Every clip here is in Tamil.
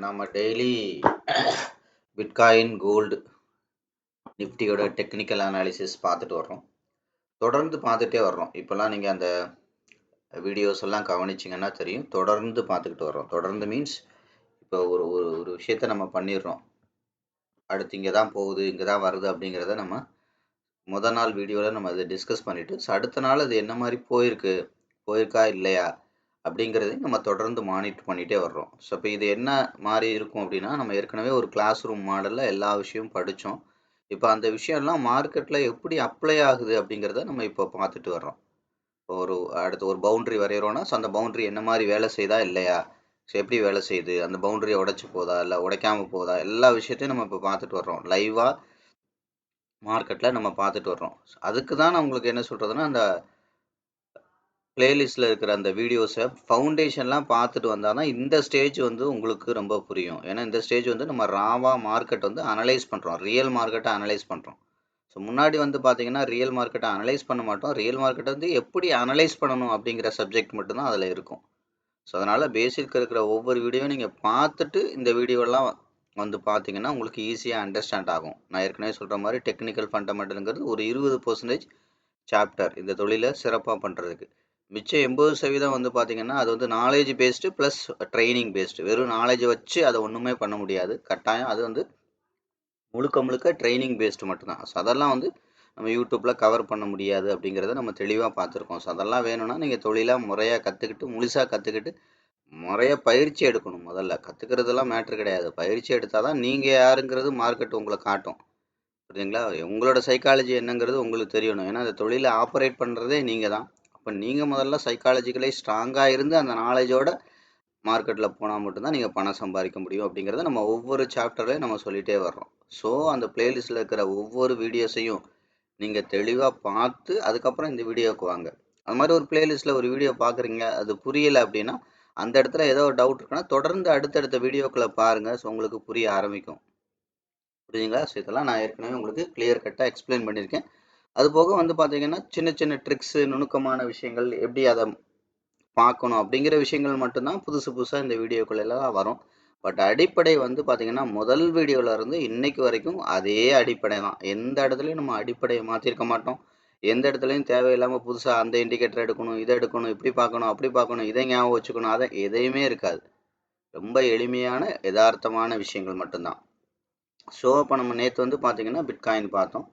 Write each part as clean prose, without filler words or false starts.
நம்ம டெய்லி பிட்காயின் கோல்டு நிஃப்டியோட டெக்னிக்கல் அனாலிசிஸ் பார்த்துட்டு வர்றோம். தொடர்ந்து பார்த்துட்டே வர்றோம். இப்போல்லாம் நீங்கள் அந்த வீடியோஸ் எல்லாம் கவனிச்சிங்கன்னா தெரியும். தொடர்ந்து பார்த்துக்கிட்டு வர்றோம். தொடர்ந்து மீன்ஸ் இப்போ ஒரு ஒரு ஒரு விஷயத்த நம்ம பண்ணிடுறோம். அடுத்து இங்கே தான் போகுது, இங்கே தான் வருது அப்படிங்கிறத நம்ம முதல் நாள் வீடியோவில் நம்ம அதை டிஸ்கஸ் பண்ணிவிட்டு அடுத்த நாள் அது என்ன மாதிரி போயிருக்கா இல்லையா அப்படிங்கிறதையும் நம்ம தொடர்ந்து மானிட்டர் பண்ணிகிட்டே வர்றோம். ஸோ இப்போ இது என்ன மாதிரி இருக்கும் அப்படின்னா, நம்ம ஏற்கனவே ஒரு கிளாஸ் ரூம் மாடலில் எல்லா விஷயமும் படித்தோம். இப்போ அந்த விஷயம்லாம் மார்க்கெட்டில் எப்படி அப்ளை ஆகுது அப்படிங்கிறத நம்ம இப்போ பார்த்துட்டு வர்றோம். அடுத்து ஒரு பவுண்ட்ரி வரைகிறோன்னா, ஸோ அந்த பவுண்ட்ரி என்ன மாதிரி வேலை செய்தா இல்லையா, ஸோ எப்படி வேலை செய்யுது, அந்த பவுண்ட்ரியை உடைச்சி போதா இல்லை உடைக்காமல் போதா, எல்லா விஷயத்தையும் நம்ம இப்போ பார்த்துட்டு வர்றோம். லைவாக மார்க்கெட்டில் நம்ம பார்த்துட்டு வர்றோம். அதுக்கு தான் நான் உங்களுக்கு என்ன சொல்கிறதுன்னா, அந்த பிளேலிஸ்ட்டில் இருக்கிற அந்த வீடியோஸை ஃபவுண்டேஷன்லாம் பார்த்துட்டு வந்தால் தான் இந்த ஸ்டேஜ் வந்து உங்களுக்கு ரொம்ப புரியும். ஏன்னா இந்த ஸ்டேஜ் வந்து நம்ம ராவாக மார்க்கெட் வந்து அனலைஸ் பண்ணுறோம், ரியல் மார்க்கெட்டை அனலைஸ் பண்ணுறோம். ஸோ முன்னாடி வந்து பார்த்தீங்கன்னா ரியல் மார்க்கெட்டை அனலைஸ் பண்ண மாட்டோம். ரியல் மார்க்கெட்டை வந்து எப்படி அனலைஸ் பண்ணணும் அப்படிங்கிற சப்ஜெக்ட் மட்டும்தான் அதில் இருக்கும். ஸோ அதனால் பேசிக் இருக்கிற ஒவ்வொரு வீடியோவும் நீங்கள் பார்த்துட்டு இந்த வீடியோலாம் வந்து பார்த்தீங்கன்னா உங்களுக்கு ஈஸியாக அண்டர்ஸ்டாண்ட் ஆகும். நான் ஏற்கனவே சொல்கிற மாதிரி டெக்னிக்கல் ஃபண்டமெண்டலுங்கிறது ஒரு 20% சாப்டர் இந்த தொழிலை சிறப்பாக பண்ணுறதுக்கு. மிச்சம் 80% வந்து பார்த்தீங்கன்னா அது வந்து knowledge based plus training based. வெறும் நாலேஜை வச்சு அதை ஒன்றுமே பண்ண முடியாது. கட்டாயம் அது வந்து முழுக்க ட்ரைனிங் பேஸ்டு மட்டும்தான். ஸோ அதெல்லாம் வந்து நம்ம யூடியூப்பில் கவர் பண்ண முடியாது அப்படிங்கிறத நம்ம தெளிவாக பார்த்துருக்கோம். ஸோ அதெல்லாம் வேணும்னா நீங்கள் தொழிலாக முறையாக கற்றுக்கிட்டு முழுசாக கற்றுக்கிட்டு முறையாக பயிற்சி எடுக்கணும். முதல்ல கற்றுக்கிறதுலாம் மேட்ரு கிடையாது. பயிற்சி எடுத்தால் தான் நீங்கள் யாருங்கிறது மார்க்கெட் உங்களை காட்டும். புரியுதுங்களா? உங்களோட சைக்காலஜி என்னங்கிறது உங்களுக்கு தெரியணும். ஏன்னா அந்த தொழிலை ஆப்ரேட் பண்ணுறதே நீங்கள் தான். அப்போ நீங்கள் முதல்ல சைக்காலஜிக்கலி ஸ்ட்ராங்காக இருந்து அந்த நாலேஜோட மார்க்கெட்டில் போனால் மட்டும்தான் நீங்கள் பணம் சம்பாதிக்க முடியும் அப்படிங்கிறத நம்ம ஒவ்வொரு சாப்டர்லையும் நம்ம சொல்லிகிட்டே வர்றோம். ஸோ அந்த பிளேலிஸ்ட்டில் இருக்கிற ஒவ்வொரு வீடியோஸையும் நீங்கள் தெளிவாக பார்த்து அதுக்கப்புறம் இந்த வீடியோவுக்கு வாங்க. அது மாதிரி ஒரு பிளேலிஸ்ட்டில் ஒரு வீடியோ பார்க்குறீங்க, அது புரியலை அப்படின்னா அந்த இடத்துல ஏதோ ஒரு டவுட் இருக்குன்னா தொடர்ந்து அடுத்தடுத்த வீடியோக்களை பாருங்கள். ஸோ உங்களுக்கு புரிய ஆரம்பிக்கும். புரியுதுங்களா? ஸோ இதெல்லாம் நான் ஏற்கனவே உங்களுக்கு கிளியர் கட்டாக எக்ஸ்பிளைன் பண்ணியிருக்கேன். அது போக வந்து பார்த்தீங்கன்னா சின்ன சின்ன ட்ரிக்ஸு நுணுக்கமான விஷயங்கள் எப்படி அதை பார்க்கணும் அப்படிங்கிற விஷயங்கள் மட்டும்தான் புதுசாக இந்த வீடியோக்குள்ளெல்லாம் வரும். பட் அடிப்படை வந்து பார்த்தீங்கன்னா முதல் வீடியோவிலேருந்து இன்னைக்கு வரைக்கும் அதே அடிப்படை தான். எந்த இடத்துலையும் நம்ம அடிப்படையை மாற்றிருக்க மாட்டோம். எந்த இடத்துலையும் தேவையில்லாமல் புதுசாக அந்த இண்டிகேட்டர் எடுக்கணும், இதை எடுக்கணும், இப்படி பார்க்கணும், அப்படி பார்க்கணும், இதை ஞாபகம் வச்சுக்கணும், அதை எதையுமே இருக்காது. ரொம்ப எளிமையான யதார்த்தமான விஷயங்கள் மட்டும்தான். ஸோ இப்போ நம்ம நேற்று வந்து பார்த்தீங்கன்னா பிட்காயின் பார்த்தோம்.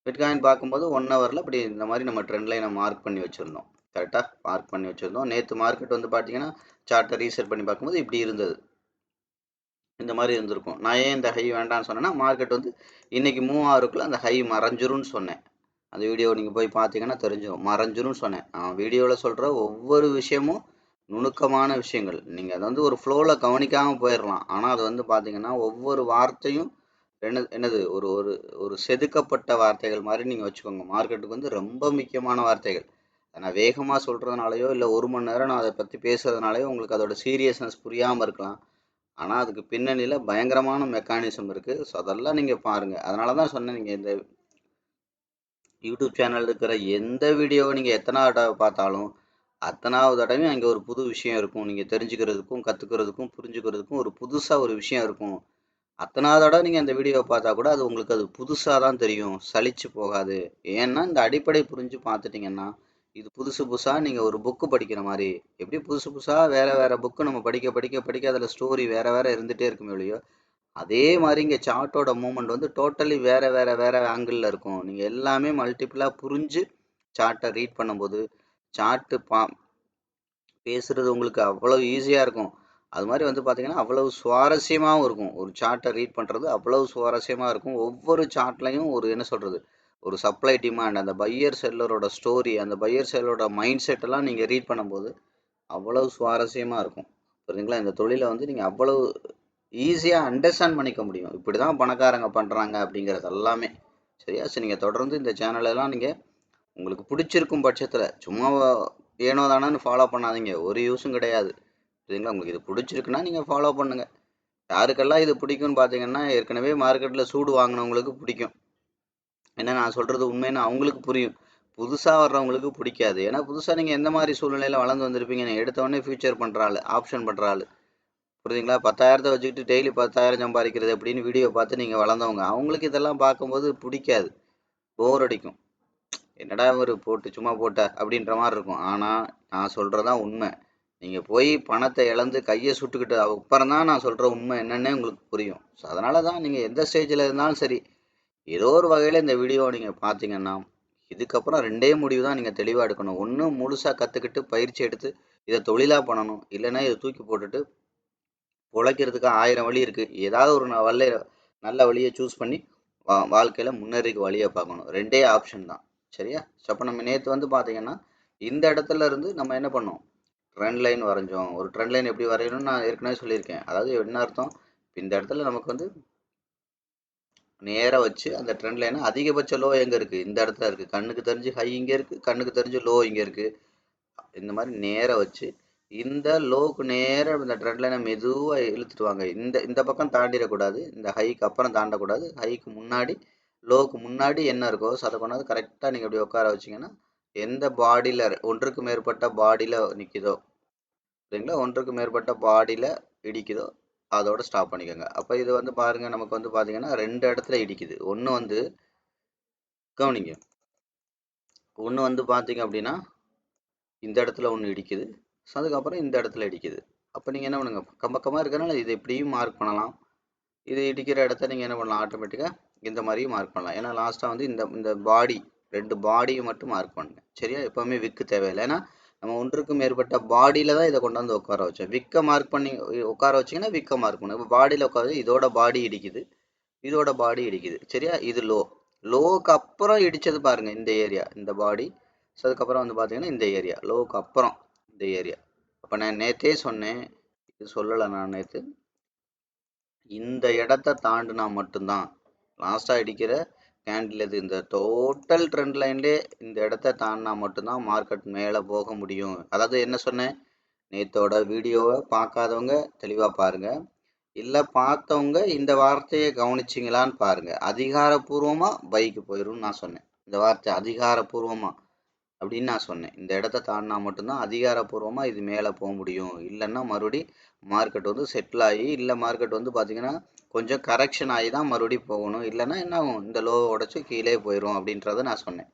பிட்காயின் பார்க்கும்போது 1 ஹவரில் இப்படி இந்த மாதிரி நம்ம ட்ரெண்ட் லைனை மார்க் பண்ணி வச்சுருந்தோம். கரெக்டாக மார்க் பண்ணி வச்சுருந்தோம். நேற்று மார்க்கெட் வந்து பார்த்தீங்கன்னா சார்ட்டை ரீசெட் பண்ணி பார்க்கும்போது இப்படி இருந்தது. இந்த மாதிரி இருந்திருக்கும். நான் ஏன் இந்த ஹை வேண்டாம்னு சொன்னேன்னா மார்க்கெட் வந்து இன்றைக்கி மூவ் ஆகிறதுக்குள்ள அந்த ஹை மறைஞ்சிரும்னு சொன்னேன். அந்த வீடியோ நீங்கள் போய் பார்த்தீங்கன்னா தெரிஞ்சிடும். மறைஞ்சிரும்னு சொன்னேன். வீடியோவில் சொல்கிற ஒவ்வொரு விஷயமும் நுணுக்கமான விஷயங்கள். நீங்கள் அதை வந்து ஒரு ஃப்ளோவில் கவனிக்காமல் போயிடலாம். ஆனால் அது வந்து பார்த்தீங்கன்னா ஒவ்வொரு வார்த்தையும் என்னது ஒரு ஒரு ஒரு செதுக்கப்பட்ட வார்த்தைகள் மாதிரி நீங்கள் வச்சுக்கோங்க. மார்க்கெட்டுக்கு வந்து ரொம்ப முக்கியமான வார்த்தைகள். நான் வேகமாக சொல்கிறதுனாலையோ இல்லை 1 மணி நேரம் நான் அதை பற்றி பேசுகிறதுனாலையோ உங்களுக்கு அதோட சீரியஸ்னஸ் புரியாமல் இருக்கலாம். ஆனால் அதுக்கு பின்னணியில் பயங்கரமான மெக்கானிசம் இருக்குது. ஸோ அதெல்லாம் நீங்கள் பாருங்கள். அதனால தான் சொன்னேன், நீங்கள் இந்த யூடியூப் சேனல் இருக்கிற எந்த வீடியோவை நீங்கள் எத்தனாவது தடவை பார்த்தாலும் அத்தனாவது தடவையும் அங்கே ஒரு புது விஷயம் இருக்கும். நீங்கள் தெரிஞ்சுக்கிறதுக்கும் கற்றுக்கிறதுக்கும் புரிஞ்சுக்கிறதுக்கும் ஒரு புதுசாக ஒரு விஷயம் இருக்கும். அத்தனாவது தடவை நீங்கள் அந்த வீடியோவை பார்த்தா கூட அது புதுசாக தான் தெரியும். சலிச்சு போகாது. ஏன்னா இந்த அடிப்படை புரிஞ்சு பார்த்துட்டிங்கன்னா இது புதுசாக நீங்கள் ஒரு புக்கு படிக்கிற மாதிரி. எப்படி புதுசாக வேறு புக்கு நம்ம படிக்க அதில் ஸ்டோரி வேறு இருந்துகிட்டே இருக்குமே ஒழியோ, அதே மாதிரி இங்கே சார்ட்டோட மூமெண்ட் வந்து டோட்டலி வேறு ஆங்கிளில் இருக்கும். நீங்கள் எல்லாமே மல்டிப்புளாக புரிஞ்சு சார்ட்டை ரீட் பண்ணும்போது சார்ட்டு பேசுகிறது உங்களுக்கு அவ்வளோ ஈஸியாக இருக்கும். அது மாதிரி வந்து பார்த்தீங்கன்னா அவ்வளவு சுவாரஸ்யமாகவும் இருக்கும். ஒரு சார்ட்டை ரீட் பண்ணுறது அவ்வளவு சுவாரஸ்யமாக இருக்கும். ஒவ்வொரு சார்ட்லையும் ஒரு என்ன சொல்கிறது, ஒரு சப்ளை டிமாண்ட், அந்த பையர் செல்லரோட ஸ்டோரி, அந்த பையர் செல்லரோட மைண்ட் செட்டெல்லாம் நீங்கள் ரீட் பண்ணும்போது அவ்வளவு சுவாரஸ்யமாக இருக்கும். புரியுதுங்களா? இந்த தொழிலை வந்து நீங்கள் அவ்வளவு ஈஸியாக அண்டர்ஸ்டாண்ட் பண்ணிக்க முடியும். இப்படி தான் பணக்காரங்க பண்ணுறாங்க அப்படிங்கிறது எல்லாமே. சரியா? சரி, நீங்கள் தொடர்ந்து இந்த சேனலெல்லாம் நீங்கள் உங்களுக்கு பிடிச்சிருக்கும் பட்சத்தில் சும்மா ஏனோ தானோன்னு ஃபாலோ பண்ணாதீங்க. ஒரு யூஸும் கிடையாது. சரிங்களா? உங்களுக்கு இது பிடிச்சிருக்குன்னா நீங்கள் ஃபாலோ பண்ணுங்கள். யாருக்கெல்லாம் இது பிடிக்கும்னு பார்த்தீங்கன்னா ஏற்கனவே மார்க்கெட்டில் சூடு வாங்கினவங்களுக்கு பிடிக்கும். ஏன்னா நான் சொல்கிறது உண்மைன்னு அவங்களுக்கு புரியும். புதுசாக வர்றவங்களுக்கு பிடிக்காது. ஏன்னா புதுசாக நீங்கள் எந்த மாதிரி சூழ்நிலையில் வளர்ந்து வந்திருப்பீங்க. நீங்கள் எடுத்தவொடனே ஃபியூச்சர் பண்ணுற ஆள், ஆப்ஷன் பண்ணுற ஆள். புரியுதுங்களா? 10,000 வச்சுக்கிட்டு டெய்லி 10,000 சம்பாதிக்கிறது எப்படின்னு வீடியோ பார்த்து நீங்கள் வளர்ந்தவங்க. அவங்களுக்கு இதெல்லாம் பார்க்கும்போது பிடிக்காது, போர் அடிக்கும். என்னடா ஒரு போட்டு சும்மா போட்ட அப்படின்ற மாதிரி இருக்கும். ஆனால் நான் சொல்கிறதான் உண்மை. நீங்கள் போய் பணத்தை இழந்து கையை சுட்டுக்கிட்டு அப்புறம் தான் நான் சொல்கிற உண்மை என்னன்னே உங்களுக்கு புரியும். ஸோ அதனால தான் நீங்கள் எந்த ஸ்டேஜில் இருந்தாலும் சரி, ஏதோ ஒரு வகையில் இந்த வீடியோவை நீங்கள் பார்த்தீங்கன்னா, இதுக்கப்புறம் 2 முடிவு தான் நீங்கள் தெளிவாக எடுக்கணும். ஒன்று முழுசாக கற்றுக்கிட்டு பயிற்சி எடுத்து இதை தொழிலாக பண்ணணும். இல்லைன்னா இதை தூக்கி போட்டுட்டு உழைக்கிறதுக்கு 1000 வழி இருக்குது. ஏதாவது ஒரு நல்ல வழியை சூஸ் பண்ணி வாழ்க்கையில் முன்னேறிக்கு வழியை பார்க்கணும். 2 ஆப்ஷன் தான். சரியா? ஸோ அப்போ நம்ம நேற்று வந்து பார்த்தீங்கன்னா, இந்த இடத்துல இருந்து நம்ம என்ன பண்ணோம், ட்ரெண்ட் லைன் வரைஞ்சோம். ஒரு ட்ரெண்ட் லைன் எப்படி வரையணும்னு நான் ஏற்கனவே சொல்லியிருக்கேன். அதாவது என்ன அர்த்தம், இந்த இடத்துல நமக்கு வந்து நேராக வச்சு அந்த ட்ரெண்ட் லைனை அதிகபட்ச லோ எங்கே இருக்குது, இந்த இடத்துல இருக்குது. கண்ணுக்கு தெரிஞ்சு ஹை இங்கே இருக்குது, கண்ணுக்கு தெரிஞ்சு லோ இங்கே இருக்குது. இந்த மாதிரி நேராக வச்சு இந்த லோக்கு நேராக இந்த ட்ரெண்ட் லைனை மெதுவாக இழுத்துட்டு வாங்க. இந்த பக்கம் தாண்டிடக்கூடாது, இந்த ஹைக்கு அப்புறம் தாண்டக்கூடாது. ஹைக்கு முன்னாடி லோக்கு முன்னாடி என்ன இருக்கோ ஸோ அதை கொண்டாந்து கரெக்டாக நீங்கள் இப்படி உட்கார வச்சிங்கன்னா, எந்த பாடியில் ஒன்றுக்கு மேற்பட்ட பாடியில் நிற்கிதோ, சரிங்களா, ஒன்றுக்கு மேற்பட்ட பாடியில் இடிக்குதோ அதோட ஸ்டாப் பண்ணிக்கோங்க. அப்போ இது வந்து பாருங்கள், நமக்கு வந்து பார்த்தீங்கன்னா 2 இடத்துல இடிக்குது. ஒன்று வந்து கவனிங்க, ஒன்று வந்து பார்த்தீங்க அப்படின்னா இந்த இடத்துல ஒன்று இடிக்குது. ஸோ அதுக்கப்புறம் இந்த இடத்துல இடிக்குது. அப்போ நீங்கள் என்ன பண்ணுங்கள், பக்கம் பக்கமாக இருக்கிறனால இதை இப்படியும் மார்க் பண்ணலாம். இது இடிக்கிற இடத்த நீங்கள் என்ன பண்ணலாம், ஆட்டோமேட்டிக்காக இந்த மாதிரியும் மார்க் பண்ணலாம். ஏன்னா லாஸ்ட்டாக வந்து இந்த பாடி 2 பாடியை மட்டும் மார்க் பண்ணுங்க. சரியா? எப்போவுமே விக்கு தேவையில்லை. ஏன்னா நம்ம ஒன்றுக்கு மேற்பட்ட பாடியில் தான் இதை கொண்டாந்து உட்கார வச்சோம். விக்கை மார்க் பண்ணி உட்கார வச்சிங்கன்னா விக்கை மார்க் பண்ணுங்க. இப்போ பாடியில் உட்கார இதோட பாடி இடிக்குது, இதோட பாடி இடிக்குது. சரியா? இது லோவுக்கு அப்புறம் இடித்தது பாருங்கள், இந்த ஏரியா, இந்த பாடி. ஸோ அதுக்கப்புறம் வந்து பார்த்தீங்கன்னா இந்த ஏரியா, லோவுக்கு அப்புறம் இந்த ஏரியா. அப்போ நான் நேற்றே சொன்னேன், இது சொல்லலை நான் நேற்று, இந்த இடத்த தாண்டினா மட்டும்தான் லாஸ்ட்டாக அடிக்கிற கேண்டில் இது, இந்த டோட்டல் ட்ரெண்ட் லைன்லேயே இந்த இடத்த தாண்டினா மட்டும்தான் மார்க்கெட் மேலே போக முடியும். அதாவது என்ன சொன்னேன், நேற்றோட வீடியோவை பார்க்காதவங்க தெளிவாக பாருங்கள், இல்லை பார்த்தவங்க இந்த வார்த்தையை கவனிச்சிங்களான்னு பாருங்கள். அதிகாரப்பூர்வமாக பைக்கு போயிடும்னு நான் சொன்னேன். இந்த வார்த்தை அதிகாரப்பூர்வமாக அப்படின்னு நான் சொன்னேன். இந்த இடத்த தாண்டினா மட்டும்தான் அதிகாரப்பூர்வமாக இது மேலே போக முடியும். இல்லைன்னா மறுபடி மார்க்கெட் வந்து செட்டில் ஆகி, இல்லை மார்க்கெட் வந்து பார்த்திங்கன்னா கொஞ்சம் கரெக்ஷன் ஆகி தான் மறுபடியும் போகணும். இல்லைன்னா என்ன ஆகும், இந்த லோவை உடச்சி கீழே போயிடும் அப்படின்றத நான் சொன்னேன்.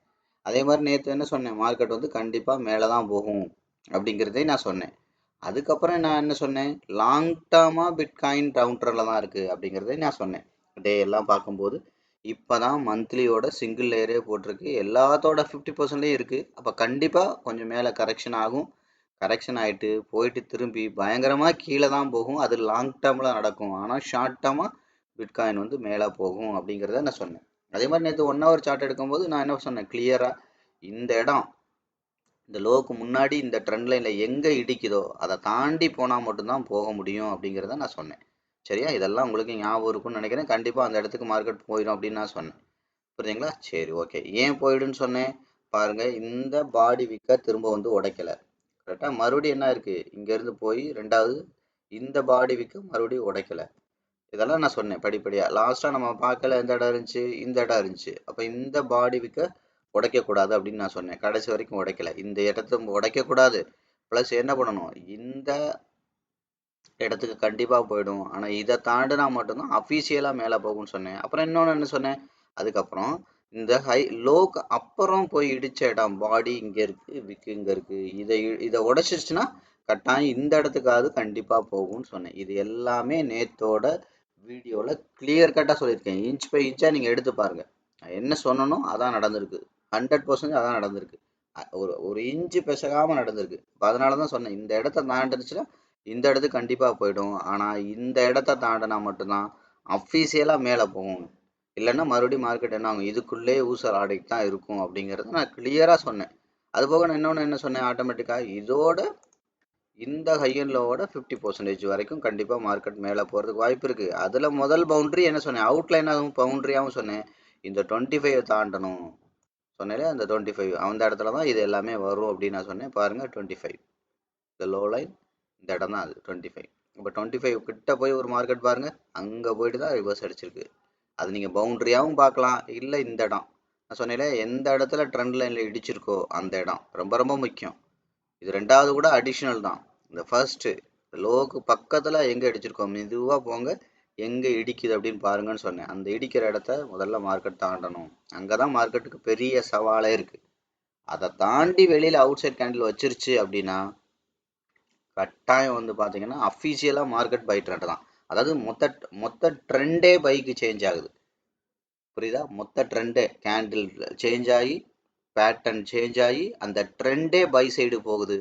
அதே மாதிரி நேற்று என்ன சொன்னேன், மார்க்கெட் வந்து கண்டிப்பாக மேலே தான் போகும் அப்படிங்கிறதையும் நான் சொன்னேன். அதுக்கப்புறம் நான் என்ன சொன்னேன், லாங் டேர்மாக பிட்காயின் கவுண்டரில் தான் இருக்குது அப்படிங்கிறதையும் நான் சொன்னேன். டே எல்லாம் பார்க்கும்போது இப்போ தான் மந்த்லியோட சிங்கிள் லேயரே போட்டிருக்கு, எல்லாத்தோட 50%லேயும் இருக்குது. அப்போ கண்டிப்பாக கொஞ்சம் மேலே கரெக்ஷன் ஆகும். கரெக்ஷன் ஆகிட்டு போயிட்டு திரும்பி பயங்கரமாக கீழே தான் போகும். அது லாங் டேர்மில் நடக்கும். ஆனால் ஷார்ட் டேர்மாக பிட்காயின் வந்து மேலே போகும் அப்படிங்கிறத நான் சொன்னேன். அதே மாதிரி நேற்று 1 hour சார்ட் எடுக்கும்போது நான் என்ன சொன்னேன், கிளியராக இந்த இடம், இந்த லோவுக்கு முன்னாடி இந்த ட்ரெண்ட் லைனில் எங்கே இடிக்குதோ அதை தாண்டி போனால் மட்டும்தான் போக முடியும் அப்படிங்கிறத நான் சொன்னேன். சரியா? இதெல்லாம் உங்களுக்கு ஞாபகம் இருக்கும்னு நினைக்கிறேன். கண்டிப்பாக அந்த இடத்துக்கு மார்க்கெட் போயிடும் அப்படின்னு நான் சொன்னேன். புரியுதுங்களா? சரி, ஓகே. ஏன் போயிடுன்னு சொன்னேன் பாருங்கள், இந்த பாடி விக்கை திரும்ப வந்து உடைக்கலை. கரெக்டாக மறுபடியும் என்ன இருக்குது, இங்கேருந்து போய் 2வது இந்த பாடி விக்கை மறுபடியும் உடைக்கலை. இதெல்லாம் நான் சொன்னேன் படிப்படியாக. லாஸ்ட்டாக நம்ம பார்க்கல எந்த இடம் இருந்துச்சு, இந்த இடம் இருந்துச்சு. அப்போ இந்த பாடி விக்கை உடைக்கக்கூடாது அப்படின்னு நான் சொன்னேன். கடைசி வரைக்கும் உடைக்கலை. இந்த இடத்த உடைக்கக்கூடாது, ப்ளஸ் என்ன பண்ணணும், இந்த இடத்துக்கு கண்டிப்பாக போயிடும். ஆனால் இதை தாண்டினா மட்டும்தான் அஃபீஷியலாக மேலே போகும்னு சொன்னேன். அப்புறம் இன்னொன்று என்ன சொன்னேன், அதுக்கப்புறம் இந்த லோக்கு அப்புறம் போய் இடித்த இடம் பாடி இங்கே இருக்குது, விக்கு இங்கே இருக்குது, இதை உடைச்சிருச்சுன்னா கட்டாயம் இந்த இடத்துக்காவது கண்டிப்பாக போகும்னு சொன்னேன். இது எல்லாமே நேத்தோட வீடியோவில் கிளியர் கட்டாக சொல்லியிருக்கேன். இன்ச் பை இன்ச்சாக நீங்கள் எடுத்து பாருங்கள். நான் என்ன சொன்னனோ அதான் நடந்திருக்கு. 100% அதான் நடந்திருக்கு. ஒரு இன்ச்சு பிசகாமல் நடந்திருக்கு. அதனால தான் சொன்னேன், இந்த இடத்த தாண்டிச்சுன்னா இந்த இடத்துக்கு கண்டிப்பாக போயிடும். ஆனால் இந்த இடத்த தாண்டினா மட்டும்தான் அஃபீஷியலாக மேலே போகும். இல்லைன்னா மறுபடியும் மார்க்கெட் என்ன ஆகும், இதுக்குள்ளே ஊசல் ஆடிட்டு தான் இருக்கும் அப்படிங்கிறத நான் கிளியராக சொன்னேன். அதுபோக நான் இன்னொன்று என்ன சொன்னேன், ஆட்டோமேட்டிக்காக இதோட இந்த ஹை அண்ட் லோவோட 50% வரைக்கும் கண்டிப்பாக மார்க்கெட் மேலே போகிறதுக்கு வாய்ப்பு இருக்குது. அதில் முதல் பவுண்ட்ரி என்ன சொன்னேன், அவுட்லைனாகவும் பவுண்ட்ரியாகவும் சொன்னேன், இந்த 25 தாண்டணும் சொன்னேன். அந்த 25 அந்த இடத்துல தான் இது எல்லாமே வரும் அப்படின்னு நான் சொன்னேன். பாருங்கள் 25 இந்த லோ லைன், இந்த இடம் தான் அது 25. இப்போ 25 கிட்ட போய் ஒரு மார்க்கெட் பாருங்கள், அங்கே போயிட்டு தான் ரிவர்ஸ் அடிச்சிருக்கு. அது நீங்கள் பவுண்ட்ரியாகவும் பார்க்கலாம், இல்லை இந்த இடம் நான் சொன்னேன் எந்த இடத்துல ட்ரெண்ட் லைனில் இடிச்சிருக்கோ அந்த இடம் ரொம்ப ரொம்ப முக்கியம். இது 2வது கூட அடிஷ்னல் தான். இந்த ஃபர்ஸ்ட்டு லோவுக்கு பக்கத்தில் எங்கே இடிச்சிருக்கோம் மெதுவாக போங்க, எங்கே இடிக்குது அப்படின்னு பாருங்கன்னு சொன்னேன். அந்த இடிக்கிற இடத்த முதல்ல மார்க்கெட் தாண்டணும். அங்கே தான் மார்க்கெட்டுக்கு பெரிய சவாலே இருக்குது. அதை தாண்டி வெளியில் அவுட் சைட் கேண்டில் வச்சிருச்சு அப்படின்னா கட்டாயம் வந்து பார்த்தீங்கன்னா அஃபீஷியலாக மார்க்கெட் பை ட்ரெண்ட் தான். அதாவது மொத்த ட்ரெண்டே பைக்கு சேஞ்ச் ஆகுது. புரியுதா? மொத்த ட்ரெண்டே கேண்டில் சேஞ்ச் ஆகி பேட்டர்ன் சேஞ்ச் ஆகி அந்த ட்ரெண்டே பை சைடு போகுது.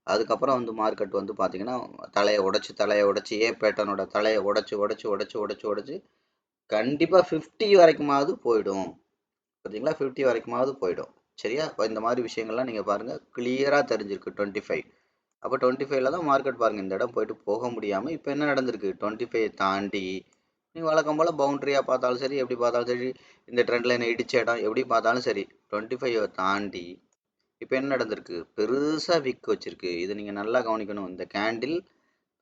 அதுக்கப்புறம் வந்து மார்க்கெட் வந்து பார்த்தீங்கன்னா தலையை உடைச்சி ஏ பேட்டர்னோட தலையை உடைச்சு கண்டிப்பாக 50 வரைக்குமாவது போயிடும். பார்த்தீங்களா? 50 வரைக்குமாவது போயிடும். சரியா? இப்போ இந்த மாதிரி விஷயங்கள்லாம் நீங்கள் பாருங்கள், கிளியராக தெரிஞ்சிருக்கு 25. அப்போ 25ல தான் மார்க்கெட் பாருங்கள் இந்த இடம் போயிட்டு போக முடியாமல் இப்போ என்ன நடந்திருக்கு, 25 தாண்டி நீங்கள் வழக்கம் போல் பவுண்ட்ரியாக பார்த்தாலும் சரி, எப்படி பார்த்தாலும் சரி, இந்த ட்ரெண்ட் லைனை இடிச்ச இடம் எப்படி பார்த்தாலும் சரி, 25 தாண்டி இப்போ என்ன நடந்திருக்கு, பெருசாக விக் வச்சிருக்கு. இது நீங்கள் நல்லா கவனிக்கணும். இந்த கேண்டில்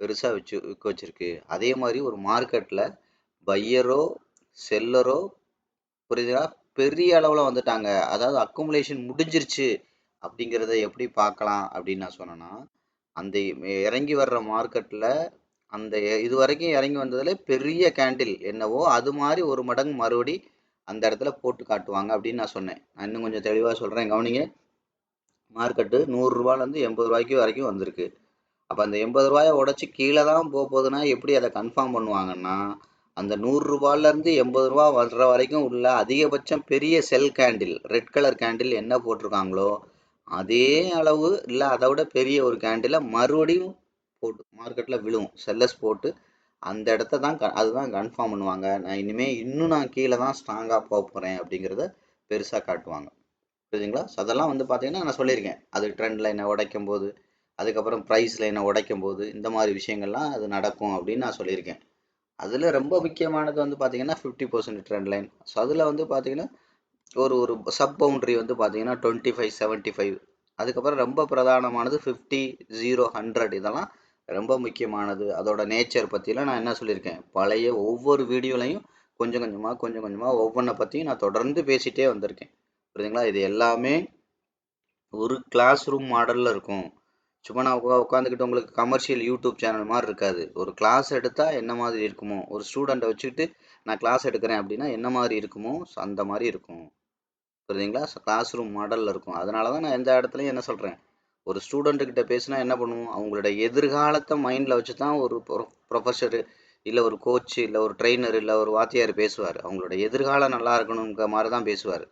பெருசாக விக் வச்சிருக்கு. அதே மாதிரி ஒரு மார்க்கெட்டில் பையரோ செல்லரோ புரியுதா பெரிய அளவில் வந்துட்டாங்க. அதாவது அக்குமுலேஷன் முடிஞ்சிருச்சு அப்படிங்கிறத எப்படி பார்க்கலாம் அப்படின்னு நான் சொன்னேன்னா, அந்த இறங்கி வர்ற மார்க்கெட்டில் அந்த இது வரைக்கும் இறங்கி வந்ததுல பெரிய கேண்டில் என்னவோ அது மாதிரி ஒரு மடங்கு மறுபடி அந்த இடத்துல போட்டு காட்டுவாங்க அப்படின்னு நான் சொன்னேன். நான் இன்னும் கொஞ்சம் தெளிவாக சொல்கிறேன், கவனிங்க. மார்க்கெட்டு 100 ரூபாயிலேருந்து 80 ரூபாய்க்கு வரைக்கும் வந்திருக்கு. அப்போ அந்த 80 ரூபாயை உடச்சி கீழே தான் போகுதுன்னா எப்படி அதை கன்ஃபார்ம் பண்ணுவாங்கன்னா, அந்த 100 ரூபாயிலேருந்து 80 ரூபா வர்ற வரைக்கும் உள்ள அதிகபட்சம் பெரிய செல் கேண்டில், ரெட் கலர் கேண்டில் என்ன போட்டிருக்காங்களோ அதே அளவு இல்லை அதை விட பெரிய ஒரு கேண்டிலை மறுபடியும் போட்டு மார்க்கெட்டில் விழுவும். செல்லர்ஸ் போட்டு அந்த இடத்த தான் அதுதான் கன்ஃபார்ம் பண்ணுவாங்க. நான் இன்னும் நான் கீழே தான் ஸ்ட்ராங்காக போக போகிறேன் அப்படிங்கிறத பெருசாக காட்டுவாங்க. புரியுதுங்களா? ஸோ அதெல்லாம் வந்து பார்த்தீங்கன்னா நான் சொல்லியிருக்கேன். அது ட்ரெண்ட் லைனை உடைக்கும் போது, அதுக்கப்புறம் ப்ரைஸ் லைனை உடைக்கும் போது இந்த மாதிரி விஷயங்கள்லாம் அது நடக்கும் அப்படின்னு நான் சொல்லியிருக்கேன். அதில் ரொம்ப முக்கியமானது வந்து பார்த்தீங்கன்னா 50% ட்ரெண்ட் லைன். ஸோ அதில் வந்து பார்த்தீங்கன்னா ஒரு ஒரு சப் பவுண்ட்ரி வந்து பார்த்தீங்கன்னா 25, 75. அதுக்கப்புறம் ரொம்ப பிரதானமானது 50, 0, 100. இதெல்லாம் ரொம்ப முக்கியமானது. அதோட நேச்சர் பற்றிலாம் நான் என்ன சொல்லியிருக்கேன், பழைய ஒவ்வொரு வீடியோலையும் கொஞ்சம் கொஞ்சமாக ஒவ்வொன்றை பற்றியும் நான் தொடர்ந்து பேசிகிட்டே வந்திருக்கேன். புரியுதுங்களா? இது எல்லாமே ஒரு கிளாஸ் ரூம் மாடலில் இருக்கும். சும்மா நான் உட்காந்துக்கிட்டு உங்களுக்கு கமர்ஷியல் யூடியூப் சேனல் மாதிரி இருக்காது. ஒரு கிளாஸ் எடுத்தால் என்ன மாதிரி இருக்குமோ, ஒரு ஸ்டூடெண்ட்டை வச்சுக்கிட்டு நான் கிளாஸ் எடுக்கிறேன் அப்படின்னா என்ன மாதிரி இருக்குமோ அந்த மாதிரி இருக்கும். புரியுதுங்களா? கிளாஸ் ரூம் மாடலில் இருக்கும். அதனால தான் நான் எந்த இடத்துலையும் என்ன சொல்கிறேன், ஒரு ஸ்டூடெண்ட்டுக்கிட்ட பேசினா என்ன பண்ணுவோம், அவங்களோட எதிர்காலத்தை மைண்டில் வச்சு தான் ஒரு ப்ரொஃபஸரு இல்லை ஒரு கோச்சு இல்லை ஒரு ட்ரெயினர் இல்லை ஒரு வாத்தியார் பேசுவார். அவங்களோட எதிர்காலம் நல்லா இருக்கணுங்கிற மாதிரி தான் பேசுவார்.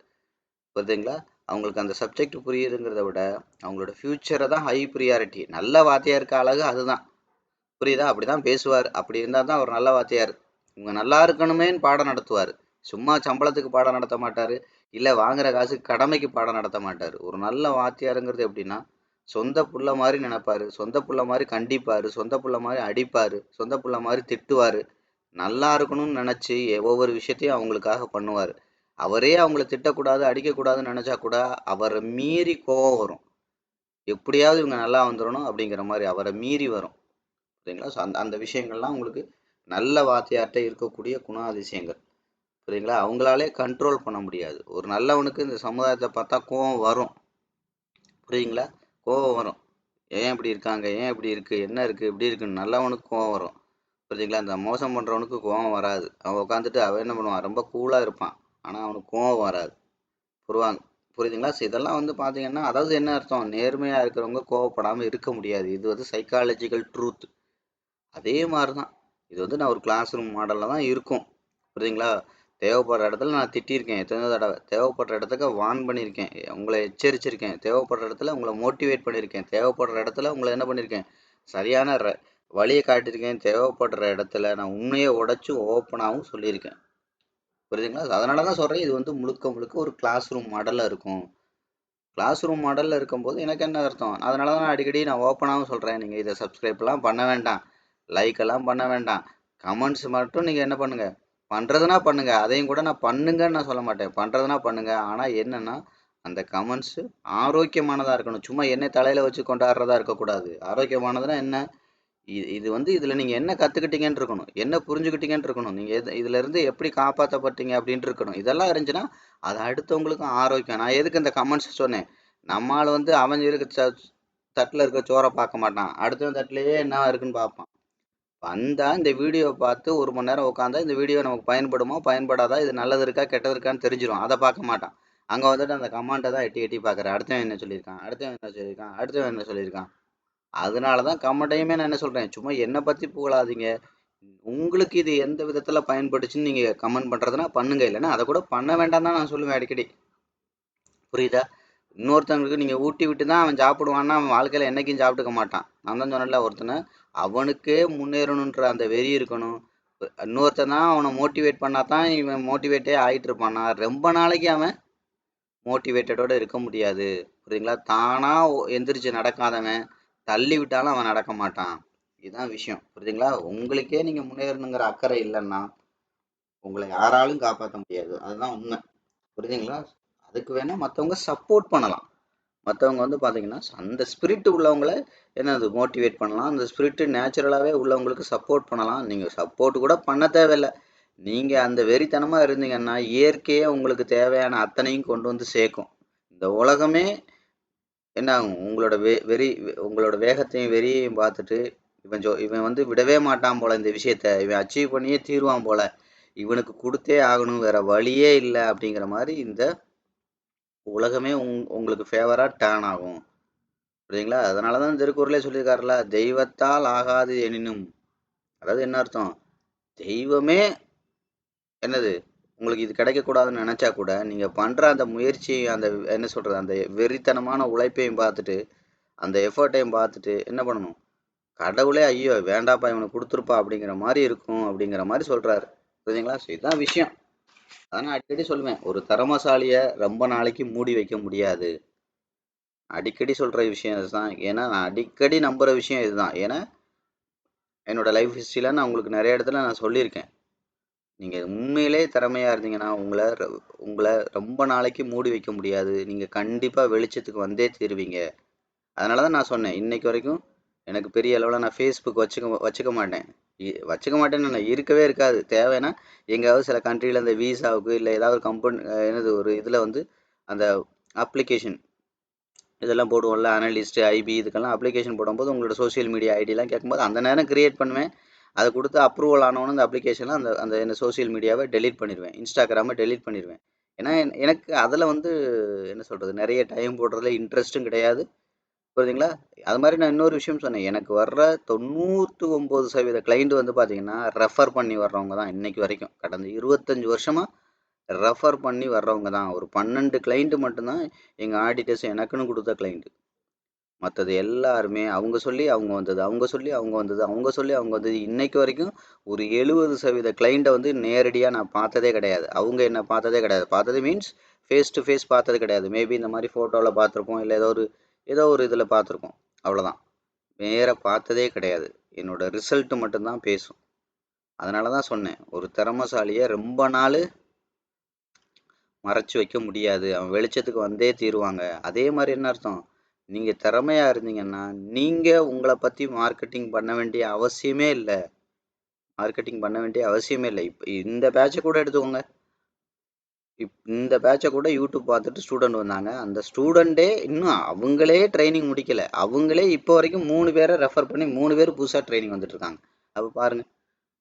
புரியுதுங்களா? அவங்களுக்கு அந்த சப்ஜெக்ட் புரியுதுங்கிறத விட அவங்களோட ஃப்யூச்சரை தான் ஹை ப்ரியாரிட்டி. நல்ல வாத்தியாருக்கு அழகு அதுதான். புரியுதா? அப்படி தான் பேசுவார். அப்படி இருந்தால் தான் அவர் நல்ல வாத்தியார். இவங்க நல்லா இருக்கணுமேன்னு பாடம் நடத்துவார். சும்மா சம்பளத்துக்கு பாடம் நடத்த மாட்டார், இல்லை வாங்குற காசுக்கு கடமைக்கு பாடம் நடத்த மாட்டார். ஒரு நல்ல வாத்தியாருங்கிறது எப்படின்னா, சொந்த புள்ள மாதிரி நினைப்பார், சொந்த புள்ள மாதிரி கண்டிப்பார், சொந்த புள்ள மாதிரி அடிப்பார், சொந்த புள்ள மாதிரி திட்டுவார். நல்லா இருக்கணும்னு நினச்சி ஒவ்வொரு விஷயத்தையும் அவங்களுக்காக பண்ணுவார். அவரே அவங்கள திட்டக்கூடாது அடிக்கக்கூடாதுன்னு நினச்சா கூட அவரை மீறி கோவம் வரும். எப்படியாவது இவங்க நல்லா வந்துடணும் அப்படிங்கிற மாதிரி அவரை மீறி வரும். சரிங்களா? ஸோ அந்த அந்த விஷயங்கள்லாம் உங்களுக்கு நல்ல வாத்தியார்கிட்ட இருக்கக்கூடிய குணாதிசயங்கள். சரிங்களா? அவங்களாலே கண்ட்ரோல் பண்ண முடியாது. ஒரு நல்லவனுக்கு இந்த சமுதாயத்தை பார்த்தா கோவம் வரும். புரியுங்களா? கோவம் வரும். ஏன் இப்படி இருக்காங்க, ஏன் இப்படி இருக்குது, என்ன இருக்குது, இப்படி இருக்குன்னு நல்லவனுக்கு கோவம் வரும். புரியுதுங்களா? இந்த மோசம் பண்ணுறவனுக்கு கோவம் வராது. அவன் உட்காந்துட்டு அவன் என்ன பண்ணுவான், ரொம்ப கூலாக இருப்பான். ஆனால் அவனுக்கு கோவம் வராது. புரிவாங்க. புரியுதுங்களா? ஸோ இதெல்லாம் வந்து பார்த்தீங்கன்னா அதாவது என்ன அர்த்தம், நேர்மையாக இருக்கிறவங்க கோவப்படாமல் இருக்க முடியாது. இது வந்து சைக்காலஜிக்கல் ட்ரூத். அதே மாதிரி தான் இது வந்து நான் ஒரு கிளாஸ் ரூம் மாடலில் தான் இருக்கும். புரியுதுங்களா? தேவைப்படுற இடத்துல நான் திட்டியிருக்கேன் எத்தனை தடவை, தேவைப்படுற இடத்துக்கு வார்ன் பண்ணியிருக்கேன், உங்களை எச்சரிச்சிருக்கேன், தேவைப்படுற இடத்துல உங்களை மோட்டிவேட் பண்ணியிருக்கேன், தேவைப்படுற இடத்துல உங்களை என்ன பண்ணியிருக்கேன், சரியான வழியை காட்டியிருக்கேன், தேவைப்படுற இடத்துல நான் உண்மையை உடைச்சு ஓப்பனாகவும் சொல்லியிருக்கேன். புரியுதுங்களா? அதனால தான் சொல்கிறேன், இது வந்து முழுக்க முழுக்க ஒரு கிளாஸ் ரூம் மாடலில் இருக்கும். கிளாஸ் ரூம் மாடலில் இருக்கும்போது எனக்கு என்ன அர்த்தம், அதனால தான் நான் அடிக்கடி நான் ஓப்பனாகவும் சொல்கிறேன், நீங்கள் இதை சப்ஸ்கிரைப்லாம் பண்ண வேண்டாம், லைக் எல்லாம் பண்ண வேண்டாம், கமெண்ட்ஸ் மட்டும் நீங்கள் என்ன பண்ணுங்கள், பண்ணுறதுனா பண்ணுங்கள். அதையும் கூட நான் பண்ணுங்கன்னு நான் சொல்ல மாட்டேன், பண்ணுறதுனா பண்ணுங்கள். ஆனால் என்னென்னா அந்த கமெண்ட்ஸு ஆரோக்கியமானதாக இருக்கணும். சும்மா என்ன தலையில் வச்சு கொண்டாடுறதா இருக்கக்கூடாது. ஆரோக்கியமானதுன்னா என்ன, இது வந்து இதில் நீங்கள் என்ன கற்றுக்கிட்டீங்கன்னு இருக்கணும், என்ன புரிஞ்சுக்கிட்டீங்கன்னு இருக்கணும், நீங்கள் இதிலேருந்து எப்படி காப்பாற்றப்பட்டீங்க அப்படின்ட்டு இருக்கணும். இதெல்லாம் இருந்துச்சுன்னா அது அடுத்தவங்களுக்கும் ஆரோக்கியம். நான் எதுக்கு இந்த கமெண்ட்ஸ் சொன்னேன், நம்மால் வந்து அவன் இருக்க தட்டில் இருக்க சோறை பார்க்க மாட்டான், அடுத்தவன் தட்டிலேயே என்ன இருக்குன்னு பார்ப்பான். வந்தா இந்த வீடியோவை பார்த்து 1 மணி நேரம் உட்காந்தா இந்த வீடியோ நமக்கு பயன்படுமா பயன்படாதா, இது நல்லது இருக்கா கெட்டது இருக்கான்னு தெரிஞ்சிடும். அதை பார்க்க மாட்டான். அங்கே வந்துட்டு அந்த கமாண்டை தான் எட்டி எட்டி பார்க்குறேன். அடுத்தவன் என்ன சொல்லியிருக்கான், அடுத்தவன் என்ன சொல்லியிருக்கான், அடுத்தவன் என்ன சொல்லியிருக்கான். அதனால தான் கமெண்ட்டையுமே நான் என்ன சொல்கிறேன், சும்மா என்னை பற்றி புகழாதீங்க. உங்களுக்கு இது எந்த விதத்தில் பயன்பட்டுச்சுன்னு நீங்கள் கமெண்ட் பண்ணுறதுனா பண்ணுங்க, இல்லைன்னா அதை கூட பண்ண வேண்டாம் தான் நான் சொல்லுவேன் அடிக்கடி. புரியுதா? இன்னொருத்தவங்களுக்கு நீங்கள் ஊட்டி விட்டு தான் அவன் சாப்பிடுவான்னா அவன் வாழ்க்கையில் என்றைக்கும் சாப்பிட்டுக்க மாட்டான். நான் தான் சொன்னல, ஒருத்தனை அவனுக்கே முன்னேறணுன்ற அந்த வெறி இருக்கணும். இன்னொருத்தன் தான் அவனை மோட்டிவேட் பண்ணால் தான் இவன் மோட்டிவேட்டே ஆகிட்டு இருப்பானா. ரொம்ப நாளைக்கு அவன் மோட்டிவேட்டடோடு இருக்க முடியாது. புரியுதுங்களா? தானாக எந்திரிச்சு நடக்காதவன் தள்ளி விட்டாலும் அவன் நடக்க மாட்டான். இதுதான் விஷயம். புரியுதுங்களா? உங்களுக்கே நீங்கள் முன்னேறணுங்கிற அக்கறை இல்லைன்னா உங்களை யாராலும் காப்பாற்ற முடியாது. அதுதான் உண்மை. புரியுதுங்களா? அதுக்கு வேணால் மற்றவங்க சப்போர்ட் பண்ணலாம். மற்றவங்க வந்து பார்த்தீங்கன்னா அந்த ஸ்பிரிட் உள்ளவங்கள என்னது மோட்டிவேட் பண்ணலாம். அந்த ஸ்பிரிட்டு நேச்சுரலாகவே உள்ளவங்களுக்கு சப்போர்ட் பண்ணலாம். நீங்கள் சப்போர்ட் கூட பண்ண தேவையில்லை. நீங்கள் அந்த வெறித்தனமாக இருந்தீங்கன்னா இயற்கையே உங்களுக்கு தேவையான அத்தனையும் கொண்டு வந்து சேர்க்கும். இந்த உலகமே என்ன ஆகும், உங்களோட வேகத்தையும் வெறியையும் பார்த்துட்டு இவன் வந்து விடவே மாட்டான் போல, இந்த விஷயத்த இவன் அச்சீவ் பண்ணியே தீருவான் போல, இவனுக்கு கொடுத்தே ஆகணும், வேற வழியே இல்லை அப்படிங்கிற மாதிரி இந்த உலகமே உங்களுக்கு ஃபேவராக டேர்ன் ஆகும். புரியுதுங்களா? அதனால தான் திருக்குறளே சொல்லியிருக்காருல, தெய்வத்தால் ஆகாது எனினும். அதாவது என்ன அர்த்தம், தெய்வமே என்னது உங்களுக்கு இது கிடைக்கக்கூடாதுன்னு நினச்சா கூட நீங்கள் பண்ணுற அந்த முயற்சி, அந்த என்ன சொல்கிறது, அந்த வெறித்தனமான உழைப்பையும் பார்த்துட்டு அந்த எஃபர்ட்டையும் பார்த்துட்டு என்ன பண்ணணும், கடவுளே ஐயோ வேண்டாப்பா இவனுக்கு கொடுத்துருப்பா அப்படிங்கிற மாதிரி இருக்கும் அப்படிங்கிற மாதிரி சொல்கிறாரு. புரியுதுங்களா? ஸோ இதுதான் விஷயம். அதான் நான் அடிக்கடி சொல்லுவேன், ஒரு திறமசாலியை ரொம்ப நாளைக்கு மூடி வைக்க முடியாது. அடிக்கடி சொல்கிற விஷயம் இதுதான். ஏன்னா நான் அடிக்கடி நம்புகிற விஷயம் இதுதான். ஏன்னா என்னோடய லைஃப் ஹிஸ்ட்ரியில் நான் உங்களுக்கு நிறைய இடத்துல நான் சொல்லியிருக்கேன். நீங்கள் உண்மையிலே திறமையாக இருந்தீங்கன்னா உங்களை ரொம்ப நாளைக்கு மூடி வைக்க முடியாது. நீங்கள் கண்டிப்பாக வெளிச்சத்துக்கு வந்தே தீருவீங்க. அதனால தான் நான் சொன்னேன், இன்னைக்கு வரைக்கும் எனக்கு பெரிய அளவில் நான் ஃபேஸ்புக் வச்சுக்க மாட்டேன். வச்சுக்க இருக்கவே இருக்காது. தேவைன்னா எங்கேயாவது சில கண்ட்ரியில் அந்த வீசாவுக்கு இல்லை ஏதாவது கம்பெனி என்னது ஒரு இதில் வந்து அந்த அப்ளிகேஷன் இதெல்லாம் போடுவோம்ல, அனலிஸ்ட்டு ஐபி இதுக்கெல்லாம் அப்ளிகேஷன் போடும்போது உங்களோட சோஷியல் மீடியா ஐடியெலாம் கேட்கும்போது அந்த நேரம் க்ரியேட் பண்ணுவேன். அதை கொடுத்து அப்ரூவல் ஆனவொன்னு அந்த அப்ளிகேஷனில் அந்த அந்த என்ன சோஷியல் மீடியாவை டெலீட் பண்ணிடுவேன், இன்ஸ்டாகிராமை டெலீட் பண்ணிடுவேன். ஏன்னா எனக்கு அதில் வந்து என்ன சொல்கிறது, நிறைய டைம் போடுறதுல இன்ட்ரெஸ்ட்டும் கிடையாது. புரியுதுங்களா? அது மாதிரி நான் இன்னொரு விஷயம் சொன்னேன், எனக்கு வர்ற 99% கிளைண்ட் வந்து பார்த்தீங்கன்னா ரெஃபர் பண்ணி வர்றவங்க தான். இன்னைக்கு வரைக்கும் கடந்த 25 வருஷமாக ரெஃபர் பண்ணி வர்றவங்க தான். ஒரு 12 கிளைண்ட்டு மட்டும்தான் எங்கள் ஆடிட்டர்ஸ் எனக்குன்னு கொடுத்த கிளைண்ட்டு. மற்றது எல்லாருமே அவங்க சொல்லி அவங்க வந்தது, அவங்க சொல்லி அவங்க வந்தது, அவங்க சொல்லி அவங்க வந்தது. இன்னைக்கு வரைக்கும் ஒரு 70% கிளைண்ட்டை வந்து நேரடியாக நான் பார்த்ததே கிடையாது. அவங்க என்ன பார்த்ததே கிடையாது. பார்த்தது மீன்ஸ் ஃபேஸ் டு ஃபேஸ் பார்த்தது கிடையாது. மேபி இந்த மாதிரி ஃபோட்டோவில் பார்த்துருப்போம், இல்லை ஏதோ ஒரு இதில் பார்த்துருக்கோம், அவ்வளோதான். நேராக பார்த்ததே கிடையாது. என்னோட ரிசல்ட்டு மட்டும்தான் பேசும். அதனால தான் சொன்னேன், ஒரு திறமசாலியை ரொம்ப நாள் மறைச்சி வைக்க முடியாது. அவன் வெளிச்சத்துக்கு வந்தே தீருவாங்க. அதே மாதிரி என்ன அர்த்தம், நீங்கள் திறமையாக இருந்தீங்கன்னா நீங்கள் உங்களை பற்றி மார்க்கெட்டிங் பண்ண வேண்டிய அவசியமே இல்லை. இப்போ இந்த பேட்சை கூட எடுத்துக்கோங்க. இந்த பேட்சை கூட யூடியூப் பார்த்துட்டு ஸ்டூடெண்ட் வந்தாங்க. அந்த ஸ்டூடெண்ட்டே இன்னும் அவங்களே ட்ரைனிங் முடிக்கலை. அவங்களே இப்போ வரைக்கும் 3 பேரை ரெஃபர் பண்ணி 3 பேர் புதுசாக ட்ரைனிங் வந்துட்டுருக்காங்க. அப்போ பாருங்கள்.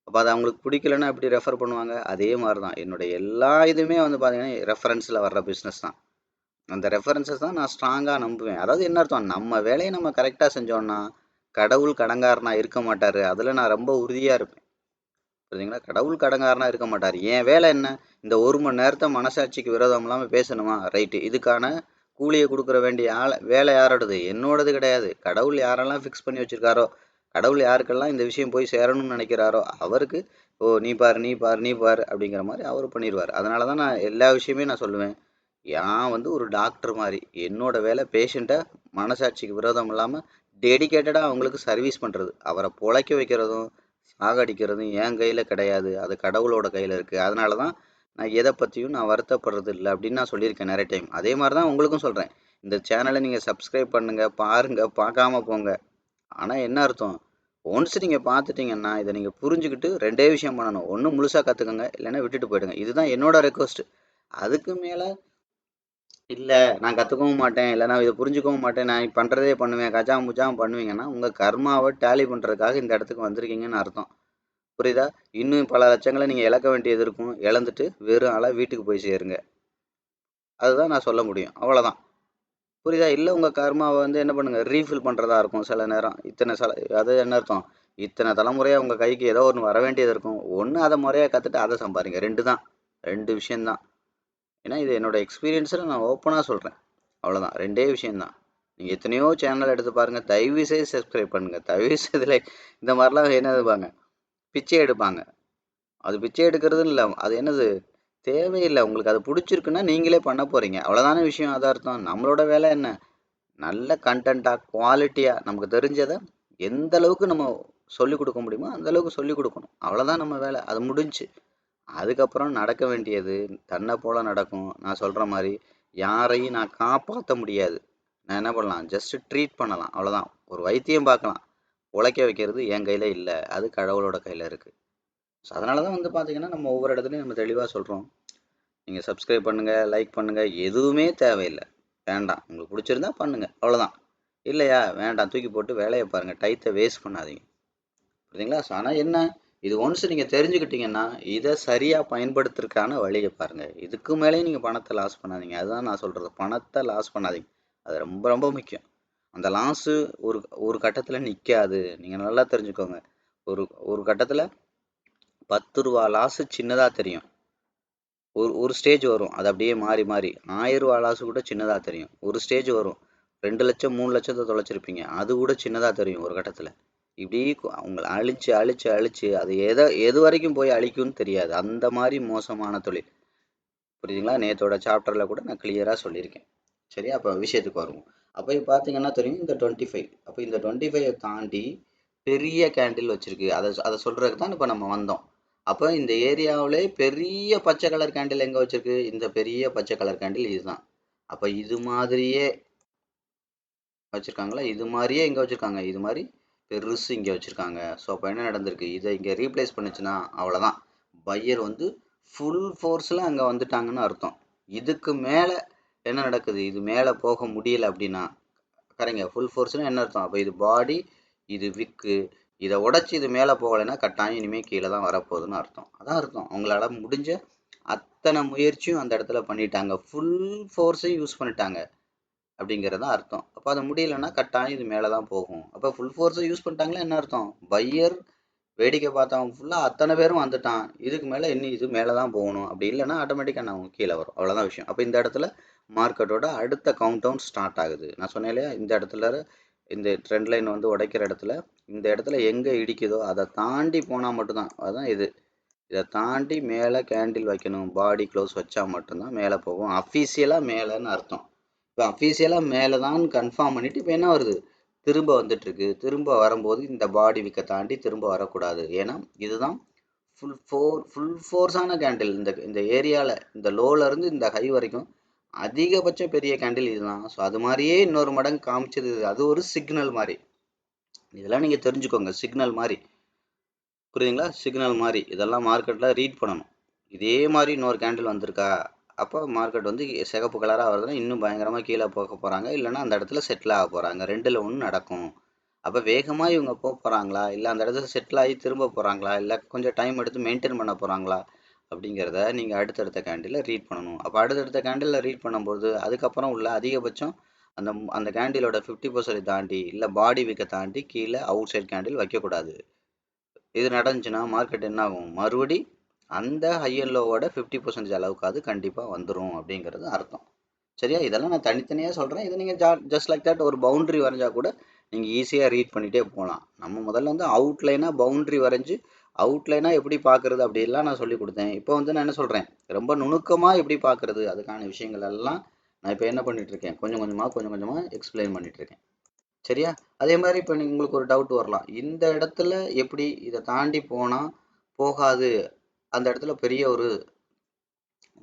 அப்போ அது அவங்களுக்கு பிடிக்கலன்னா எப்படி ரெஃபர் பண்ணுவாங்க? அதே மாதிரி தான் என்னுடைய எல்லா இதுவுமே வந்து பார்த்தீங்கன்னா ரெஃபரன்ஸில் வர்ற பிஸ்னஸ் தான். அந்த ரெஃபரன்ஸஸ் தான் நான் ஸ்ட்ராங்காக நம்புவேன். அதாவது என்ன அர்த்தம், நம்ம வேலையை நம்ம கரெக்டாக செஞ்சோன்னா கடவுள் கடங்காரனா இருக்க மாட்டார். அதில் நான் ரொம்ப உறுதியாக இருப்பேன். புரியுதுங்களா? கடவுள் கடங்காரனா இருக்க மாட்டார். என் வேலை என்ன, இந்த 1 மணி நேரத்தை மனசாட்சிக்கு விரோதம் இல்லாமல் பேசணுமா, ரைட்டு. இதுக்கான கூலியை கொடுக்குற வேண்டிய வேலை யாரோடது? என்னோடது கிடையாது. கடவுள் யாரெல்லாம் ஃபிக்ஸ் பண்ணி வச்சுருக்காரோ, கடவுள் யாருக்கெல்லாம் இந்த விஷயம் போய் சேரணும்னு நினைக்கிறாரோ அவருக்கு, ஓ நீ பாரு நீ பாரு நீ பாரு அப்படிங்கிற மாதிரி அவர் பண்ணிடுவார். அதனால தான் நான் எல்லா விஷயமே நான் சொல்லுவேன், நான் வந்து ஒரு டாக்டர் மாதிரி. என்னோட வேலை பேஷண்ட்டை மனசாட்சிக்கு விரோதம் இல்லாமல் டெடிக்கேட்டடாக அவங்களுக்கு சர்வீஸ் பண்ணுறது. அவரை பொழைக்க வைக்கிறதும் சாகடிக்கிறதும் என் கையில் கிடையாது, அது கடவுளோட கையில் இருக்குது. அதனால தான் நான் எதை பற்றியும் நான் வருத்தப்படுறது இல்லை அப்படின்னு நான் சொல்லியிருக்கேன் நிறைய டைம். அதே மாதிரி தான் உங்களுக்கும் சொல்கிறேன், இந்த சேனலை நீங்கள் சப்ஸ்கிரைப் பண்ணுங்கள், பாருங்கள், பார்க்காம போங்க. ஆனால் என்ன அர்த்தம், ஒன்ஸ் நீங்கள் பார்த்துட்டிங்கன்னா இதை நீங்கள் புரிஞ்சுக்கிட்டு 2 விஷயம் பண்ணணும். ஒன்று முழுசாக கற்றுக்கங்க, இல்லைன்னா விட்டுட்டு போயிடுங்க. இதுதான் என்னோட ரெக்வஸ்ட்டு. அதுக்கு மேலே இல்ல நான் கத்துக்கவும் மாட்டேன், இல்ல நான் இத புரிஞ்சுக்கவும் மாட்டேன், நான் பண்றதே பண்ணுவேன், கஜாம் முஜாம் பண்ணுவீங்கன்னா, உங்க கர்மாவ டேலி பண்றதுக்காக இந்த இடத்துக்கு வந்திருக்கீங்கன்னு அர்த்தம். புரியுதா? இன்னும் பல லட்சங்கள நீங்க இழக்க வேண்டியது இருக்கும். இழந்துட்டு வெறும் ஆளா வீட்டுக்கு போய் சேருங்க. அதுதான் நான் சொல்ல முடியும். அவ்வளோதான். புரியுதா? இல்ல உங்க கர்மாவ வந்து என்ன பண்ணுங்க, ரீஃபில் பண்றதா இருக்கும் சில நேரம். அது என்ன அர்த்தம்? இத்தனை தலைமுறையா உங்க கைக்கு ஏதோ ஒண்ணு வர வேண்டியது இருக்கும். ஒண்ணு அத முறையா கத்துட்டு அத சம்பாரிங்க. 2 தான். 2 விஷயம் தான். ஏன்னா இது என்னோட எக்ஸ்பீரியன்ஸ்ல நான் ஓப்பனா சொல்றேன். அவ்வளோதான். 2டே விஷயம் தான். நீங்க எத்தனையோ சேனல் எடுத்து பாருங்க. தயவு செய்து சப்ஸ்கிரைப் பண்ணுங்க. தயவு செய்து இந்த மாதிரிலாம் என்ன எடுப்பாங்க? பிச்சை எடுப்பாங்க. அது பிச்சை எடுக்கிறதுன்னு இல்ல. அது என்னது? தேவையில்ல. உங்களுக்கு அது புடிச்சிருக்குன்னா நீங்களே பண்ண போறீங்க. அவ்வளோதானே விஷயம். அது அர்த்தம். நம்மளோட வேலை என்ன? நல்ல கண்டென்ட்டா, குவாலிட்டியா நமக்கு தெரிஞ்சத எந்த அளவுக்கு நம்ம சொல்லிக் கொடுக்க முடியுமோ அந்த அளவுக்கு சொல்லிக் கொடுக்கணும். அவ்வளோதான் நம்ம வேலை. அது முடிஞ்சுச்சு. அதுக்கப்புறம் நடக்க வேண்டியது தன்னை போல நடக்கும். நான் சொல்ற மாதிரி யாரையும் நான் காப்பாற்ற முடியாது. நான் என்ன பண்ணலாம்? ஜஸ்ட் ட்ரீட் பண்ணலாம். அவ்வளோதான். ஒரு வைத்தியம் பார்க்கலாம். உழைக்க வைக்கிறது என் கையில இல்லை. அது கடவுளோட கையில இருக்கு. ஸோ அதனால தான் வந்து பார்த்தீங்கன்னா நம்ம ஒவ்வொரு இடத்துலையும் நம்ம தெளிவாக சொல்கிறோம். நீங்கள் சப்ஸ்கிரைப் பண்ணுங்கள், லைக் பண்ணுங்கள், எதுவுமே தேவையில்லை. வேண்டாம். உங்களுக்கு பிடிச்சிருந்தா பண்ணுங்கள், அவ்வளோதான். இல்லையா வேண்டாம், தூக்கி போட்டு வேலையை பாருங்கள். டைத்தை வேஸ்ட் பண்ணாதீங்க. புரியுதுங்களா? ஸோ ஆனால் என்ன, இது ஒன்ஸ் நீங்கள் தெரிஞ்சுக்கிட்டீங்கன்னா இதை சரியாக பயன்படுத்துறதுக்கான வழியை பாருங்கள். இதுக்கு மேலேயும் நீங்கள் பணத்தை லாஸ் பண்ணாதீங்க. அதுதான் நான் சொல்கிறது. பணத்தை லாஸ் பண்ணாதீங்க. அது ரொம்ப ரொம்ப முக்கியம். அந்த லாஸு ஒரு ஒரு கட்டத்தில் நிற்காது. நீங்கள் நல்லா தெரிஞ்சுக்கோங்க. ஒரு ஒரு கட்டத்தில் 10 ரூபா லாஸு சின்னதாக தெரியும். ஒரு ஒரு ஸ்டேஜ் வரும். அது அப்படியே மாறி மாறி ரூ. 1000 லாஸ் கூட சின்னதாக தெரியும். ஒரு ஸ்டேஜ் வரும். 2,00,000 3,00,000 தொலைச்சிருப்பீங்க. அது கூட சின்னதாக தெரியும் ஒரு கட்டத்தில். இப்படி அவங்கள அழிச்சு அழிச்சு அழிச்சு அது எது வரைக்கும் போய் அழிக்கும்னு தெரியாது. அந்த மாதிரி மோசமான தொழில். புரியுதுங்களா? நேத்தோட சாப்டரில் கூட நான் கிளியராக சொல்லியிருக்கேன். சரி, அப்போ விஷயத்துக்கு வருவோம். அப்போ பார்த்தீங்கன்னா தெரியும் இந்த 25. அப்போ இந்த 25 தாண்டி பெரிய கேண்டில் வச்சிருக்கு. அதை அதை சொல்றதுக்கு தான் இப்போ நம்ம வந்தோம். அப்போ இந்த ஏரியாவிலே பெரிய பச்சை கலர் கேண்டில் எங்கே வச்சிருக்கு? இந்த பெரிய பச்சை கலர் கேண்டில் இதுதான். அப்போ இது மாதிரியே வச்சிருக்காங்களா? இது மாதிரியே எங்கே வச்சிருக்காங்க? இது மாதிரி பெருசு இங்கே வச்சிருக்காங்க. ஸோ அப்போ என்ன நடந்திருக்கு? இதை இங்கே ரீப்ளேஸ் பண்ணுச்சுன்னா அவ்வளோதான். பையர் வந்து ஃபுல் ஃபோர்ஸில் அங்கே வந்துட்டாங்கன்னு அர்த்தம். இதுக்கு மேலே என்ன நடக்குது? இது மேலே போக முடியல அப்படின்னா கரெங்க. ஃபுல் ஃபோர்ஸ்னா என்ன அர்த்தம்? அப்போ இது பாடி, இது விக்கு. இதை உடைச்சி இது மேலே போகலைன்னா கட்டாயம் இனிமேல் கீழே தான் வரப்போகுதுன்னு அர்த்தம். அதான் அர்த்தம். அவங்களால முடிஞ்ச அத்தனை முயற்சியும் அந்த இடத்துல பண்ணிட்டாங்க. ஃபுல் ஃபோர்ஸையும் யூஸ் பண்ணிட்டாங்க அப்படிங்கிறது தான் அர்த்தம். அப்போ அது முடியலைன்னா கட்டாயம் இது மேலே தான் போகும். அப்போ ஃபுல் ஃபோர்ஸை யூஸ் பண்ணிட்டாங்களா என்ன அர்த்தம்? பையர் வேடிக்கை பார்த்தவன் ஃபுல்லாக அத்தனை பேரும் வந்துட்டான். இதுக்கு மேலே இன்னும் இது மேலே தான் போகணும். அப்படி இல்லைன்னா ஆட்டோமேட்டிக்காக நான் கீழே வரும். அவ்வளோதான் விஷயம். அப்போ இந்த இடத்துல மார்க்கெட்டோட அடுத்த கவுண்ட் டவுன் ஸ்டார்ட் ஆகுது. நான் சொன்னேன் இல்லையா, இந்த இடத்துல இந்த ட்ரெண்ட் லைன் வந்து உடைக்கிற இடத்துல இந்த இடத்துல எங்கே இடிக்குதோ அதை தாண்டி போனால் மட்டும்தான். அதுதான் இது. இதை தாண்டி மேலே கேண்டில் வைக்கணும். பாடி க்ளோஸ் வச்சா மட்டும்தான் மேலே போகும். அஃபீஷியலாக மேலேன்னு அர்த்தம். இப்போ அஃபீஷியலாக மேலே தான் கன்ஃபார்ம் பண்ணிவிட்டு இப்போ என்ன வருது? திரும்ப வந்துட்டுருக்கு. திரும்ப வரும்போது இந்த பாடி விற்க தாண்டி திரும்ப வரக்கூடாது. ஏன்னா இதுதான் ஃபுல் ஃபோர்ஸான கேண்டில். இந்த இந்த ஏரியாவில் இந்த லோலேருந்து இந்த ஹை வரைக்கும் அதிகபட்ச பெரிய கேண்டில் இதுதான். ஸோ அது மாதிரியே இன்னொரு மடங்கு காமிச்சது. அது ஒரு சிக்னல் மாதிரி. இதெல்லாம் நீங்கள் தெரிஞ்சுக்கோங்க. சிக்னல் மாதிரி. புரியுதுங்களா? சிக்னல் மாதிரி இதெல்லாம் மார்க்கெட்டில் ரீட் பண்ணணும். இதே மாதிரி இன்னொரு கேண்டில் வந்திருக்கா? அப்போ மார்க்கெட் வந்து சிகப்பு கலராக வருதுன்னா இன்னும் பயங்கரமாக கீழே போக போகிறாங்க. இல்லைன்னா அந்த இடத்துல செட்டில் ஆக போகிறாங்க. ரெண்டில் ஒன்று நடக்கும். அப்போ வேகமாக இவங்க போக போகிறாங்களா, இல்லை அந்த இடத்துல செட்டில் ஆகி திரும்ப போகிறாங்களா, இல்லை கொஞ்சம் டைம் எடுத்து மெயின்டைன் பண்ண போகிறாங்களா அப்படிங்கிறத நீங்கள் அடுத்தடுத்த கேண்டிலில் ரீட் பண்ணணும். அப்போ அடுத்தடுத்த கேண்டிலில் ரீட் பண்ணும்போது அதுக்கப்புறம் உள்ள அதிகபட்சம் அந்த அந்த கேண்டிலோட 50% தாண்டி இல்லை பாடி விற்க தாண்டி கீழே அவுட் சைட் கேண்டில் வைக்கக்கூடாது. இது நடந்துச்சுன்னா மார்க்கெட் என்ன ஆகும்? மறுபடி அந்த ஹை அண்ட் லோவோட 50% அளவுக்காவது கண்டிப்பாக வந்துடும் அப்படிங்கிறது அர்த்தம். சரியா? இதெல்லாம் நான் தனித்தனியாக சொல்கிறேன். இதை நீங்கள் ஜஸ்ட் லைக் தட் ஒரு பவுண்ட்ரி வரைஞ்சா கூட நீங்கள் ஈஸியாக ரீட் பண்ணிகிட்டே போகலாம். நம்ம முதல்ல வந்து அவுட்லைனாக பவுண்ட்ரி வரைஞ்சி அவுட்லைனாக எப்படி பார்க்குறது அப்படிலாம் நான் சொல்லி கொடுத்தேன். இப்போ வந்து நான் என்ன சொல்கிறேன், ரொம்ப நுணுக்கமாக எப்படி பார்க்குறது அதுக்கான விஷயங்கள் எல்லாம் நான் இப்போ என்ன பண்ணிகிட்ருக்கேன், கொஞ்சம் கொஞ்சமாக எக்ஸ்பிளைன் பண்ணிகிட்ருக்கேன். சரியா? அதே மாதிரி இப்போ உங்களுக்கு ஒரு டவுட் வரலாம். இந்த இடத்துல எப்படி இதை தாண்டி போனால் போகாது, அந்த இடத்துல பெரிய ஒரு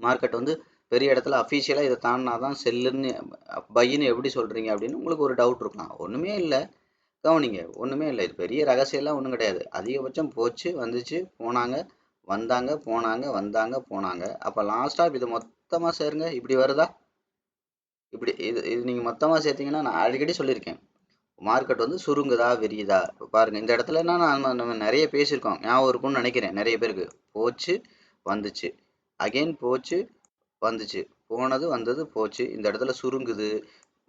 மார்க்கெட் வந்து பெரிய இடத்துல அஃபீஷியலாக இதை தாண்டினா தான் செல்லுன்னு பையின்னு எப்படி சொல்கிறீங்க அப்படின்னு உங்களுக்கு ஒரு டவுட் இருக்கலாம். ஒன்றுமே இல்லை, கவனிங்க. ஒன்றுமே இல்லை. இது பெரிய ரகசியம்லாம் ஒன்றும் கிடையாது. அதிகபட்சம் போச்சு வந்துச்சு போனாங்க, வந்தாங்க போனாங்க, வந்தாங்க போனாங்க. அப்போ லாஸ்ட்டாக இது மொத்தமாக சேருங்க இப்படி வருதா? இப்படி இது இது நீங்கள் மொத்தமாக சேர்த்தீங்கன்னா நான் அடிக்கடி சொல்லியிருக்கேன். மார்க்கெட் வந்து சுருங்குதா விரியுதா பாருங்க. இந்த இடத்துல நம்ம நிறைய பேசியிருக்கோம், ஞாபகம் இருக்கும்னு நினைக்கிறேன் நிறைய பேருக்கு. போச்சு வந்துச்சு, அகைன் போச்சு வந்துச்சு, போனது வந்தது போச்சு, இந்த இடத்துல சுருங்குது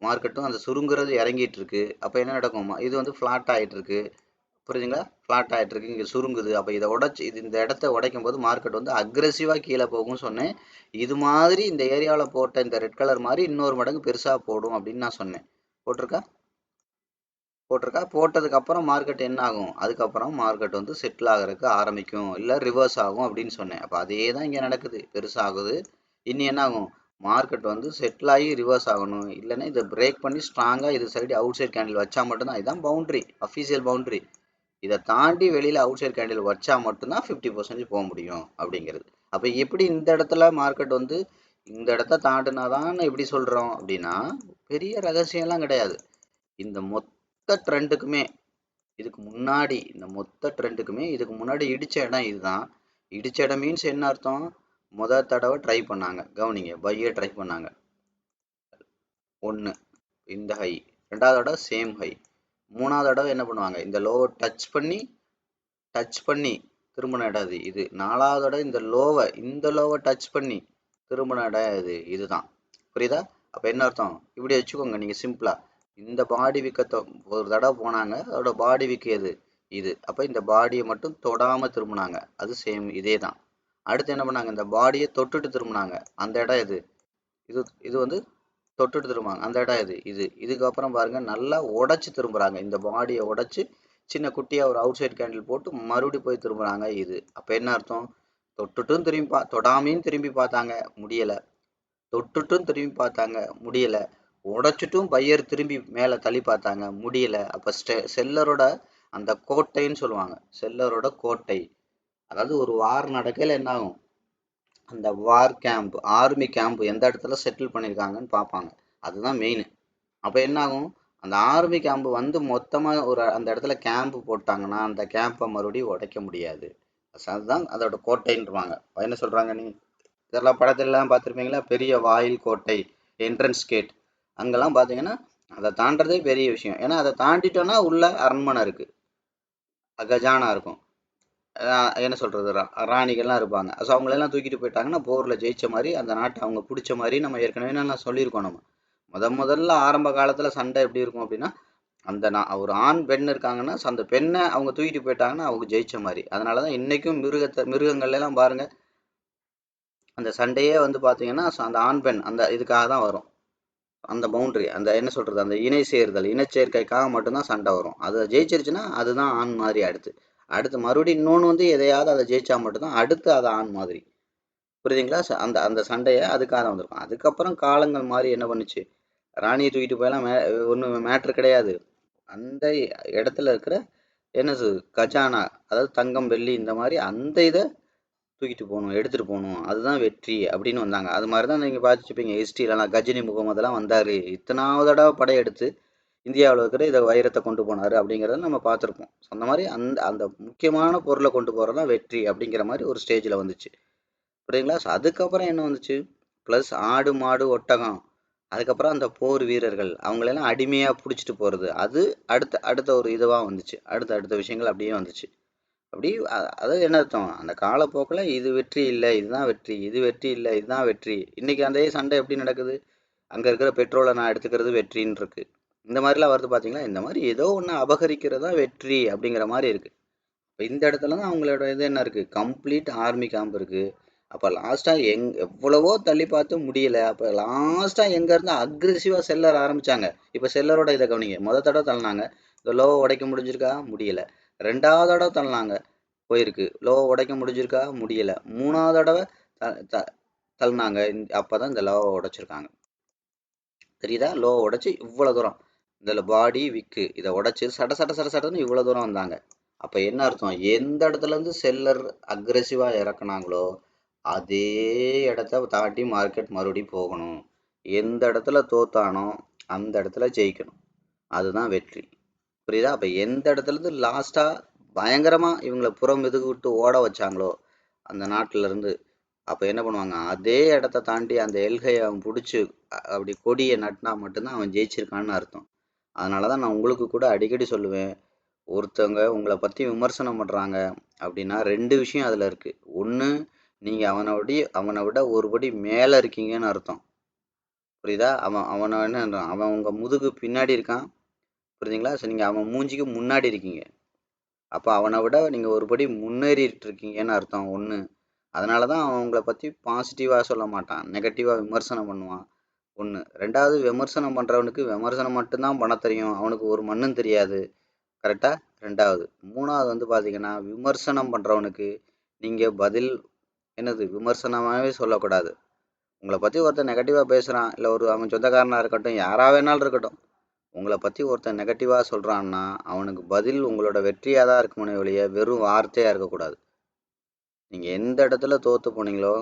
மார்க்கெட்டும். அந்த சுருங்குறது இறங்கிட்டு இருக்கு. அப்போ என்ன நடக்கும்? இது வந்து ஃப்ளாட் ஆகிட்டு இருக்கு. புரியுதுங்களா? ஃப்ளாட் ஆகிட்டு இருக்கு, இங்கே சுருங்குது. அப்போ இதை உடச்சி இந்த இடத்த உடைக்கும் போது மார்க்கெட் வந்து அக்ரெசிவாக கீழே போகும்னு சொன்னேன். இது மாதிரி இந்த ஏரியாவில் போட்ட இந்த ரெட் கலர் மாதிரி இன்னொரு மடங்கு பெருசாக போடும் அப்படின்னு நான் சொன்னேன். போட்டிருக்கா? போட்டதுக்கு அப்புறம் மார்க்கெட் என்ன ஆகும்? அதுக்கப்புறம் மார்க்கெட் வந்து செட்டில் ஆகிறதுக்கு ஆரம்பிக்கும், இல்லை ரிவர்ஸ் ஆகும் அப்படின்னு சொன்னேன். அப்போ அதே தான் இங்கே நடக்குது, பெருசாகுது. இன்னும் என்ன ஆகும்? மார்க்கெட் வந்து செட்டில் ஆகி ரிவர்ஸ் ஆகணும், இல்லைன்னா இதை பிரேக் பண்ணி ஸ்ட்ராங்காக இது சைடு அவுட் சைட் கேண்டில் வச்சா மட்டும்தான். இதுதான் பவுண்ட்ரி, அஃபீஷியல் பவுண்ட்ரி. இதை தாண்டி வெளியில் அவுட் சைட் கேண்டில் வச்சா மட்டும்தான் 50% போக முடியும் அப்படிங்கிறது. அப்போ எப்படி இந்த இடத்துல மார்க்கெட் வந்து இந்த இடத்த தாண்டினாதான் எப்படி சொல்கிறோம் அப்படின்னா, பெரிய ரகசியம்லாம் கிடையாது. இந்த மொத்த ட்ரெண்டுக்குமே இதுக்கு முன்னாடி இதுக்கு முன்னாடி இடிச்ச இடம் இதுதான். இடிச்ச இடம் மீன்ஸ் என்ன அர்த்தம்? முதல் தடவை ட்ரை பண்ணாங்க, கவனிங்க, பையை ட்ரை பண்ணாங்க. ஒன்று இந்த ஹை, ரெண்டாவது தடவை சேம் ஹை, மூணாவது தடவை என்ன பண்ணுவாங்க? இந்த லோவை டச் பண்ணி திரும்பின இடம் இது. நாலாவது தடவை இந்த லோவை டச் பண்ணி திரும்பின இடம் இதுதான். புரியுதா? அப்போ என்ன அர்த்தம்? இப்படி வச்சுக்கோங்க நீங்கள் சிம்பிளாக. இந்த பாடி விக்கத்தை ஒரு தடவை போனாங்க, அதோட பாடி விக்கு இது. அப்போ இந்த பாடியை மட்டும் தொடாமல் திரும்பினாங்க, அது சேம் இதே தான். அடுத்து என்ன பண்ணாங்க? இந்த பாடியை தொட்டுட்டு திரும்பினாங்க, அந்த இடம் இது இது வந்து தொட்டுட்டு திரும்புவாங்க, அந்த இடம் இதுக்கப்புறம் பாருங்க நல்லா உடச்சி திரும்புறாங்க. இந்த பாடியை உடச்சி சின்ன குட்டியாக ஒரு அவுட் சைட் கேண்டில் போட்டு மறுபடியும் போய் திரும்புறாங்க இது. அப்போ என்ன அர்த்தம்? தொட்டுட்டும் திரும்பி தொடாமையும் திரும்பி பார்த்தாங்க, முடியலை. தொட்டுட்டும் திரும்பி பார்த்தாங்க, முடியலை. உடைச்சிட்டும் பையர் திரும்பி மேலே தள்ளி பார்த்தாங்க, முடியலை. அப்போ செல்லரோட அந்த கோட்டைன்னு சொல்லுவாங்க, செல்லரோட கோட்டை. அதாவது ஒரு வார் நடக்கையில் என்ன ஆகும்? அந்த வார் கேம்ப், ஆர்மி கேம்ப் எந்த இடத்துல செட்டில் பண்ணியிருக்காங்கன்னு பார்ப்பாங்க, அதுதான் மெயின். அப்போ என்ன ஆகும்? அந்த ஆர்மி கேம்ப் வந்து மொத்தமாக அந்த இடத்துல கேம்ப் போட்டாங்கன்னா அந்த கேம்பை மறுபடியும் உடைக்க முடியாது. அதுதான் அதோட கோட்டைன்றாங்க. என்ன சொல்கிறாங்க? நீங்கள் இதெல்லாம் படத்துலலாம் பார்த்துருப்பீங்களா? பெரிய வாயில் கோட்டை, என்ட்ரன்ஸ் கேட், அங்கெல்லாம் பார்த்தீங்கன்னா அதை தாண்டதே பெரிய விஷயம். ஏன்னா அதை தாண்டிட்டோன்னா உள்ள அரண்மனை இருக்குது, கஜானா இருக்கும், என்ன சொல்கிறது, ராணிகள்லாம் இருப்பாங்க. ஸோ அவங்களெல்லாம் தூக்கிட்டு போயிட்டாங்கன்னா போரில் ஜெயித்த மாதிரி, அந்த நாட்டை அவங்க பிடிச்ச மாதிரி. நம்ம ஏற்கனவே நான் சொல்லியிருக்கோம். நம்ம முதல்ல ஆரம்ப காலத்தில் சண்டை எப்படி இருக்கும் அப்படின்னா, ஒரு ஆண் பெண் இருக்காங்கன்னா அந்த பெண்ணை அவங்க தூக்கிட்டு போயிட்டாங்கன்னா அவங்க ஜெயிச்ச மாதிரி. அதனால தான் இன்றைக்கும் மிருகங்கள்லாம் பாருங்கள், அந்த சண்டையே வந்து பார்த்தீங்கன்னா அந்த ஆண் பெண் அந்த இதுக்காக தான் வரும். அந்த பவுண்ட்ரி, அந்த என்ன சொல்கிறது, அந்த இனச்சேர்க்கைக்காக மட்டும்தான் சண்டை வரும். அதை ஜெயிச்சிருச்சுன்னா அதுதான் ஆண் மாதிரி. அடுத்து மறுபடியும் இன்னொன்று வந்து எதையாவது அதை ஜெயிச்சா மட்டும்தான் அடுத்து அது ஆண் மாதிரி. புரியுதுங்களா? அந்த அந்த சண்டையை அதுக்காக தான் வந்திருக்கும். அதுக்கப்புறம் காலங்கள் மாதிரி என்ன பண்ணுச்சு? ராணியை தூக்கிட்டு போயெல்லாம் ஒன்றும் மேட்ரு கிடையாது. அந்த இடத்துல இருக்கிற என்னது கஜானா, அதாவது தங்கம் வெள்ளி இந்த மாதிரி அந்த இதை தூக்கிட்டு போகணும், எடுத்துகிட்டு போகணும், அதுதான் வெற்றி அப்படின்னு வந்தாங்க. அது மாதிரி தான் நீங்கள் பார்த்துச்சுப்பீங்க ஹிஸ்ட்ரியிலலாம். கஜினி முகமதெல்லாம் வந்தார், இத்தனாவது தடவை படையெடுத்து இந்தியாவில் இருக்கிற இதை வைரத்தை கொண்டு போனார் அப்படிங்கிறத நம்ம பார்த்துருப்போம். அந்த மாதிரி அந்த அந்த முக்கியமான பொருளை கொண்டு போகிறது தான் வெற்றி அப்படிங்கிற மாதிரி ஒரு ஸ்டேஜில் வந்துச்சு. புரியுதுங்களா? ஸோ அதுக்கப்புறம் என்ன வந்துச்சு? ப்ளஸ் ஆடு மாடு ஒட்டகம், அதுக்கப்புறம் அந்த போர் வீரர்கள் அவங்களெல்லாம் அடிமையாக பிடிச்சிட்டு போகிறது, அது அடுத்த ஒரு இதுவாக வந்துச்சு. அடுத்த விஷயங்கள் அப்படியே வந்துச்சு. அப்படி அதாவது என்ன அர்த்தம்? அந்த காலப்போக்கில் இது வெற்றி இல்லை இதுதான் வெற்றி, இது வெற்றி இல்லை இதுதான் வெற்றி. இன்றைக்கி அந்த சண்டை எப்படி நடக்குது? அங்கே இருக்கிற பெட்ரோலை நான் எடுத்துக்கிறது வெற்றின்னு இருக்கு. இந்த மாதிரிலாம் வருது பார்த்தீங்களா? இந்த மாதிரி ஏதோ ஒன்று அபகரிக்கிறது தான் வெற்றி அப்படிங்கிற மாதிரி இருக்குது. இப்போ இந்த இடத்துல தான் அவங்களோட இது என்ன இருக்குது? கம்ப்ளீட் ஆர்மி கேம்ப் இருக்குது. அப்போ லாஸ்ட்டாக எவ்வளவோ தள்ளி பார்த்து முடியல. அப்போ லாஸ்ட்டாக எங்கேருந்து அக்ரெசிவாக செல்லர் ஆரம்பித்தாங்க. இப்போ செல்லரோட இதை கவனிங்க. முதல் தடவை தள்ளினாங்க, இந்த லோவை உடைக்க முடிஞ்சிருக்கா? முடியலை. ரெண்டாவது தடவை தள்ளினாங்க, போயிருக்கு. லோவை உடைக்க முடிஞ்சிருக்கா? முடியலை. மூணாவது தடவை தள்ளினாங்க, அப்போ தான் இந்த லோவை உடைச்சிருக்காங்க. தெரியுதா? லோவை உடைச்சி இவ்வளோ தூரம், இதில் பாடி விக்கு இதை உடைச்சி சட்டன்னு இவ்வளோ தூரம் வந்தாங்க. அப்போ என்ன அர்த்தம்? எந்த இடத்துலேருந்து செல்லர் அக்ரெசிவாக இறக்குனாங்களோ அதே இடத்த தாண்டி மார்க்கெட் மறுபடியும் போகணும். எந்த இடத்துல தோத்தானோ அந்த இடத்துல ஜெயிக்கணும், அதுதான் வெற்றி. புரியுதா? அப்போ எந்த இடத்துலேருந்து லாஸ்ட்டாக பயங்கரமாக இவங்களை புறம் விட்டு ஓட வச்சாங்களோ அந்த நாட்டிலேருந்து, அப்போ என்ன பண்ணுவாங்க, அதே இடத்த தாண்டி அந்த எல்கையை அவன் பிடிச்சி அப்படி கொடியை நட்டினா மட்டும்தான் அவன் ஜெயிச்சிருக்கான்னு அர்த்தம். அதனால தான் நான் உங்களுக்கு கூட அடிக்கடி சொல்லுவேன், ஒருத்தவங்க உங்களை பற்றி விமர்சனம் பண்ணுறாங்க அப்படின்னா 2 விஷயம் அதில் இருக்குது. ஒன்று, நீங்கள் அவனை விட ஒரு படி மேலே இருக்கீங்கன்னு அர்த்தம். புரியுதா? அவனை என்ன, அவன் உங்கள் முதுகு பின்னாடி இருக்கான். புரியுதுங்களா? ஸோ நீங்கள் அவன் மூஞ்சிக்கு முன்னாடி இருக்கீங்க. அப்போ அவனை விட நீங்கள் ஒரு படி முன்னேறிட்டு இருக்கீங்கன்னு அர்த்தம் ஒன்று. அதனால தான் அவன் உங்களை பற்றி பாசிட்டிவாக சொல்ல மாட்டான், நெகட்டிவாக விமர்சனம் பண்ணுவான். ஒன்று. ரெண்டாவது, விமர்சனம் பண்ணுறவனுக்கு விமர்சனம் மட்டும்தான் பண்ண தெரியும், அவனுக்கு ஒரு மண்ணும் தெரியாது. கரெக்டாக? ரெண்டாவது. மூணாவது வந்து பார்த்தீங்கன்னா, விமர்சனம் பண்ணுறவனுக்கு நீங்கள் பதில் என்னது விமர்சனமாகவே சொல்லக்கூடாது. உங்களை பற்றி ஒருத்தன் நெகட்டிவாக பேசுகிறான், இல்லை அவன் சொந்தக்காரனாக இருக்கட்டும், யாராக வேணாலும் இருக்கட்டும், உங்களை பற்றி ஒருத்தன் நெகட்டிவாக சொல்கிறான்னா அவனுக்கு பதில் உங்களோட வெற்றியாக தான் இருக்குமே ஒழிய வெறும் வார்த்தையாக இருக்கக்கூடாது. நீங்கள் எந்த இடத்துல தோற்று போனீங்களோ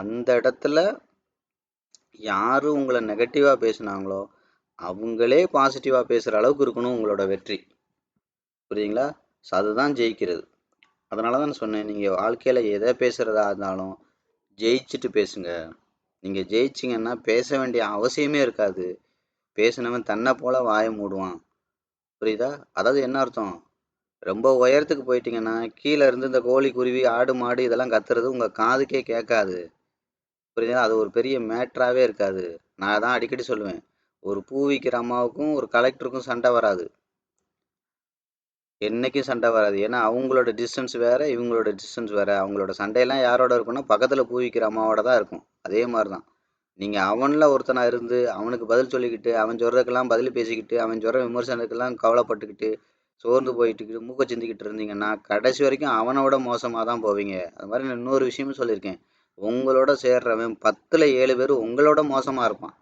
அந்த இடத்துல யார் உங்களை நெகட்டிவாக பேசுனாங்களோ அவங்களே பாசிட்டிவாக பேசுகிற அளவுக்கு இருக்கணும் உங்களோட வெற்றி. புரியுதுங்களா? ஸோ அதுதான் ஜெயிக்கிறது. அதனால தான் நான் சொன்னேன், நீங்கள் வாழ்க்கையில் எதை பேசுகிறதா இருந்தாலும் ஜெயிச்சுட்டு பேசுங்க. நீங்கள் ஜெயிச்சிங்கன்னா பேச வேண்டிய அவசியமே இருக்காது. பேசினவன் தன்னை போல் வாயை மூடுவான். புரியுதா? அதாவது என்ன அர்த்தம், ரொம்ப உயரத்துக்கு போயிட்டீங்கன்னா கீழே இருந்து இந்த கோழி குருவி ஆடு மாடு இதெல்லாம் கத்துறது உங்கள் காதுக்கே கேட்காது. புரியுதா? அது ஒரு பெரிய மேட்ராகவே இருக்காது. நான் தான் அடிக்கடி சொல்லுவேன், ஒரு பூ விற்கிற அம்மாவுக்கும் ஒரு கலெக்டருக்கும் சண்டை வராது. என்றைக்கும் சண்டை வராது. ஏன்னா அவங்களோட டிஸ்டன்ஸ் வேறு, இவங்களோட டிஸ்டன்ஸ் வேறு. அவங்களோட சண்டையெல்லாம் யாரோட இருக்குன்னா பக்கத்தில் பூ விற்கிற அம்மாவோட தான் இருக்கும். அதே மாதிரி தான் நீங்கள் அவனில் ஒருத்தனாக இருந்து அவனுக்கு பதில் சொல்லிக்கிட்டு, அவன் சொல்கிறதுக்கெல்லாம் பதில் பேசிக்கிட்டு, அவன் சொல்கிற விமர்சனத்துக்கெல்லாம் கவலைப்பட்டுக்கிட்டு, சோர்ந்து போயிட்டுக்கிட்டு, மூக்க சிந்திக்கிட்டு இருந்தீங்கன்னா கடைசி வரைக்கும் அவனோட மோசமாக தான் போவீங்க. அது மாதிரி நான் இன்னொரு விஷயமும் சொல்லியிருக்கேன், உங்களோட சேர்றவன் 10ல் 7 பேர் உங்களோட மோசமாக இருப்பான்.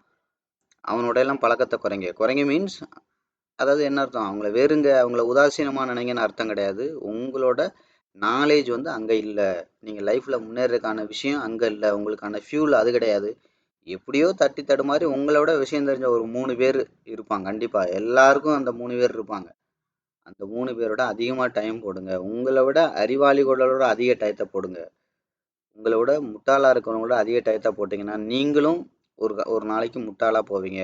அவனோட எல்லாம் பழக்கத்தை குறைங்க மீன்ஸ் அதாவது என்ன அர்த்தம், அவங்கள வெறுங்க, அவங்கள உதாசீனமாக நினைங்கன்னு அர்த்தம் கிடையாது. உங்களோட நாலேஜ் வந்து அங்கே இல்லை, நீங்கள் லைஃப்பில் முன்னேறதுக்கான விஷயம் அங்கே இல்லை, உங்களுக்கான ஃபியூல் அது கிடையாது. எப்படியோ தட்டி தடுமாறி உங்களை விட விஷயம் தெரிஞ்ச ஒரு 3 பேர் இருப்பாங்க. கண்டிப்பாக எல்லாருக்கும் அந்த 3 பேர் இருப்பாங்க. அந்த 3 பேரோட அதிகமாக டைம் போடுங்க. உங்களை விட அறிவாளிகளோட அதிக டயத்தை போடுங்க. உங்களை விட முட்டாளாக இருக்கிறவங்களோட அதிக டயத்தை போட்டிங்கன்னா நீங்களும் ஒரு நாளைக்கு முட்டாளாக போவீங்க.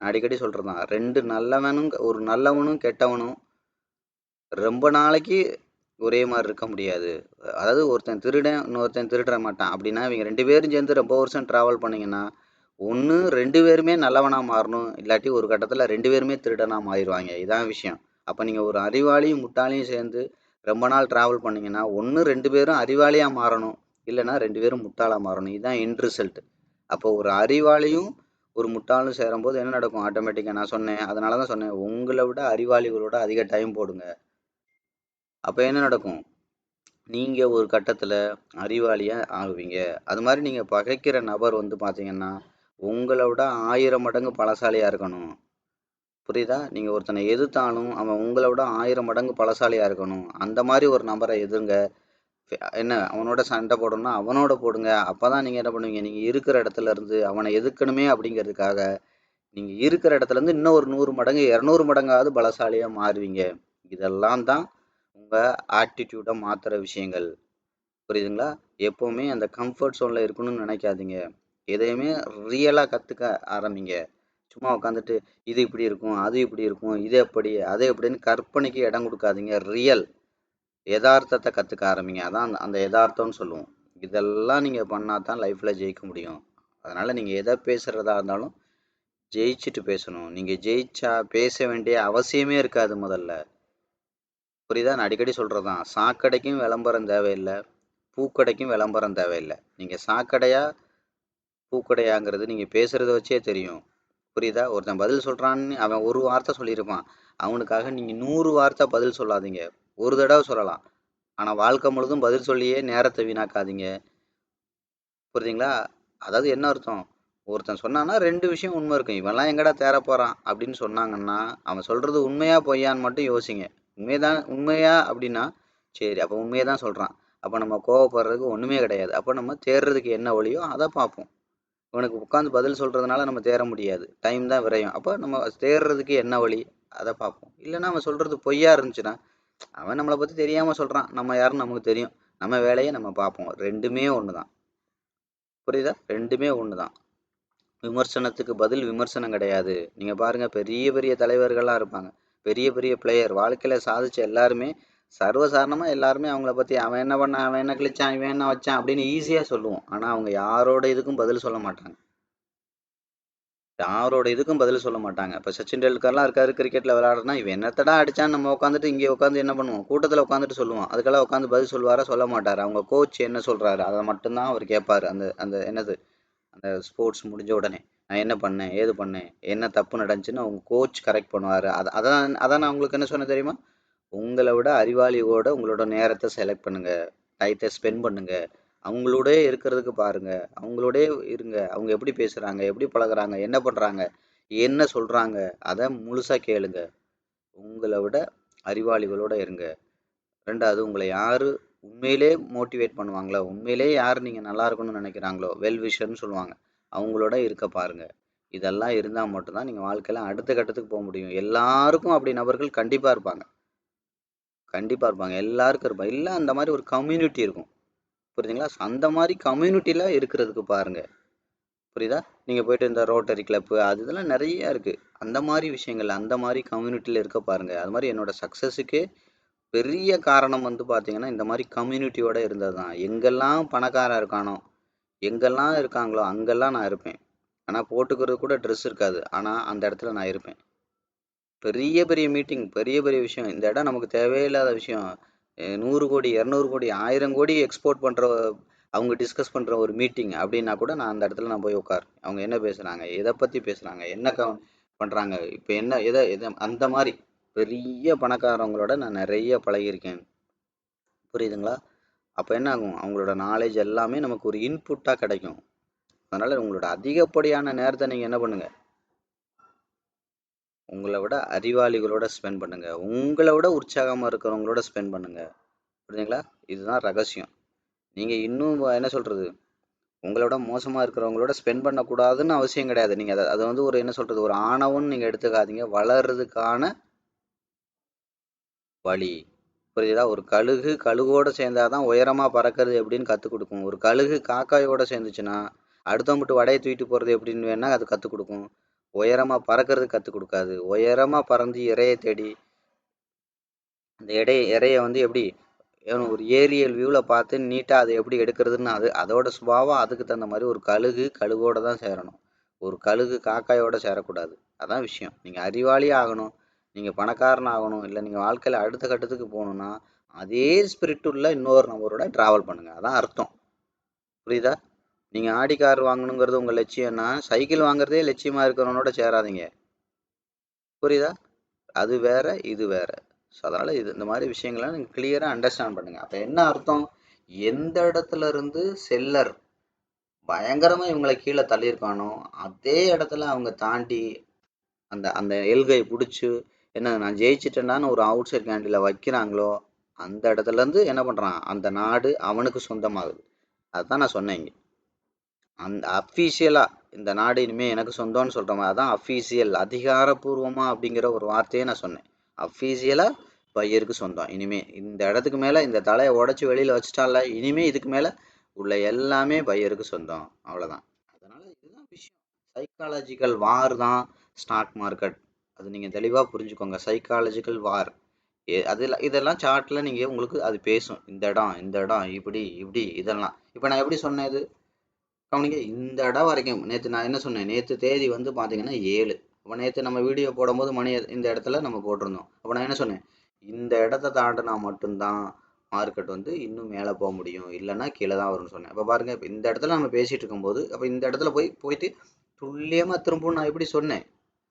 நான் அடிக்கடி சொல்கிறது தான், ஒரு நல்லவனும் கெட்டவனும் ரொம்ப நாளைக்கு ஒரே மாதிரி இருக்க முடியாது. அதாவது ஒருத்தன் திருடன் இன்னொருத்தன் திருட மாட்டான் அப்படின்னா இவங்க 2 பேரும் சேர்ந்து ரொம்ப வருஷம் ட்ராவல் பண்ணிங்கன்னா ஒன்று 2 பேருமே நல்லவனாக மாறணும், இல்லாட்டி ஒரு கட்டத்தில் 2 பேருமே திருடனாக மாறிடுவாங்க. இதான் விஷயம். அப்போ நீங்கள் ஒரு அறிவாளியும் முட்டாளையும் சேர்ந்து ரொம்ப நாள் ட்ராவல் பண்ணிங்கன்னா ஒன்று 2 பேரும் அறிவாளியாக மாறணும், இல்லைன்னா 2 பேரும் முட்டாளாக மாறணும். இதுதான் எண்ட் ரிசல்ட். அப்போ ஒரு அறிவாளியும் ஒரு முட்டாளும் சேரும்போது என்ன நடக்கும், ஆட்டோமேட்டிக்காக நான் சொன்னேன், அதனால தான் சொன்னேன், உங்களை விட அறிவாளிகளோட அதிக டைம் போடுங்க. அப்போ என்ன நடக்கும், நீங்கள் ஒரு கட்டத்தில் அறிவாளியாக ஆகுவீங்க. அது மாதிரி நீங்கள் பகைக்கிற நபர் வந்து பார்த்தீங்கன்னா உங்களை விட 1000 மடங்கு பலசாலியாக இருக்கணும். புரியுதா? நீங்கள் ஒருத்தனை எதிர்த்தாலும் அவன் உங்களை விட 1000 மடங்கு பலசாலியாக இருக்கணும். அந்த மாதிரி ஒரு நபரை எதிர்ங்க. என்ன, அவனோட சண்டை போடணும்னா அவனோட போடுங்க. அப்போ தான் நீங்கள் என்ன பண்ணுவீங்க, நீங்கள் இருக்கிற இடத்துல இருந்து அவனை எதிர்க்கணுமே அப்படிங்கிறதுக்காக நீங்கள் இருக்கிற இடத்துலேருந்து இன்னும் ஒரு 100 மடங்கு 200 மடங்காவது பலசாலியாக மாறுவீங்க. இதெல்லாம் தான் உங்கள் ஆட்டிடியூடை மாற்றுற விஷயங்கள். புரியுதுங்களா? எப்போவுமே அந்த கம்ஃபர்ட் ஜோனில் இருக்கணும்னு நினைக்காதீங்க. எதையுமே ரியலாக கற்றுக்க ஆரம்பிங்க. சும்மா உட்காந்துட்டு இது இப்படி இருக்கும், அது இப்படி இருக்கும், இது எப்படி அது எப்படின்னு கற்பனைக்கு இடம் கொடுக்காதீங்க. ரியல் யதார்த்தத்தை கற்றுக்க ஆரம்பிங்க. அதான் அந்த யதார்த்தம்னு சொல்லுவோம். இதெல்லாம் நீங்கள் பண்ணால் தான் லைஃப்பில் ஜெயிக்க முடியும். அதனால் நீங்கள் எதை பேசுகிறதா இருந்தாலும் ஜெயிச்சுட்டு பேசணும். நீங்கள் ஜெயிச்சா பேச வேண்டிய அவசியமே இருக்காது முதல்ல. புரியுதா? நான் அடிக்கடி சொல்கிறது தான், சாக்கடைக்கும் விளம்பரம் தேவையில்லை, பூக்கடைக்கும் விளம்பரம் தேவையில்லை. நீங்கள் சாக்கடையா பூக்கடையாங்கிறது நீங்கள் பேசுகிறத வச்சே தெரியும். புரியுதா? ஒருத்தன் பதில் சொல்கிறான்னு அவன் ஒரு வார்த்தை சொல்லியிருப்பான், அவனுக்காக நீங்கள் 100 வார்த்தை பதில் சொல்லாதீங்க. ஒரு தடவை சொல்லலாம், ஆனால் வாழ்க்கை முழுதும் பதில் சொல்லியே நேரத்தை வீணாக்காதீங்க. புரியுதுங்களா? அதாவது என்ன அர்த்தம், ஒருத்தன் சொன்னான்னா 2 விஷயம் உண்மை இருக்கும். இவன்லாம் எங்கடா தேர போகிறான் அப்படின்னு சொன்னாங்கன்னா அவன் சொல்கிறது உண்மையா பொய்யான்னு மட்டும் யோசிங்க. உண்மையா அப்படின்னா சரி, அப்போ உண்மையை தான் சொல்கிறான், அப்போ நம்ம கோவப்படுறதுக்கு ஒன்றுமே கிடையாது. அப்போ நம்ம தேர்றதுக்கு என்ன வழியோ அதை பார்ப்போம். இவனுக்கு உட்காந்து பதில் சொல்கிறதுனால நம்ம தேர முடியாது, டைம் தான் விரையும். அப்போ நம்ம தேர்றதுக்கு என்ன வழி அதை பார்ப்போம். இல்லைன்னா அவன் சொல்கிறது பொய்யா இருந்துச்சுன்னா அவன் நம்மளை பற்றி தெரியாமல் சொல்கிறான், நம்ம யாருன்னு நமக்கு தெரியும், நம்ம வேலையை நம்ம பார்ப்போம். ரெண்டுமே ஒன்று தான். புரியுதா? ரெண்டுமே ஒன்று தான். விமர்சனத்துக்கு பதில் விமர்சனம் கிடையாது. நீங்கள் பாருங்கள், பெரிய பெரிய தலைவர்கள்லாம் இருப்பாங்க, பெரிய பெரிய பிளேயர், வாழ்க்கையில் சாதிச்ச எல்லாருமே சர்வசாதாரணமாக எல்லாருமே அவங்கள பற்றி அவன் என்ன பண்ணான், அவன் என்ன கிழிச்சான், இவன் என்ன வச்சான் அப்படின்னு ஈஸியாக சொல்லுவோம். ஆனால் அவங்க யாரோட இதுக்கும் பதில் சொல்ல மாட்டாங்க. யாரோட இதுக்கும் பதில் சொல்ல மாட்டாங்க. இப்போ சச்சின் டெண்டுல்கர்லாம் இருக்காரு, கிரிக்கெட்டில் விளையாடுறதுனா இவன் என்னத்தடா அடிச்சான்னு நம்ம உட்காந்துட்டு இங்கே உட்காந்து என்ன பண்ணுவோம், கூட்டத்தில் உட்காந்துட்டு சொல்லுவோம். அதுக்கெல்லாம் உட்காந்து பதில் சொல்லுவாரா? சொல்ல மாட்டார். அவங்க கோச் என்ன சொல்கிறாரு அதை மட்டும்தான் அவர் கேட்பார். அந்த அந்த என்னது அந்த ஸ்போர்ட்ஸ் முடிஞ்ச உடனே நான் என்ன பண்ணேன், ஏது பண்ணேன், என்ன தப்பு நடந்துச்சுன்னு அவங்க கோச் கரெக்ட் பண்ணுவார். அதான் நான் உங்களுக்கு என்ன சொன்னேன் தெரியுமா? உங்களை விட அறிவாளியோட உங்களோட நேரத்தை செலக்ட் பண்ணுங்க, டைத்தை ஸ்பெண்ட் பண்ணுங்க, அவங்களோட இருக்கிறதுக்கு பாருங்க, அவங்களோட இருங்க. அவங்க எப்படி பேசுறாங்க, எப்படி பழகுறாங்க, என்ன பண்றாங்க, என்ன சொல்றாங்க, அதை முழுசா கேளுங்க. உங்களை விட அறிவாளிகளோட இருங்க. ரெண்டாவது, உங்களை யாரு உண்மையிலே மோட்டிவேட் பண்ணுவாங்களோ, உண்மையிலே யார் நீங்க நல்லா இருக்கணும்னு நினைக்கிறாங்களோ, வெல் விஷர்னு சொல்லுவாங்க, அவங்களோட இருக்க பாருங்க. இதெல்லாம் இருந்தால் மட்டும்தான் நீங்கள் வாழ்க்கையில் அடுத்த கட்டத்துக்கு போக முடியும். எல்லாருக்கும் அப்படி நபர்கள் கண்டிப்பாக இருப்பாங்க, கண்டிப்பாக இருப்பாங்க, எல்லாருக்கும் இருப்பாங்க. இல்லை அந்த மாதிரி ஒரு கம்யூனிட்டி இருக்கும், புரியுதுங்களா? அந்த மாதிரி கம்யூனிட்டியில் இருக்கிறதுக்கு பாருங்க. புரியுதா? நீங்கள் போயிட்டு இந்த ரோட்டரி கிளப்பு அது இதெல்லாம் நிறைய இருக்குது. அந்த மாதிரி விஷயங்கள், அந்த மாதிரி கம்யூனிட்டியில் இருக்க பாருங்க. அது மாதிரி என்னோட சக்ஸஸுக்கு பெரிய காரணம் வந்து பார்த்தீங்கன்னா இந்த மாதிரி கம்யூனிட்டியோட இருந்தது தான். எங்கெல்லாம் பணக்காரன் இருக்கானோ, எங்கெல்லாம் இருக்காங்களோ அங்கெல்லாம் நான் இருப்பேன். ஆனால் போட்டுக்கிறது கூட ட்ரெஸ் இருக்காது, ஆனால் அந்த இடத்துல நான் இருப்பேன். பெரிய பெரிய மீட்டிங், பெரிய பெரிய விஷயம், இந்த இடம் நமக்கு தேவையில்லாத விஷயம், 100 கோடி 200 கோடி 1000 கோடி எக்ஸ்போர்ட் பண்ணுற அவங்க டிஸ்கஸ் பண்ணுற ஒரு மீட்டிங் அப்படின்னா கூட நான் அந்த இடத்துல நான் போய் உட்கார். அவங்க என்ன பேசுகிறாங்க, எதை பற்றி பேசுகிறாங்க, என்ன பண்ணுறாங்க, இப்போ என்ன எதை எதை அந்த மாதிரி பெரிய பணக்காரவங்களோட நான் நிறைய பழகியிருக்கேன். புரியுதுங்களா? அப்போ என்ன ஆகும், அவங்களோட நாலேஜ் எல்லாமே நமக்கு ஒரு இன்புட்டாக கிடைக்கும். அதனால் உங்களோட அதிகப்படியான நேரத்தை நீங்கள் என்ன பண்ணுங்கள், உங்களை விட அறிவாளிகளோட ஸ்பெண்ட் பண்ணுங்கள், உங்களை விட உற்சாகமாக இருக்கிறவங்களோட ஸ்பெண்ட் பண்ணுங்கள். புரியுதுங்களா? இதுதான் ரகசியம். நீங்கள் இன்னும் என்ன சொல்கிறது, உங்களோட மோசமாக இருக்கிறவங்களோட ஸ்பெண்ட் பண்ணக்கூடாதுன்னு அவசியம் கிடையாது. நீங்கள் அதை வந்து ஒரு என்ன சொல்கிறது, ஒரு ஆணவம்னு நீங்கள் எடுத்துக்காதீங்க, வளர்றதுக்கான வழி. புரியுதா? ஒரு கழுகு கழுகோடு சேர்ந்தாதான் உயரமாக பறக்கிறது எப்படின்னு கற்றுக் கொடுக்கும். ஒரு கழுகு காக்காயோட சேர்ந்துச்சுன்னா அடுத்தவங்கிட்டு வடையை தூக்கிட்டு போகிறது எப்படின்னு வேணால் அது கற்றுக் கொடுக்கும். உயரமாக பறக்கிறது கற்றுக் கொடுக்காது. உயரமாக பறந்து இறையை தேடி அந்த இறையை வந்து எப்படி ஒரு ஏரியல் வியூவில் பார்த்து நீட்டாக அதை எப்படி எடுக்கிறதுன்னு அதோட சுபாவம் அதுக்கு தகுந்த மாதிரி ஒரு கழுகு கழுகோடு தான் சேரணும். ஒரு கழுகு காக்காயோட சேரக்கூடாது. அதான் விஷயம். நீங்கள் அறிவாளி ஆகணும், நீங்கள் பணக்காரன் ஆகணும், இல்லை நீங்கள் வாழ்க்கையில் அடுத்த கட்டத்துக்கு போகணுன்னா அதே ஸ்பிரிட் உள்ள இன்னொரு நபரோட ட்ராவல் பண்ணுங்கள். அதான் அர்த்தம். புரியுதா? நீங்கள் ஆடி கார் வாங்கணுங்கிறது உங்கள் லட்சியம்னா சைக்கிள் வாங்குறதே லட்சியமாக இருக்கிறவனோட சேராதீங்க. புரியுதா? அது வேற, இது வேற. ஸோ அதனால் இந்த மாதிரி விஷயங்களை நீங்கள் கிளியராக அண்டர்ஸ்டாண்ட் பண்ணுங்கள். அப்போ என்ன அர்த்தம், எந்த இடத்துல இருந்து செல்லர் பயங்கரமாக இவங்களை கீழே தள்ளியிருக்கானோ அதே இடத்துல அவங்க தாண்டி அந்த அந்த எல்கையை பிடிச்சி என்ன நான் ஜெயிச்சிட்டேன்னான்னு ஒரு அவுட் சைட் கேண்டில் வைக்கிறாங்களோ அந்த இடத்துலேருந்து என்ன பண்ணுறான், அந்த நாடு அவனுக்கு சொந்தமாகுது. அதுதான் நான் சொன்னேன் இங்கே. அந்த அஃபீஷியலாக இந்த நாடு இனிமேல் எனக்கு சொந்தம்னு சொல்கிற மாதிரி அதான் அஃபீஷியல், அதிகாரப்பூர்வமாக அப்படிங்கிற ஒரு வார்த்தையே நான் சொன்னேன். அஃபீஷியலாக பையருக்கு சொந்தம். இனிமேல் இந்த இடத்துக்கு மேலே இந்த தலையை உடச்சி வெளியில் வச்சுட்டால, இனிமேல் இதுக்கு மேலே உள்ள எல்லாமே பையருக்கு சொந்தம். அவ்வளோதான். அதனால் இதுதான் விஷயம். சைக்காலஜிக்கல் வார் தான் ஸ்டாக் மார்க்கெட். அது நீங்கள் தெளிவாக புரிஞ்சுக்கோங்க. சைக்காலஜிக்கல் வார் இதெல்லாம் சார்ட்டில் நீங்கள் உங்களுக்கு அது பேசும். இந்த இடம் இப்படி இப்படி இதெல்லாம் இப்போ நான் எப்படி சொன்னேன், இது கவனிங்க. இந்த இடம் வரைக்கும் நேற்று நான் என்ன சொன்னேன், நேற்று தேதி வந்து பார்த்தீங்கன்னா 7. அப்போ நேற்று நம்ம வீடியோ போடும்போது மணி இந்த இடத்துல நம்ம போட்டிருந்தோம். அப்போ நான் என்ன சொன்னேன், இந்த இடத்த தாண்டினா மட்டும்தான் மார்க்கெட் வந்து இன்னும் மேலே போக முடியும், இல்லைன்னா கீழே தான் வரும்னு சொன்னேன். இப்போ பாருங்கள், இப்போ இந்த இடத்துல நம்ம பேசிகிட்டு இருக்கும்போது அப்போ இந்த இடத்துல போயிட்டு துல்லியமாக திரும்பவும் நான் எப்படி சொன்னேன்.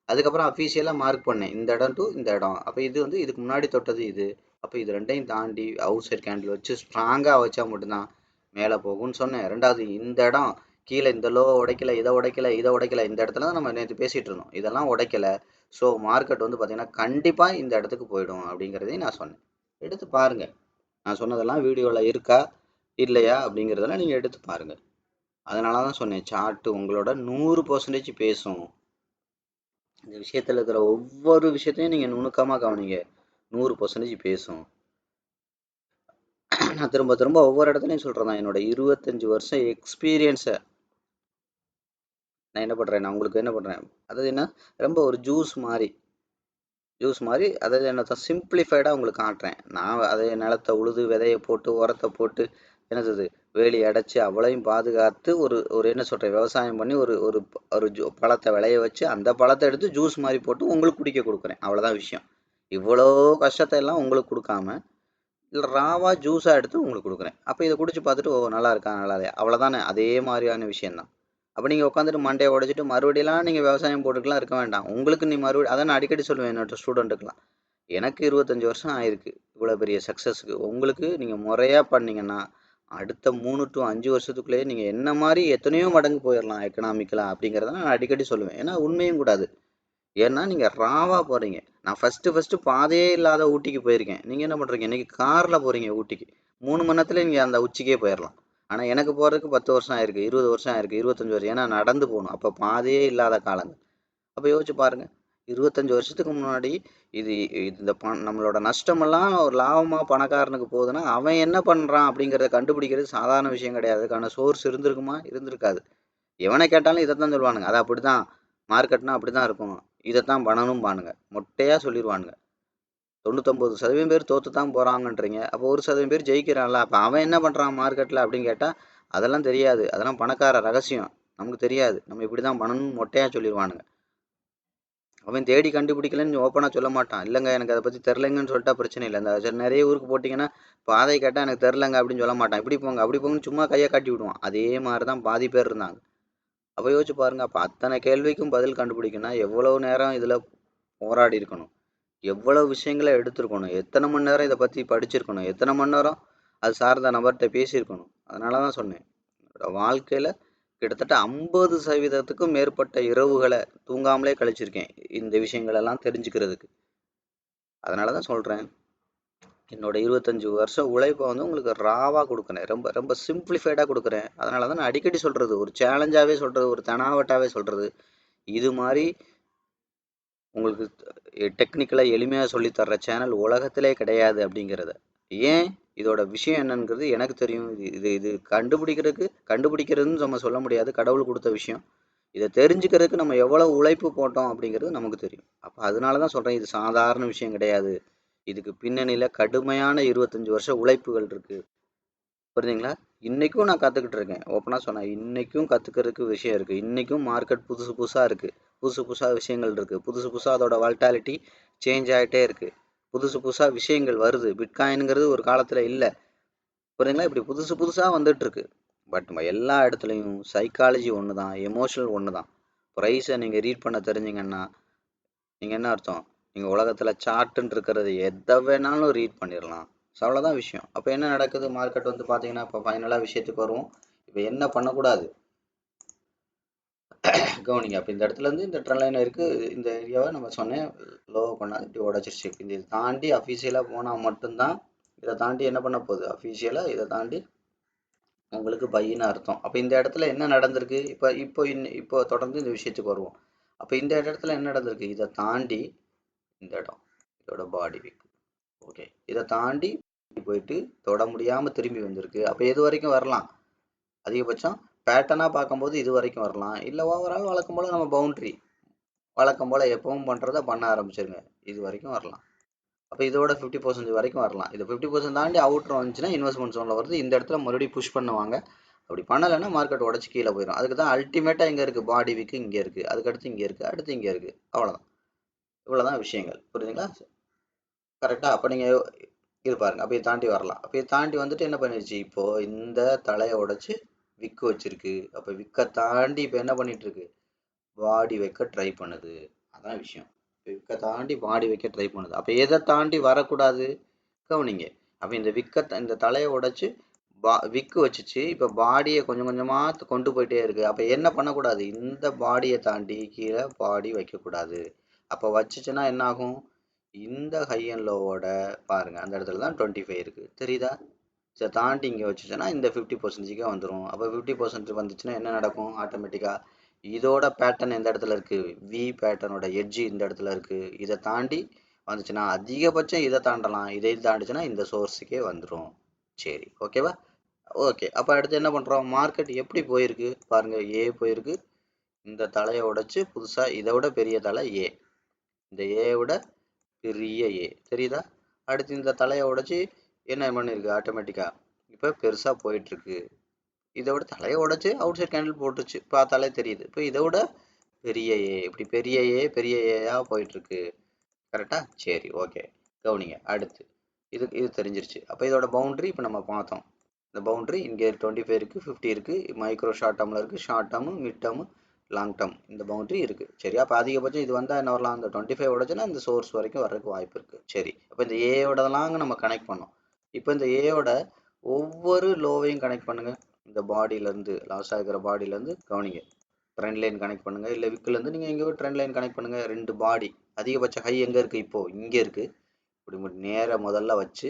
அதுக்கப்புறம் அஃபீஷியலாக மார்க் பண்ணேன், இந்த இடம் டு இந்த இடம். அப்போ இது வந்து இதுக்கு முன்னாடி தொட்டது இது. அப்போ இது ரெண்டையும் தாண்டி அவுட் சைட் கேண்டில் வச்சு ஸ்ட்ராங்காக வச்சா மட்டும்தான் மேலே போகும்னு சொன்னேன். ரெண்டாவது, இந்த இடம் கீழே இந்த லோ உடைக்கல, இதை உடைக்கல, இந்த இடத்துல தான் நம்ம நேற்று பேசிகிட்டு இருந்தோம், இதெல்லாம் உடைக்கலை. ஸோ மார்க்கெட் வந்து பார்த்திங்கன்னா கண்டிப்பாக இந்த இடத்துக்கு போயிடும் அப்படிங்கிறதையும் நான் சொன்னேன். எடுத்து பாருங்கள், நான் சொன்னதெல்லாம் வீடியோவில் இருக்கா இல்லையா அப்படிங்கிறதெல்லாம் நீங்கள் எடுத்து பாருங்கள். அதனால தான் சொன்னேன், சார்ட்டு உங்களோட 100% பேசும். இந்த விஷயத்தில் இருக்கிற ஒவ்வொரு விஷயத்தையும் நீங்கள் நுணுக்கமாக கவனிங்க, 100% பேசும். நான் திரும்ப திரும்ப ஒவ்வொரு இடத்துலையும் சொல்கிறேன் தான், என்னோட 25 வருஷம் எக்ஸ்பீரியன்ஸை நான் என்ன பண்ணுறேன், நான் உங்களுக்கு என்ன பண்ணுறேன், அதாவது என்ன, ரொம்ப ஒரு ஜூஸ் மாதிரி அதாவது என்ன சிம்பிளிஃபைடாக உங்களுக்கு காட்டுறேன். நான் அதை நிலத்தை உழுது விதையை போட்டு உரத்தை போட்டு என்னது வேலி அடைச்சி அவ்வளையும் பாதுகாத்து ஒரு ஒரு என்ன சொல்கிறேன் விவசாயம் பண்ணி ஒரு ஒரு ஒரு பழத்தை விளைய வச்சு அந்த பழத்தை எடுத்து ஜூஸ் மாதிரி போட்டு உங்களுக்கு குடிக்க கொடுக்குறேன். அவ்வளோதான் விஷயம். இவ்வளோ கஷ்டத்தை எல்லாம் உங்களுக்கு கொடுக்காம இல்லை ராவா ஜூஸாக எடுத்து உங்களுக்கு கொடுக்குறேன். அப்போ இதை குடிச்சு பார்த்துட்டு ஓ நல்லா இருக்கா நல்லா இல்லையா அவ்வளோதானே, அதே மாதிரியான விஷயந்தான். அப்போ நீங்கள் உட்காந்துட்டு மண்டையை உடைச்சிட்டு மறுபடியெல்லாம் நீங்கள் விவசாயம் போட்டுக்கலாம் இருக்க வேண்டாம். உங்களுக்கு நீ மறுபடியும் அதான் நான் அடிக்கடி சொல்லுவேன் என்னோட ஸ்டூடெண்ட்டுக்கெலாம். எனக்கு 25 வருஷம் ஆயிருக்கு இவ்வளோ பெரிய சக்ஸஸுக்கு. உங்களுக்கு நீங்கள் முறையாக பண்ணீங்கன்னா அடுத்த 3 to 5 வருஷத்துக்குள்ளேயே நீங்கள் என்ன மாதிரி எத்தனையோ மடங்கு போயிடலாம் எக்கனாமிக்கலாக அப்படிங்கிறத நான் அடிக்கடி சொல்லுவேன். ஏன்னா உண்மையும் கூடாது. ஏன்னா நீங்கள் ராவாக போகிறீங்க. நான் ஃபஸ்ட்டு பாதையே இல்லாத ஊட்டிக்கு போயிருக்கேன். நீங்கள் என்ன பண்ணுறீங்க, இன்றைக்கி காரில் போகிறீங்க ஊட்டிக்கு. 3 மணி நேரத்தில் நீங்கள் அந்த உச்சிக்கே போயிடலாம். ஆனால் எனக்கு போகிறதுக்கு 10 வருஷம் ஆயிருக்கு, 20 வருஷம் ஆயிருக்கு, 25 வருஷம். ஏன்னா நடந்து போகணும். அப்போ பாதையே இல்லாத காலங்கள். அப்போ யோசிச்சு பாருங்கள், 25 வருஷத்துக்கு முன்னாடி இது இந்த நம்மளோட நஷ்டமெல்லாம் ஒரு லாபமாக பணக்காரனுக்கு போகுதுன்னா அவன் என்ன பண்ணுறான் அப்படிங்கிறத கண்டுபிடிக்கிறது சாதாரண விஷயம் கிடையாது. அதுக்கான சோர்ஸ் இருந்திருக்குமா, இருந்திருக்காது. எவனை கேட்டாலும் இதைத்தான் சொல்லுவானுங்க. அது அப்படி தான், மார்க்கெட்னா அப்படி தான் இருக்கும், இதைத்தான் பண்ணணும் பானுங்க, மொட்டையாக சொல்லிடுவானுங்க. 99% பேர் தோற்று தான் போகிறாங்கன்றீங்க. அப்போ 1% பேர் ஜெயிக்கிறான்ல, அப்போ அவன் என்ன பண்ணுறான் மார்க்கெட்டில் அப்படின்னு கேட்டால் அதெல்லாம் தெரியாது, அதெல்லாம் பணக்கார ரகசியம், நமக்கு தெரியாது, நம்ம இப்படி தான் பண்ணணும்னு மொட்டையாக சொல்லிடுவானுங்க. அவன் தேடி கண்டுபிடிக்கலன்னு ஓப்பனாக சொல்ல மாட்டான். இல்லைங்க எனக்கு அதை பற்றி தெரிலங்கன்னு சொல்லிட்டா பிரச்சனை இல்லை. அந்த நிறைய ஊருக்கு போட்டிங்கன்னா பாதை கேட்டால் எனக்கு தெரிலங்க அப்படின்னு சொல்ல மாட்டான். இப்படி போங்க அப்படி போங்கன்னு சும்மா கையை காட்டி விடுவான். அதே மாதிரி தான் பாதி பேர் இருந்தாங்க. அப்போ யோசிச்சு பாருங்க, அப்போ அத்தனை கேள்விக்கும் பதில் கண்டுபிடிக்கணும் எவ்வளவு நேரம் இதில் போராடி இருக்கணும், எவ்வளவு விஷயங்களை எடுத்திருக்கணும், எத்தனை மணி நேரம் இதை பற்றி படிச்சிருக்கணும், எத்தனை மணி நேரம் அது சார்ந்த நபர்கிட்ட பேசியிருக்கணும். அதனால தான் சொன்னேன், வாழ்க்கையில் கிட்டத்தட்ட 50% மேற்பட்ட இரவுகளை தூங்காமலே கழிச்சிருக்கேன் இந்த விஷயங்களெல்லாம் தெரிஞ்சுக்கிறதுக்கு. அதனால தான் சொல்கிறேன், என்னோட 25 வருஷம் உழைப்பை வந்து உங்களுக்கு ராவாக கொடுக்குறேன், ரொம்ப ரொம்ப சிம்பிளிஃபைடாக கொடுக்குறேன். அதனால தான் நான் அடிக்கடி சொல்கிறது, ஒரு சேலஞ்சாகவே சொல்கிறது, ஒரு தெனாவட்டாகவே சொல்கிறது, இது மாதிரி உங்களுக்கு டெக்னிக்கலாக எளிமையாக சொல்லித்தர்ற சேனல் உலகத்திலே கிடையாது அப்படிங்கிறத. ஏன், இதோட விஷயம் என்னங்கிறது எனக்கு தெரியும். இது இது கண்டுபிடிக்கிறதுன்னு நம்ம சொல்ல முடியாது, கடவுள் கொடுத்த விஷயம். இதை தெரிஞ்சுக்கிறதுக்கு நம்ம எவ்வளோ உழைப்பு போட்டோம் அப்படிங்கிறது நமக்கு தெரியும். அப்போ அதனால தான் சொல்கிறேன், இது சாதாரண விஷயம் கிடையாது. இதுக்கு பின்னணியில் கடுமையான 25 வருஷம் உழைப்புகள் இருக்குது. புரியுதுங்களா? இன்றைக்கும் நான் கற்றுக்கிட்டு இருக்கேன். ஓப்பனாக சொன்னேன், இன்றைக்கும் கற்றுக்கிறதுக்கு விஷயம் இருக்குது. இன்றைக்கும் மார்க்கெட் புதுசாக இருக்குது, புதுசாக விஷயங்கள் இருக்குது, புதுசாக அதோட வால்டாலிட்டி சேஞ்ச் ஆகிட்டே இருக்குது, புதுசாக விஷயங்கள் வருது. பிட்காயினுங்கிறது ஒரு காலத்தில் இல்லை. புரியுதுங்களா? இப்படி புதுசாக வந்துட்டுருக்கு. பட் எல்லா இடத்துலையும் சைக்காலஜி ஒன்று தான், எமோஷனல் ஒன்று தான். ப்ரைஸை நீங்கள் ரீட் பண்ண தெரிஞ்சிங்கன்னா நீங்கள் என்ன அர்த்தம், நீங்கள் உலகத்தில் சார்ட்டுன்னு இருக்கிறது எதை வேணாலும் ரீட் பண்ணிடலாம். ஸோ அவ்வளோதான் விஷயம். அப்போ என்ன நடக்குது, மார்க்கெட் வந்து பார்த்தீங்கன்னா இப்போ ஃபைனலாக விஷயத்துக்கு வருவோம். இப்போ என்ன பண்ணக்கூடாது கவனிங்க. அப்போ இந்த இடத்துலேருந்து இந்த ட்ரெண்ட் லைன் இருக்குது, இந்த ஏரியாவை நம்ம சொன்னேன் லோவை பண்ணாது, இப்படி உடச்சிருச்சு. இந்த இதை தாண்டி அஃபீஷியலாக போனால் மட்டும்தான், இதை தாண்டி என்ன பண்ண போகுது அஃபீஷியலாக, இதை தாண்டி உங்களுக்கு பையின்னு அர்த்தம். அப்போ இந்த இடத்துல என்ன நடந்திருக்கு, இப்போ தொடர்ந்து இந்த விஷயத்துக்கு வருவோம். அப்போ இந்த இடத்துல என்ன நடந்திருக்கு, இதை தாண்டி இந்த இடம் இதோட பாடி வீக், ஓகே, இதை தாண்டி போயிட்டு தொட முடியாமல் திரும்பி வந்திருக்கு. அப்போ எது வரைக்கும் வரலாம், அதிகபட்சம் பேட்டர்னாக பார்க்கும்போது இது வரைக்கும் வரலாம். இல்லை ஓவரால் வழக்கம் போல் நம்ம பவுண்ட்ரி வழக்கம் போல் எப்பவும் பண்ணுறதை பண்ண ஆரம்பிச்சிருங்க, இது வரைக்கும் வரலாம். அப்போ இதோட 50% வரைக்கும் வரலாம். இது 50% தாண்டி அவுட்ரு வந்துச்சுன்னா இன்வெஸ்ட்மெண்ட் ஜோனில் வருது. இந்த இடத்துல மறுபடியும் புஷ் பண்ணுவாங்க. அப்படி பண்ணலைன்னா மார்க்கெட் உடச்சி கீழே போயிடும். அதுக்கு தான் அல்டிமேட்டாக இங்கே இருக்குது, பாடி வீக்கு இங்கே இருக்குது, அதுக்கடுத்து இங்கே இருக்குது, அடுத்து இங்கே இருக்குது. அவ்வளோதான், இவ்வளோதான் விஷயங்கள். புரியுதுங்களா? கரெக்டாக? அப்போ நீங்கள் இது பாருங்கள், அப்படியே தாண்டி வரலாம். அப்படியே தாண்டி வந்துட்டு என்ன பண்ணிடுச்சு, இப்போது இந்த தலையை உடச்சி விக்கு வச்சிருக்கு. அப்போ விக்கை தாண்டி இப்போ என்ன பண்ணிகிட்ருக்கு, பாடி வைக்க ட்ரை பண்ணுது. அதான் விஷயம். இப்போ விக்கை தாண்டி பாடி வைக்க ட்ரை பண்ணுது. அப்போ எதை தாண்டி வரக்கூடாது கவனிங்க. அப்போ இந்த தலையை உடைச்சு விக்கு வச்சுச்சு. இப்போ பாடியை கொஞ்சம் கொஞ்சமாக கொண்டு போயிட்டே இருக்குது. அப்போ என்ன பண்ணக்கூடாது, இந்த பாடியை தாண்டி கீழே பாடி வைக்கக்கூடாது. அப்போ வச்சுச்சுன்னா என்ன ஆகும், இந்த ஹை அண்ட் லோவோட பாருங்கள், அந்த இடத்துல தான் 25 இருக்குது, தெரியுதா? இதை தாண்டி இங்கே வச்சுச்சுன்னா இந்த 50%க்கே வந்துடும். அப்போ 50% வந்துச்சுன்னா என்ன நடக்கும், ஆட்டோமேட்டிக்காக இதோட பேட்டர்ன் எந்த இடத்துல இருக்குது, வி பேட்டர்னோட எட்ஜி இந்த இடத்துல இருக்குது. இதை தாண்டி வந்துச்சுன்னா அதிகபட்சம் இதை தாண்டலாம், இதை தாண்டிச்சுன்னா இந்த சோர்ஸுக்கே வந்துடும். சரி, ஓகேவா? ஓகே. அப்போ அடுத்து என்ன பண்ணுறோம், மார்க்கெட் எப்படி போயிருக்கு பாருங்கள், ஏ போயிருக்கு, இந்த தலையை உடைச்சு புதுசா இதை விட பெரிய தலை ஏ, இந்த ஏ விட பெரிய ஏ தெரியுதா. அடுத்து இந்த தலையை உடைச்சு என்ன பண்ணிருக்கு ஆட்டோமேட்டிக்கா இப்போ பெருசா போயிட்டு இருக்கு. இதை விட தலையை உடைச்சு அவுட் சைட் கேண்டில் போட்டுச்சு பார்த்தாலே தெரியுது. இப்போ இதை விட பெரிய ஏ, இப்படி பெரிய ஏ பெரிய ஏயா போயிட்டு இருக்கு. கரெக்டா, சரி ஓகே. கவனிங்க அடுத்து இது தெரிஞ்சிருச்சு. அப்போ இதோட பவுண்டரி இப்போ நம்ம பார்த்தோம். இந்த பவுண்டரி இங்கே 25 இருக்குது, 50 இருக்குது, மைக்ரோ ஷார்ட் டேர்மில் இருக்குது, short term mid term long term இந்த பவுண்டரி இருக்குது. சரி, அப்போ அதிகபட்சம் இது வந்தால் என்ன வரலாம், அந்த 25 உடச்சுன்னா இந்த சோர்ஸ் வரைக்கும் வர்றதுக்கு வாய்ப்பு இருக்குது. சரி, அப்போ இந்த ஏயோடலாம் நம்ம கனெக்ட் பண்ணோம். இப்போ இந்த ஏயோட ஒவ்வொரு லோவையும் கனெக்ட் பண்ணுங்க. இந்த பாடியிலேருந்து லாஸ் ஆகிற பாடியிலேருந்து கவனிங்க, ட்ரெண்ட் லைன் கனெக்ட் பண்ணுங்கள். இல்லை விக்கிலேருந்து நீங்கள் எங்கேயோ ட்ரெண்ட் லைன் கனெக்ட் பண்ணுங்கள். 2 பாடி அதிகபட்ச ஹை எங்கே இருக்குது, இப்போது இங்கே இருக்குது. இப்படி நேராக முதல்ல வச்சு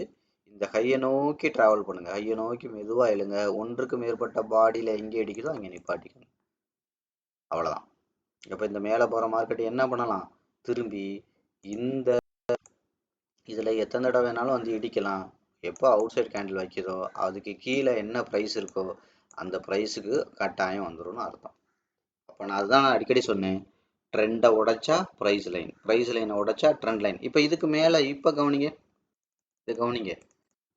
இந்த ஹையை நோக்கி ட்ராவல் பண்ணுங்கள். ஹையை நோக்கி மெதுவாக எழுங்க. ஒன்றுக்கு மேற்பட்ட பாடியில் எங்கே அடிக்குதோ அங்கே நிப்பாட்டிக்கணும். அவ்வளோதான். இப்போ இந்த மேலே போகிற மார்க்கெட் என்ன பண்ணலாம், திரும்பி இந்த இதில் எத்தனை தடவை வேணாலும் வந்து இடிக்கலாம். எப்போ அவுட் சைட் கேண்டில் வைக்கிறதோ அதுக்கு கீழே என்ன ப்ரைஸ் இருக்கோ அந்த ப்ரைஸுக்கு கட்டாயம் வந்துடும் அர்த்தம். அப்போ நான் அதுதான் நான் அடிக்கடி சொன்னேன், ட்ரெண்டை உடைச்சா ப்ரைஸ் லைன், ப்ரைஸ் லைனை உடைச்சா ட்ரெண்ட் லைன். இப்போ இதுக்கு மேலே இப்போ கவனிங்க, இது கவனிங்க,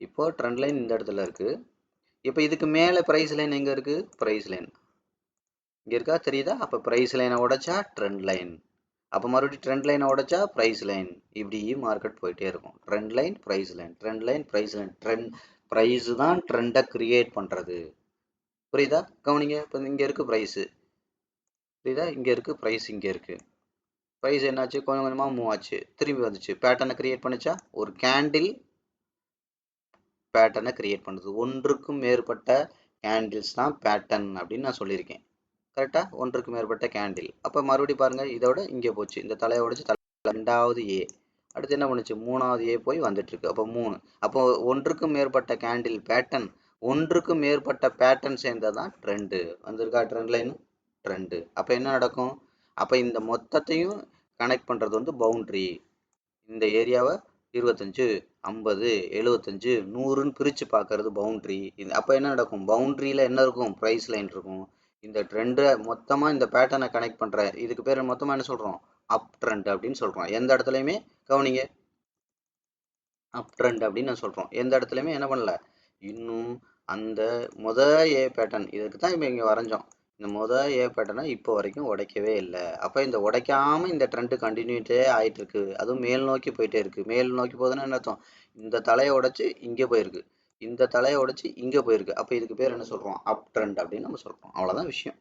இப்போ ட்ரெண்ட் லைன் இந்த இடத்துல இருக்குது. இப்போ இதுக்கு மேலே ப்ரைஸ் லைன் எங்கே இருக்குது, ப்ரைஸ் லைன் இங்கே இருக்கா தெரியுதா. அப்போ ப்ரைஸ் லைனை உடைச்சா ட்ரெண்ட் லைன், அப்போ மறுபடியும் ட்ரெண்ட் லைனை உடைச்சா ப்ரைஸ் லைன். இப்படி மார்க்கெட் போயிட்டே இருக்கும். Trend line price line, trend line price line. Price தான் ட்ரெண்டை கிரியேட் பண்ணுறது. புரியுதா, கவனிங்க. இப்போ இங்கே இருக்குது ப்ரைஸு, புரியுதா, இங்கே இருக்குது ப்ரைஸ், இங்கே இருக்குது ப்ரைஸ். என்னாச்சு, கொஞ்சம் கொஞ்சமாக மூவ் ஆச்சு, திரும்பி வந்துச்சு, பேட்டர்னை கிரியேட் பண்ணிச்சா. ஒரு கேண்டில் பேட்டர்னை கிரியேட் பண்ணுறது. ஒன்றுக்கும் மேற்பட்ட கேண்டில்ஸ் தான் பேட்டர்ன் அப்படின்னு நான் சொல்லியிருக்கேன். கரெக்டாக, ஒன்றுக்கு மேற்பட்ட கேண்டில். அப்போ மறுபடியும் பாருங்கள், இதோட இங்கே போச்சு, இந்த தலையை உடைச்சு ரெண்டாவது ஏ, அடுத்து என்ன பண்ணுச்சு, மூணாவது ஏ போய் வந்துட்டுருக்கு. அப்போ 3. அப்போ ஒன்றுக்கும் மேற்பட்ட கேண்டில் பேட்டர்ன், ஒன்றுக்கும் மேற்பட்ட பேட்டர்ன் சேர்ந்தது தான் ட்ரெண்டு. வந்திருக்கா ட்ரெண்ட் லைனு, ட்ரெண்டு. அப்போ என்ன நடக்கும், அப்போ இந்த மொத்தத்தையும் கனெக்ட் பண்ணுறது வந்து பவுண்ட்ரி. இந்த ஏரியாவை 25, 50, 75, 100ன்னு பிரித்து பார்க்கறது பவுண்ட்ரி. அப்போ என்ன நடக்கும், பவுண்ட்ரியில் என்ன இருக்கும், ப்ரைஸ் லைன் இருக்கும். இந்த ட்ரெண்டை மொத்தமாக இந்த பேட்டர்னை கனெக்ட் பண்ணுற இதுக்கு பேர் மொத்தமாக என்ன சொல்கிறோம், அப் ட்ரெண்ட் அப்படின்னு சொல்கிறோம். எந்த இடத்துலையுமே கவனிங்க, அப் ட்ரெண்ட் அப்படின்னு நான் சொல்கிறோம். எந்த இடத்துலையுமே என்ன பண்ணல, இன்னும் அந்த ஏ பேட்டர்ன் இதுக்கு தான் இப்போ இங்கே வரைஞ்சோம். இந்த ஏ பேட்டர்னை இப்போ வரைக்கும் உடைக்கவே இல்லை. அப்போ இந்த உடைக்காமல் இந்த ட்ரெண்டு கண்டினியூட்டே ஆகிட்டு இருக்கு. அதுவும் மேல் நோக்கி போயிட்டே இருக்குது. மேல் நோக்கி போகுதுன்னா என்ன அர்த்தம், இந்த தலையை உடைச்சி இங்கே போயிருக்கு, இந்த தலையை உடைச்சி இங்கே போயிருக்கு. அப்போ இதுக்கு பேர் என்ன சொல்கிறோம், அப் ட்ரெண்ட் அப்படின்னு நம்ம சொல்கிறோம். அவ்வளோதான் விஷயம்.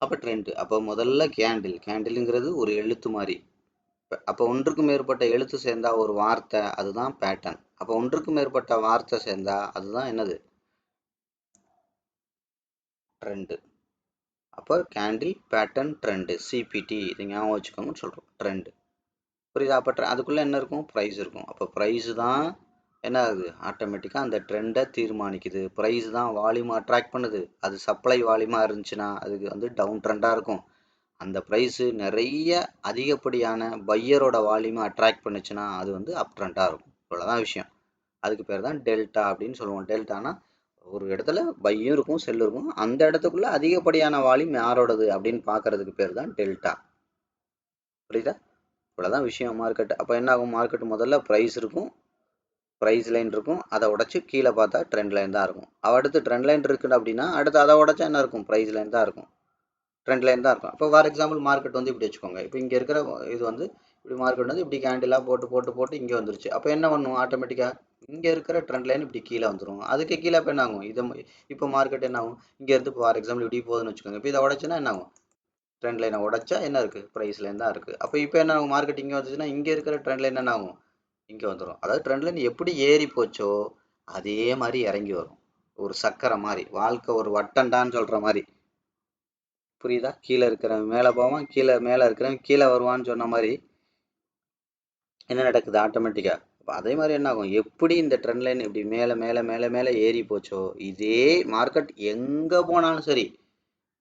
அப்போ ட்ரெண்டு, அப்போ முதல்ல கேண்டிலுங்கிறது ஒரு எழுத்து மாதிரி. அப்போ ஒன்றுக்கு மேற்பட்ட எழுத்து சேர்ந்தா ஒரு வார்த்தை, அதுதான் பேட்டர்ன். அப்போ ஒன்றுக்கு மேற்பட்ட வார்த்தை சேர்ந்தா அதுதான் என்னது, ட்ரெண்டு. அப்போ கேண்டில் பேட்டர்ன் ட்ரெண்டு, சிபிடி இதை ஞாபகம் வச்சுக்கோங்கன்னு சொல்கிறோம், ட்ரெண்டு. புரியுதா. அப்போ அதுக்குள்ளே என்ன இருக்கும், ப்ரைஸ் இருக்கும். அப்போ ப்ரைஸு தான் என்ன ஆகுது, ஆட்டோமேட்டிக்காக அந்த ட்ரெண்டை தீர்மானிக்குது. ப்ரைஸ் தான் வால்யூம் அட்ராக்ட் பண்ணுது. அது சப்ளை வால்யூமாக இருந்துச்சுன்னா அதுக்கு வந்து டவுன் ட்ரெண்டாக இருக்கும். அந்த ப்ரைஸு நிறைய அதிகப்படியான பையரோட வால்யூமை அட்ராக்ட் பண்ணுச்சுன்னா அது வந்து அப் ட்ரெண்டாக இருக்கும். இவ்வளோதான் விஷயம். அதுக்கு பேர் தான் டெல்டா அப்படின்னு சொல்லுவோம். டெல்டானா ஒரு இடத்துல பையும் இருக்கும் செல்லும் இருக்கும், அந்த இடத்துக்குள்ள அதிகப்படியான வால்யூம் யாரோடது அப்படின்னு பார்க்கறதுக்கு பேர் தான் டெல்டா. புரியுதா. இவ்வளோதான் விஷயம் மார்க்கெட். அப்போ என்ன ஆகும், மார்க்கெட் முதல்ல ப்ரைஸ் இருக்கும், ப்ரைஸ் லைன் இருக்கும், அதை உடச்சி கீழே பார்த்தா ட்ரெண்ட் லைன் தான் இருக்கும். அடுத்து ட்ரெண்ட் லைன் இருக்குது அப்படின்னா அடுத்து அதை உடச்சா என்ன இருக்கும், ப்ரைஸ் லைன் தான் இருக்கும், ட்ரெண்ட் லைன் தான் இருக்கும். இப்போ ஃபார் எக்ஸாம்பிள் மார்க்கெட் வந்து இப்படி வச்சுக்கோங்க. இப்போ இங்கே இருக்கிற இது வந்து இப்படி மார்க்கெட் வந்து இப்படி கேண்டிலாக போட்டு போட்டு போட்டு இங்கே வந்துருச்சு. அப்போ என்ன பண்ணும், ஆட்டோமேட்டிக்காக இங்கே இருக்கிற ட்ரெண்ட் லைன் இப்படி கீழே வந்துடும். அதுக்கு கீழே இப்போ என்ன ஆகும், இதை இப்போ மார்க்கெட் என்ன ஆகும், இங்கேருந்து ஃபார் எக்ஸாம்பிள் இப்படி போகுதுன்னு வச்சுக்கோங்க. இப்போ இதை உடச்சுன்னா என்ன ஆகும், ட்ரெண்ட் லைனை உடச்சா என்ன இருக்குது, ப்ரைஸ் லைன் தான் இருக்குது. அப்போ இப்போ என்ன ஆகும், மார்க்கெட் இங்கே வந்துச்சுன்னா இங்கே இருக்கிற ட்ரெண்ட் லைன் என்ன ஆகும், இங்கே வந்துடும். அதாவது ட்ரெண்ட் லைன் எப்படி ஏறி போச்சோ அதே மாதிரி இறங்கி வரும். ஒரு சக்கரை மாதிரி, வாழ்க்கை ஒரு வட்டண்டான்னு சொல்கிற மாதிரி. புரியுதா. கீழே இருக்கிறவன் மேலே போவான், மேலே இருக்கிறவன் கீழே வருவான்னு சொன்ன மாதிரி என்ன நடக்குது ஆட்டோமேட்டிக்காக. அப்போ அதே மாதிரி என்ன ஆகும், எப்படி இந்த ட்ரெண்ட் லைன் இப்படி மேலே மேலே மேலே மேலே ஏறி போச்சோ இதே மார்க்கெட் எங்கே போனாலும் சரி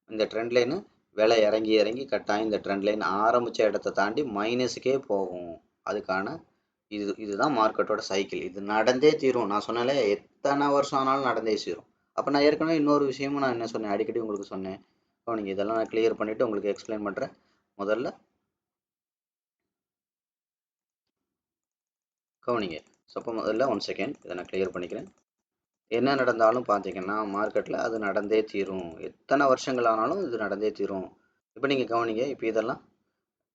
இந்த ட்ரெண்ட் லைனு விலை இறங்கி இறங்கி கட்டாயம் இந்த ட்ரெண்ட் லைன் ஆரம்பித்த இடத்த தாண்டி மைனஸுக்கே போகும். அதுக்கான இதுதான் மார்க்கெட்டோட சைக்கிள். இது நடந்தே தீரும். நான் சொன்னாலே எத்தனை வருஷம் ஆனாலும் நடந்தே தீரும். அப்போ நான் ஏற்கனவே இன்னொரு விஷயமும் நான் என்ன சொன்னேன், அடிக்கடி உங்களுக்கு சொன்னேன், கவனிங்க, இதெல்லாம் நான் கிளியர் பண்ணிவிட்டு உங்களுக்கு எக்ஸ்பிளைன் பண்ணுறேன். முதல்ல கவனிங்க. அப்போ முதல்ல 1 செகண்ட் இதை நான் கிளியர் பண்ணிக்கிறேன். என்ன நடந்தாலும் பார்த்தீங்கன்னா மார்க்கெட்டில் அது நடந்தே தீரும். எத்தனை வருஷங்கள் ஆனாலும் இது நடந்தே தீரும். இப்போ நீங்கள் கவனிங்க. இப்போ இதெல்லாம்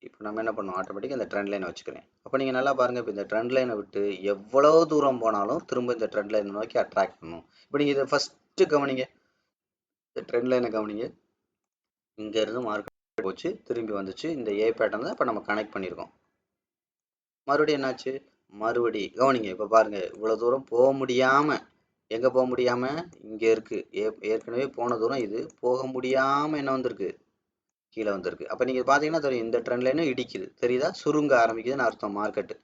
இப்போ நம்ம என்ன பண்ணோம், ஆட்டோமேட்டிக்காக இந்த ட்ரெண்ட் லைனை வச்சுக்கிறேன். அப்போ நீங்கள் நல்லா பாருங்கள், இப்போ இந்த ட்ரெண்ட் லைனை விட்டு எவ்வளோ தூரம் போனாலும் திரும்ப இந்த ட்ரெண்ட் லைனை நோக்கி அட்ராக்ட் பண்ணும். இப்போ நீங்கள் இதை ஃபஸ்ட்டு கவனிங்க. இந்த ட்ரெண்ட் லைனை கவனிங்க. இங்கேருந்து மார்க்கெட் போச்சு, திரும்பி வந்துச்சு. இந்த ஏ பேட்டர்ன் தான் இப்போ நம்ம கனெக்ட் பண்ணியிருக்கோம். மறுபடியும் என்னாச்சு, கவனிங்க. இப்போ பாருங்கள், இவ்வளோ தூரம் போக முடியாமல், எங்கே போக முடியாமல், இங்கே இருக்குது. ஏற்கனவே போன தூரம் இது போக முடியாமல் என்ன வந்திருக்கு, கீழே வந்திருக்கு. அப்போ நீங்கள் பார்த்தீங்கன்னா தெரியும், இந்த ட்ரெண்ட் லைனும் இடிக்குது. தெரியுதா, சுருங்க ஆரம்பிக்குதுன்னு அர்த்தம். மார்க்கெட்டு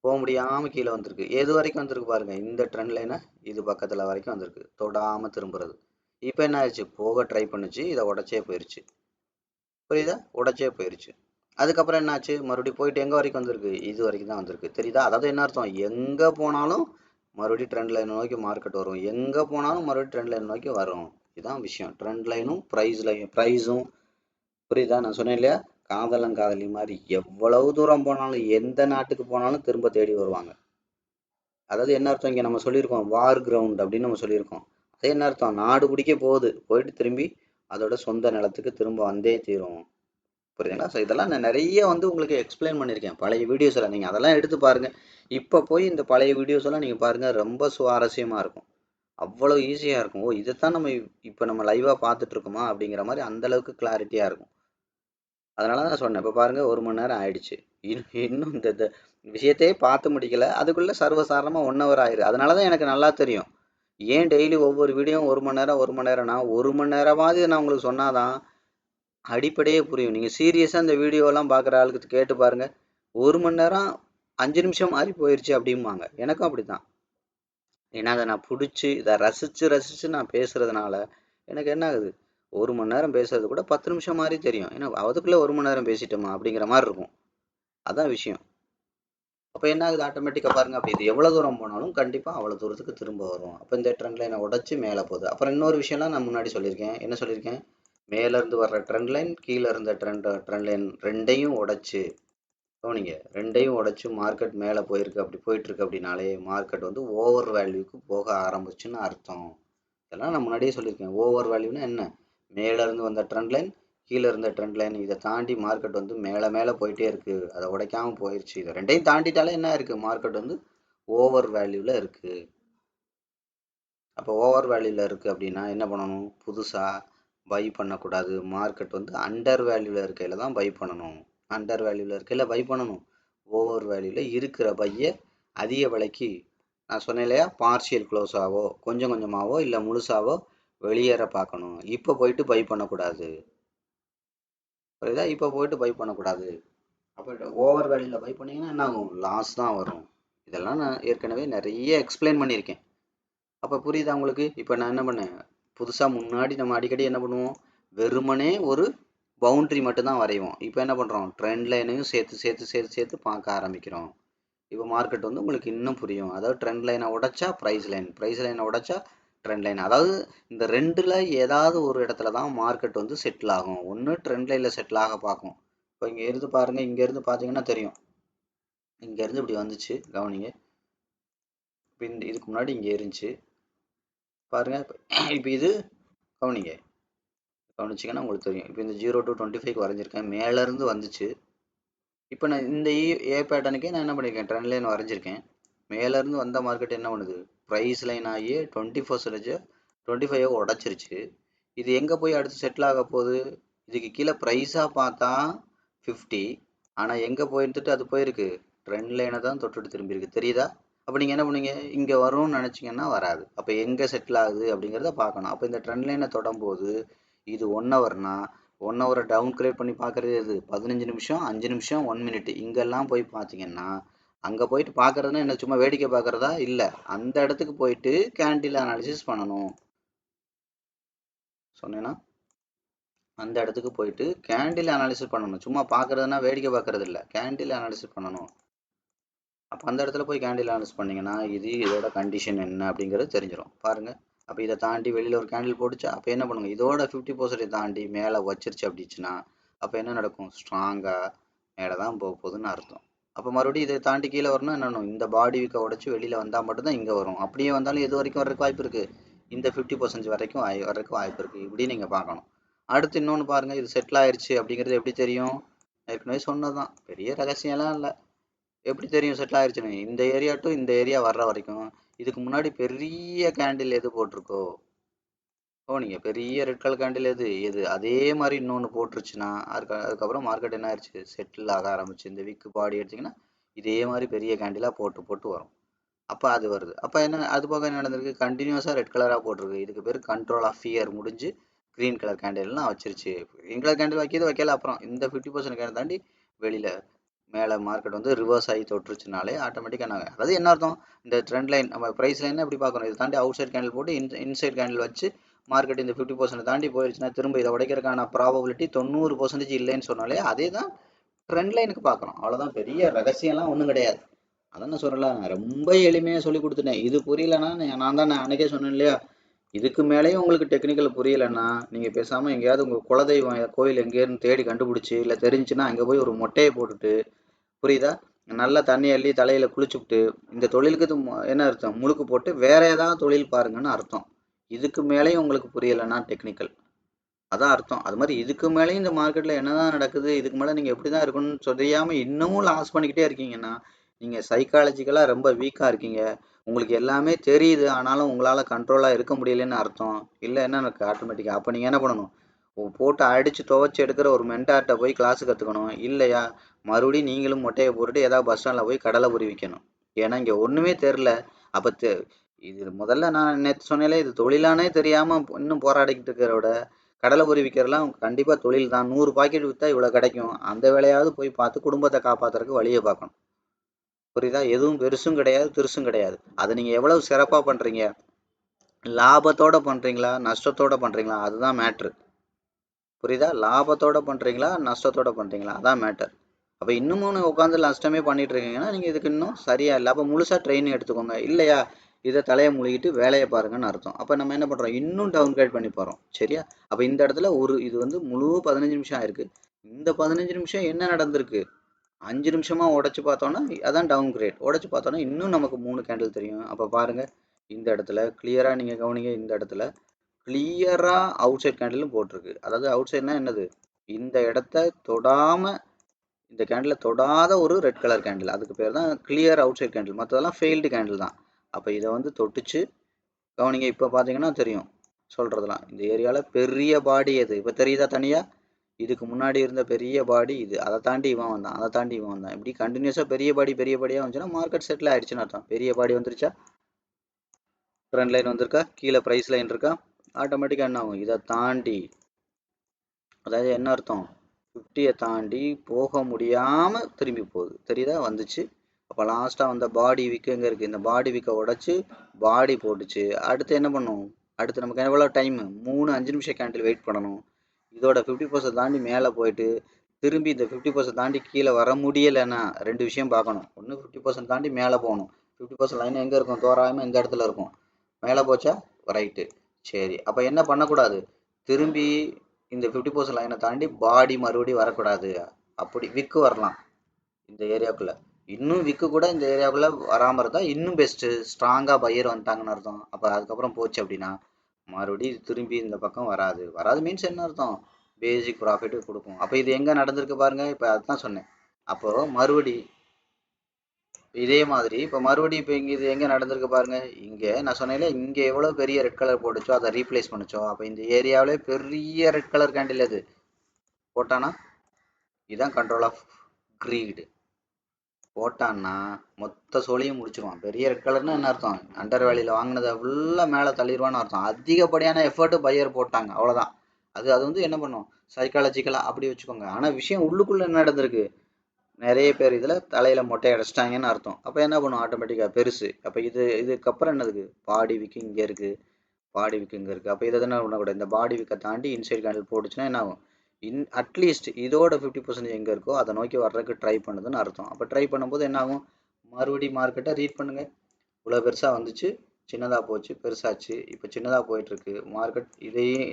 போக முடியாமல் கீழே வந்திருக்கு. எது வரைக்கும் வந்திருக்கு பாருங்கள், இந்த ட்ரெண்ட் லைனை இது பக்கத்தில் வரைக்கும் வந்திருக்கு, தொடாமல் திரும்புறது. இப்போ என்ன ஆயிடுச்சு, போக ட்ரை பண்ணுச்சு, இதை உடச்சே போயிடுச்சு. புரியுதா, உடச்சே போயிடுச்சு. அதுக்கப்புறம் என்னாச்சு, மறுபடியும் போயிட்டு எங்கே வரைக்கும் வந்திருக்கு, இது வரைக்கும் தான் வந்திருக்கு. தெரியுதா, அதாவது என்ன அர்த்தம், எங்கே போனாலும் மறுபடியும் ட்ரெண்ட் லைனை நோக்கி மார்க்கெட் வரும், எங்கே போனாலும் மறுபடியும் ட்ரெண்ட் லைன் நோக்கி வரும். இதுதான் விஷயம். ட்ரெண்ட் லைனும் ப்ரைஸும் புரியுதா, நான் சொன்னேன் இல்லையா, காதலன் காதலி மாதிரி எவ்வளவு தூரம் போனாலும் எந்த நாட்டுக்கு போனாலும் திரும்ப தேடி வருவாங்க. அதாவது என்ன அர்த்தம், இங்கே நம்ம சொல்லியிருக்கோம் வார் கிரவுண்ட் அப்படின்னு நம்ம சொல்லியிருக்கோம். அதே என்ன அர்த்தம், நாடு பிடிக்க போயிட்டு திரும்பி அதோட சொந்த நிலத்துக்கு திரும்ப வந்தே தீரும். புரியுதுங்களா. ஸோ இதெல்லாம் நான் நிறைய உங்களுக்கு எக்ஸ்பிளைன் பண்ணியிருக்கேன் பழைய வீடியோஸில். நீங்கள் அதெல்லாம் எடுத்து பாருங்கள். இப்போ போய் இந்த பழைய வீடியோஸ் எல்லாம் நீங்கள் பாருங்கள், ரொம்ப சுவாரஸ்யமாக இருக்கும். அவ்வளோ ஈஸியாக இருக்கும். ஓ, இதைத்தான் நம்ம இப்போ நம்ம லைவாக பார்த்துட்ருக்கோமா அப்படிங்கிற மாதிரி அந்தளவுக்கு கிளாரிட்டியாக இருக்கும். அதனால தான் சொன்னேன். இப்போ பாருங்கள், 1 மணி நேரம் ஆயிடுச்சு. இன்னும் இந்த விஷயத்தையே பார்த்து முடிக்கல, அதுக்குள்ளே சர்வசாதாரணமாக 1 ஹவர் ஆயிடுது. அதனால தான் எனக்கு நல்லா தெரியும், ஏன் டெய்லி ஒவ்வொரு வீடியோவும் 1 மணி நேரம் 1 மணி நேரம்னா 1 மணி நேரமாவது நான் உங்களுக்கு சொன்னாதான் அடிப்படையே புரியும். நீங்கள் சீரியஸாக இந்த வீடியோலாம் பார்க்குற ஆளுக்கு கேட்டு பாருங்கள், 1 மணி நேரம் 5 நிமிஷம் மாதிரி போயிடுச்சு அப்படிம்பாங்க. எனக்கும் அப்படி தான். ஏன்னா அதை நான் பிடிச்சி இதை ரசித்து நான் பேசுகிறதுனால எனக்கு என்ன ஆகுது, 1 மணி நேரம் பேசுறது கூட 10 நிமிஷம் மாதிரி தெரியும். ஏன்னா அதுக்குள்ளே 1 மணி நேரம் பேசிட்டோமா அப்படிங்கிற மாதிரி இருக்கும். அதான் விஷயம். அப்போ என்ன ஆகுது, ஆட்டோமேட்டிக்காக பாருங்கள், அப்போ இது எவ்வளோ தூரம் போனாலும் கண்டிப்பாக அவ்வளோ தூரத்துக்கு திரும்ப வரும். அப்போ இந்த ட்ரெண்ட் லைனை உடச்சி மேலே போகுது. அப்புறம் இன்னொரு விஷயம்லாம் நான் முன்னாடி சொல்லியிருக்கேன். என்ன சொல்லியிருக்கேன், மேலேருந்து வர்ற ட்ரெண்ட் லைன், கீழே இருந்த ட்ரெண்ட் லைன் ரெண்டையும் உடச்சி, கவனிங்க, ரெண்டையும் உடச்சி மார்க்கெட் மேலே போயிருக்கு, அப்படி போயிட்டுருக்கு அப்படின்னாலே மார்க்கெட் ஓவர் வேல்யூக்கு போக ஆரம்பிச்சுன்னு அர்த்தம். இதெல்லாம் நான் முன்னாடியே சொல்லியிருக்கேன். ஓவர் வேல்யூனா என்ன, மேலேருந்து வந்த ட்ரெண்ட் லைன், கீழே இருந்த ட்ரெண்ட் லைன், இதை தாண்டி மார்க்கெட் மேலே போயிட்டே இருக்குது, அதை உடைக்காமல் போயிடுச்சு. இதை ரெண்டையும் தாண்டிட்டாலே என்ன இருக்குது, மார்க்கெட் ஓவர் வேல்யூவில் இருக்குது. அப்போ ஓவர் வேல்யூவில் இருக்குது அப்படின்னா என்ன பண்ணணும், புதுசாக பை பண்ணக்கூடாது. மார்க்கெட் அண்டர் வேல்யூவில் இருக்கையில் தான் பை பண்ணணும். அண்டர் வேல்யூவில் இருக்கையில் பை பண்ணணும். ஓவர் வேல்யூவில் இருக்கிற பையை அதிக விலைக்கு, நான் சொன்னேன் இல்லையா, பார்ஷியல் க்ளோஸாவோ கொஞ்சம் கொஞ்சமாவோ இல்லை முழுசாவோ வெளியேற பார்க்கணும். இப்போ போயிட்டு பை பண்ணக்கூடாது. புரியுதா, இப்போ போயிட்டு பை பண்ணக்கூடாது. அப்போ ஓவர் வேல்யூவில் பை பண்ணிங்கன்னா என்ன ஆகும், லாஸ் தான் வரும். இதெல்லாம் நான் ஏற்கனவே நிறைய எக்ஸ்பிளைன் பண்ணியிருக்கேன். அப்போ புரியுதா உங்களுக்கு. இப்போ நான் என்ன பண்ணேன், புதுசாக முன்னாடி நம்ம அடிக்கடி என்ன பண்ணுவோம், வெறுமனே ஒரு பவுண்ட்ரி மட்டும்தான் வரைவோம். இப்போ என்ன பண்ணுறோம், ட்ரெண்ட் லைனையும் சேர்த்து சேர்த்து சேர்த்து சேர்த்து பார்க்க ஆரம்பிக்கிறோம். இப்போ மார்க்கெட் உங்களுக்கு இன்னும் புரியும். அதாவது ட்ரெண்ட் லைனை உடைச்சா ப்ரைஸ் லைனை உடைச்சா ட்ரெண்ட் லைன். அதாவது இந்த ரெண்டில் ஏதாவது ஒரு இடத்துல தான் மார்க்கெட் செட்டில் ஆகும். ஒன்று ட்ரெண்ட் லைனில் செட்டில் ஆக பார்க்கும். இப்போ இங்கே இருந்து பாருங்கள், இங்கேருந்து பார்த்தீங்கன்னா தெரியும், இங்கேருந்து இப்படி வந்துச்சு, கவனிங்க. இப்போ இதுக்கு முன்னாடி இங்கே இருந்துச்சு பாருங்கள். இப்போ இது கவனிச்சிங்கன்னா உங்களுக்கு தெரியும். இப்போ இந்த 0 to 25 வரைஞ்சிருக்கேன், மேலேருந்து வந்துச்சு. இப்போ நான் இந்த ஏ பேட்டர்னுக்கே நான் என்ன பண்ணியிருக்கேன், ட்ரெண்ட் லைன் வரைஞ்சிருக்கேன். மேலேருந்து வந்த மார்க்கெட் என்ன பண்ணுது, ப்ரைஸ் லைன் ஆகி 20% 25 உடச்சிருச்சு. இது எங்கே போய் அடுத்து செட்டில் ஆக போகுது, இதுக்கு கீழே ப்ரைஸாக பார்த்தா 50, ஆனால் எங்கே போயிருந்துட்டு அது போயிருக்கு, ட்ரெண்ட் லைனை தான் தொட்டுட்டு திரும்பியிருக்கு. தெரியுதா. அப்போ நீங்கள் என்ன பண்ணுவீங்க, இங்கே வரும்னு நினச்சிங்கன்னா வராது. அப்போ எங்கே செட்டில் ஆகுது அப்படிங்கிறத பார்க்கணும். அப்போ இந்த ட்ரெண்ட் லைனை தொடும்போது இது 1 ஹவர்னா 1 ஹவரை டவுன் கிரேட் பண்ணி பார்க்குறது எது, 15 நிமிஷம், 5 நிமிஷம், 1 மினிட். இங்கெல்லாம் போய் பார்த்தீங்கன்னா, அங்கே போயிட்டு பார்க்குறதுனா என்ன, சும்மா வேடிக்கை பார்க்குறதா இல்லை, அந்த இடத்துக்கு போயிட்டு கேண்டில் அனாலிசிஸ் பண்ணணும். சொன்னேன்னா அந்த இடத்துக்கு போயிட்டு கேண்டில் அனாலிசிஸ் பண்ணணும். சும்மா பார்க்குறதுனா வேடிக்கை பார்க்குறது இல்லை, கேண்டில் அனாலிசிஸ் பண்ணணும். அப்போ அந்த இடத்துல போய் கேண்டில் அனாலிசிஸ் பண்ணிங்கன்னா இது இதோட கண்டிஷன் என்ன அப்படிங்கிறது தெரிஞ்சிடும். பாருங்கள், அப்போ இதை தாண்டி வெளியில் ஒரு கேண்டில் போட்டுச்சா, அப்போ என்ன பண்ணுங்க, இதோட 50% தாண்டி மேலே வச்சிருச்சு அப்படிச்சுன்னா அப்போ என்ன நடக்கும், ஸ்ட்ராங்காக மேலே தான் போக போகுதுன்னு அர்த்தம். அப்போ மறுபடியும் இதை தாண்டி கீழே வரணும், என்ன இந்த பாடி வீக்கை உடச்சி வெளியில் வந்தால் மட்டும்தான் இங்கே வரும். அப்படியே வந்தாலும் எது வரைக்கும் வர்றதுக்கு வாய்ப்பு இருக்குது, இந்த 50% வரைக்கும் வர்றதுக்கு வாய்ப்பு இருக்குது. இப்படி நீங்கள் பார்க்கணும். அடுத்து இன்னொன்று பாருங்கள், இது செட்டில் ஆயிடுச்சு அப்படிங்கிறது எப்படி தெரியும், ஏற்கனவே சொன்னதான், பெரிய ரகசியம்லாம் இல்லை. எப்படி தெரியும் செட்டில் ஆயிடுச்சுன்னு, இந்த ஏரியா டு இந்த ஏரியா வர்ற வரைக்கும் இதுக்கு முன்னாடி பெரிய கேண்டில் எது போட்டிருக்கோ, நீங்கள் பெரிய ரெட் கலர் கேண்டில் எது அதே மாதிரி இன்னொன்று போட்டுருச்சுன்னா அதுக்கப்புறம் மார்க்கெட் என்ன ஆயிடுச்சு, செட்டில் ஆக ஆரம்பிச்சு. இந்த வீக்கு பாடி எடுத்திங்கன்னா இதே மாதிரி பெரிய கேண்டிலாக போட்டு வரும். அப்போ அது வருது. அப்போ என்ன, அது போக என்ன நடந்திருக்கு, கண்டினியூஸாக ரெட் கலராக போட்டிருக்கு. இதுக்கு பேர் கண்ட்ரோல் ஆஃப் ஃபியர் முடிஞ்சு க்ரீன் கலர் கேண்டில்லாம் வச்சிருச்சு. க்ரீன் கலர் கேண்டில் வைக்கல, அப்புறம் இந்த 50% கேண்டில் தாண்டி வெளியில் மேலே மார்க்கெட் வந்து ரிவர்ஸ் ஆகி தொட்டுருச்சுனாலே ஆட்டோமேட்டிக்காக நாங்கள், அதாவது என்ன அர்த்தம், இந்த ட்ரெண்ட் லைன் நம்ம ப்ரைஸ் லைன் எப்படி பார்க்கணும், இதை தாண்டி அவுட் சைட் கேண்டில் போட்டு இன்சைட் கேண்டில் வச்சு மார்க்கெட் இந்த 50% தாண்டி போயிடுச்சுன்னா திரும்ப இதை உடைக்கிறதுக்கான ப்ராபபிலிட்டி 90% இல்லைன்னு சொன்னாலே அதே தான் ட்ரெண்ட் லைனுக்கு பார்க்குறோம். அவ்வளோதான், பெரிய ரகசியம்லாம் ஒன்றும் கிடையாது. அதான் நான் சொல்கிறேன், நான் ரொம்ப எளிமையாக சொல்லி கொடுத்துட்டேன். இது புரியலன்னா நான் தான் அன்றைக்கே சொன்னேன் இல்லையா, இதுக்கு மேலேயும் உங்களுக்கு டெக்னிக்கல் புரியலைன்னா நீங்கள் பேசாமல் எங்கேயாவது உங்கள் குலதெய்வம் கோயில் எங்கேயிருந்து தேடி கண்டுபிடிச்சி, இல்லை தெரிஞ்சுன்னா அங்கே போய் ஒரு மொட்டையை போட்டுட்டு, புரியுதா, நல்லா தண்ணி அள்ளி தலையில் குளிச்சுவிட்டு, இந்த தொழிலுக்கு என்ன அர்த்தம், முழுக்கு போட்டு வேற ஏதாவது தொழில் பாருங்கன்னு அர்த்தம். இதுக்கு மேலேயும் உங்களுக்கு புரியலைன்னா டெக்னிக்கல், அதான் அர்த்தம். அது மாதிரி இதுக்கு மேலேயும் இந்த மார்க்கெட்டில் என்னதான் நடக்குது, இதுக்கு மேலே நீங்கள் எப்படி தான் இருக்கணும்னு தெரியாமல் இன்னமும் லாஸ் பண்ணிக்கிட்டே இருக்கீங்கன்னா நீங்கள் சைக்காலஜிக்கலாக ரொம்ப வீக்காக இருக்கீங்க. உங்களுக்கு எல்லாமே தெரியுது, ஆனாலும் உங்களால் கண்ட்ரோலாக இருக்க முடியலன்னு அர்த்தம். இல்லை என்ன எனக்கு ஆட்டோமேட்டிக்காக, அப்போ நீங்கள் என்ன பண்ணணும், போட்டு அடித்து துவைச்சி எடுக்கிற ஒரு மென்டார்கிட்ட போய் கிளாஸு கற்றுக்கணும். இல்லையா மறுபடியும் நீங்களும் மொட்டையை போட்டுட்டு ஏதாவது பஸ் ஸ்டாண்டில் போய் கடலை பொறி விற்கணும். ஏன்னா இங்கே ஒன்றுமே தெரில. அப்போ இது முதல்ல நான் நேற்று சொன்னாலே, இது தொழிலானே தெரியாமல் இன்னும் போராடிக்கிட்டு இருக்கிறோட கடலை பொறி விற்கிறலாம் கண்டிப்பாக தொழில் தான். 100 பாக்கெட் விற்றா இவ்வளோ கிடைக்கும். அந்த வேலையாவது போய் பார்த்து குடும்பத்தை காப்பாற்றுறதுக்கு வழியை பார்க்கணும். புரியுதா, எதுவும் பெருசும் கிடையாது பெருசும் கிடையாது. அதை நீங்கள் எவ்வளவு சிறப்பாக பண்ணுறீங்க, லாபத்தோட பண்ணுறீங்களா நஷ்டத்தோட பண்ணுறீங்களா, அதுதான் மேட்ரு. புரியுதா, லாபத்தோட பண்ணுறீங்களா நஷ்டத்தோட பண்ணுறீங்களா, அதான் மேட்டர். அப்போ இன்னமும் உட்காந்து நஷ்டமே பண்ணிட்டு இருக்கீங்கன்னா நீங்கள் இதுக்கு இன்னும் சரியா இல்லை. அப்போ முழுசாக ட்ரெயினிங் எடுத்துக்கோங்க. இல்லையா இதை தலையை மூழ்கிட்டு வேலையை பாருங்கன்னு அர்த்தம். அப்போ நம்ம என்ன பண்ணுறோம், இன்னும் டவுன் கிரேட் பண்ணி போகிறோம். சரியா, அப்போ இந்த இடத்துல இது வந்து முழு 15 நிமிஷம் ஆயிருக்கு. இந்த 15 நிமிஷம் என்ன நடந்திருக்கு, 5 நிமிஷமாக உடச்சி பார்த்தோன்னா அதான் டவுன் கிரேட். உடச்சி பார்த்தோன்னா இன்னும் நமக்கு 3 கேண்டில் தெரியும். அப்போ பாருங்கள், இந்த இடத்துல கிளியராக நீங்கள் கவனிங்க, இந்த இடத்துல கிளியராக அவுட் சைட் கேண்டிலும் போட்டிருக்கு. அதாவது அவுட் சைட்னா என்னது, இந்த இடத்த தொடாமல், இந்த கேண்டில் தொடாத ஒரு ரெட் கலர் கேண்டில், அதுக்கு பேர் தான் கிளியர் அவுட் சைட் கேண்டில். மற்றதெல்லாம் ஃபெயில்டு கேண்டில் தான். அப்போ இதை வந்து தொட்டுச்சு கவனிங்க. இப்போ பார்த்தீங்கன்னா தெரியும் சொல்கிறதுலாம், இந்த ஏரியாவில் பெரிய பாடி எது இப்போ தெரியுதா தனியாக, இதுக்கு முன்னாடி இருந்த பெரிய பாடி இது, அதை தாண்டி இவன் வந்தான், அதை தாண்டி இவன் வந்தான். இப்படி கண்டினியூஸாக பெரிய பாடியாக வந்துச்சுன்னா மார்க்கெட் செட்டில் ஆயிடுச்சுன்னு அர்த்தம். பெரிய பாடி வந்துருச்சா, ட்ரெண்ட் லைன் வந்திருக்கா, கீழே ப்ரைஸ் லைன் இருக்கா, ஆட்டோமேட்டிக்காக என்ன ஆகும், இதை தாண்டி, அதாவது என்ன அர்த்தம், 50யை தாண்டி போக முடியாமல் திரும்பி போகுது. தெரியுதா, வந்துச்சு. அப்போ லாஸ்ட்டாக வந்த பாடி வீக்கு எங்கே இருக்குது, இந்த பாடி வீக்கை உடச்சி பாடி போட்டுச்சு. அடுத்து என்ன பண்ணும், அடுத்து நமக்கு எவ்வளோ டைமு, 5 நிமிஷம் கேண்டில் வெயிட் பண்ணணும். இதோட 50% தாண்டி மேலே போயிட்டு திரும்பி இந்த 50% தாண்டி கீழே வர முடியலைன்னா 2 விஷயம் பார்க்கணும். ஒன்று 50% தாண்டி மேலே போகணும். 50% லைன் எங்கே இருக்கும், தோராயமாக இந்த இடத்துல இருக்கும். மேலே போச்சா ரைட்டு, சரி. அப்போ என்ன பண்ணக்கூடாது, திரும்பி இந்த 50% லைனை தாண்டி பாடி மறுபடியும் வரக்கூடாது. அப்படி விக்கு வரலாம் இந்த ஏரியாவுக்குள்ளே, இன்னும் விக்கு கூட இந்த ஏரியாவுக்குள்ளே வராமல் இருந்தால் இன்னும் பெஸ்ட்டு, ஸ்ட்ராங்காக பையர் வந்துட்டாங்கன்னு அர்த்தம். அப்போ அதுக்கப்புறம் போச்சு அப்படின்னா மறுபடியும் திரும்பி இந்த பக்கம் வராது மீன்ஸ் என்ன அர்த்தம், பேசிக் ப்ராஃபிட்டு கொடுக்கும். அப்போ இது எங்கே நடந்திருக்கு பாருங்கள், இப்போ அதுதான் சொன்னேன். அப்போது மறுபடி இதே மாதிரி இப்போ மறுபடியும் இப்போ இங்கே இது எங்கே நடந்திருக்கு பாருங்கள், இங்கே நான் சொன்னேன்ல, இங்கே எவ்வளோ பெரிய ரெட் கலர் போட்டுச்சோ அதை ரீப்ளேஸ் பண்ணிச்சோ. அப்போ இந்த ஏரியாவிலே பெரிய ரெட் கலர் கேண்டில் அது போட்டானா, இதுதான் கண்ட்ரோல் ஆஃப் க்ரீடு. போட்டான்னா மொத்த சோழியும் முடிச்சிருவான். பெரிய ரெட் கலர்னா என்ன அர்த்தம், அண்டர் வேலியில் வாங்கினதை ஃபுல்லாக மேலே தள்ளிடுவான்னு அர்த்தம். அதிகப்படியான எஃபர்ட்டு பையர் போட்டாங்க, அவ்வளோதான். அது வந்து என்ன பண்ணும், சைக்காலஜிக்கலாக அப்படி வச்சுக்கோங்க. ஆனால் விஷயம் உள்ளுக்குள்ளே என்ன நடந்திருக்கு, நிறைய பேர் இதில் தலையில் மொட்டை அடைச்சிட்டாங்கன்னு அர்த்தம். அப்போ என்ன பண்ணும், ஆட்டோமேட்டிக்காக பெருசு. அப்போ இதுக்கப்புறம் என்னதுக்கு, பாடி விக்கு இங்கே இருக்குது, பாடி விக்கு இங்கே இருக்குது. அப்போ இதை என்ன பண்ணக்கூடாது, இந்த பாடி விக்கை தாண்டி இன்சைட் கேண்டில் போட்டுச்சுன்னா என்ன ஆகும், அட்லீஸ்ட் இதோட 50% எங்கே இருக்கோ அதை நோக்கி வர்றதுக்கு ட்ரை பண்ணுதுன்னு அர்த்தம். அப்போ ட்ரை பண்ணும்போது என்ன ஆகும், மறுபடியும் மார்க்கெட்டை ரீட் பண்ணுங்கள், இவ்வளோ பெருசாக வந்துச்சு, சின்னதாக போச்சு, பெருசாச்சு, இப்போ சின்னதாக போயிட்டுருக்கு மார்க்கெட். இதையும்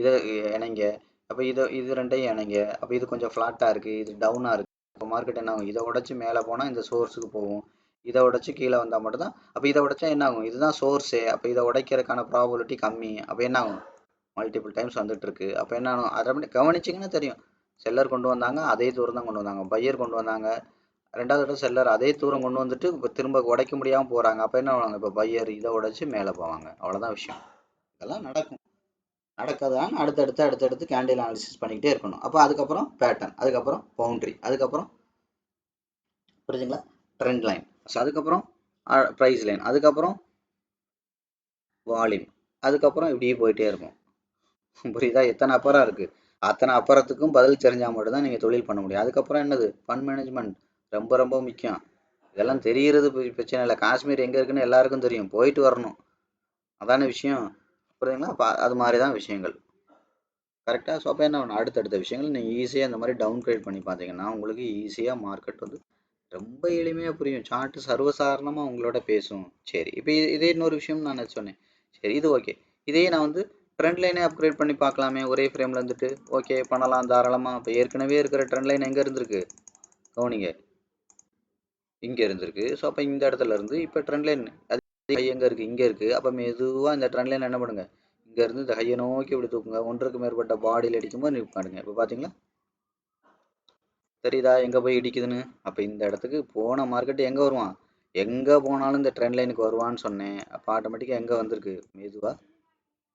இதை இணைங்க. அப்போ இது ரெண்டையும் இணைங்க. அப்போ இது கொஞ்சம் ஃப்ளாட்டாக இருக்குது, இது டவுனாக இருக்குது. இப்போ மார்க்கெட் என்ன ஆகும்? இதை உடச்சி மேலே போனால் இந்த சோர்ஸுக்கு போகும். இதை உடச்சி கீழே வந்தால் மட்டும்தான். அப்போ இதை உடச்சா என்ன ஆகும்? இதுதான் சோர்ஸே. அப்போ இதை உடைக்கிறதுக்கான ப்ராபபிலிட்டி கம்மி. அப்போ என்ன ஆகும்? மல்டிபிள் டைம்ஸ் வந்துட்டுருக்கு. அப்போ என்ன ஆகும்? அதை அப்படி கவனிச்சிங்கன்னா தெரியும். செல்லர் கொண்டு வந்தாங்க, அதே தூரம் தான் கொண்டு வந்தாங்க. பையர் கொண்டு வந்தாங்க, ரெண்டாவது தடவை செல்லர் அதே தூரம் கொண்டு வந்துட்டு இப்போ திரும்ப உடைக்க முடியாமல் போகிறாங்க. அப்போ என்ன பண்ணுவாங்க? இப்போ பையர் இதை உடைச்சி மேலே போவாங்க. அவ்வளோதான் விஷயம். இதெல்லாம் நடக்கும். நடக்காதான் அடுத்தடுத்து கேண்டில் அனாலிசிஸ் பண்ணிக்கிட்டே இருக்கணும். அப்போ அதுக்கப்புறம் பேட்டர்ன், அதுக்கப்புறம் பவுண்ட்ரி, அதுக்கப்புறம் புரியுதுங்களா, ட்ரெண்ட் லைன், ஸோ அதுக்கப்புறம் ப்ரைஸ் லைன், அதுக்கப்புறம் வால்யூம், அதுக்கப்புறம் இப்படியே போயிட்டே இருக்கும். புரியுதா? எத்தனை அப்புறம் இருக்குது, அத்தனை அப்புறத்துக்கும் பதில் தெரிஞ்சால் மட்டும்தான் நீங்கள் தொழில் பண்ண முடியும். அதுக்கப்புறம் என்னது? ஃபண்ட் மேனேஜ்மெண்ட் ரொம்ப ரொம்ப முக்கியம். இதெல்லாம் தெரிகிறது பிரச்சனை இல்லை. காஷ்மீர் எங்கே இருக்குன்னு எல்லாருக்கும் தெரியும், போயிட்டு வரணும், அதான விஷயம். புரியுதுங்களா? அது மாதிரி தான் விஷயங்கள். கரெக்டாக. ஸோ அப்போ என்ன பண்ணணும்? அடுத்தடுத்த விஷயங்கள் நீங்கள் ஈஸியாக இந்த மாதிரி டவுன் கிரேட் பண்ணி பார்த்தீங்கன்னா உங்களுக்கு ஈஸியாக மார்க்கெட் வந்து ரொம்ப எளிமையாக புரியும். சார்ட்டு சர்வசாதாரணமாக உங்களோட பேசும். சரி, இப்போ இதே இன்னொரு விஷயம் நான் சொன்னேன். சரி, இது ஓகே. இதையே நான் வந்து ட்ரெண்ட் லைனே அப்கிரேட் பண்ணி பார்க்கலாமே ஒரே ஃப்ரேமில் இருந்துட்டு. ஓகே, பண்ணலாம் தாராளமாக. இப்போ ஏற்கனவே இருக்கிற ட்ரெண்ட் லைன் எங்கே இருந்திருக்கு? கவனிங்க, இங்கே இருந்திருக்கு. ஸோ அப்போ இந்த இடத்துல இருந்து இப்போ ட்ரெண்ட் லைன் அது எங்கே இருக்குது? இங்கே இருக்குது. அப்போ மெதுவாக இந்த ட்ரெண்ட் லைன் என்ன பண்ணுங்க? இங்கேருந்து இந்த ஹையை நோக்கி இப்படி தூக்குங்க. ஒன்றுக்கு மேற்பட்ட பாடியில் அடிக்கும்போது நிற்பாடுங்க. இப்போ பார்த்தீங்களா? தெரியுதா எங்கே போய் இடிக்குதுன்னு? அப்போ இந்த இடத்துக்கு போன மார்க்கெட்டு எங்கே வருவான்? எங்கே போனாலும் இந்த ட்ரெண்ட் லைனுக்கு வருவான்னு சொன்னேன். அப்போ ஆட்டோமேட்டிக்காக எங்கே வந்திருக்கு? மெதுவாக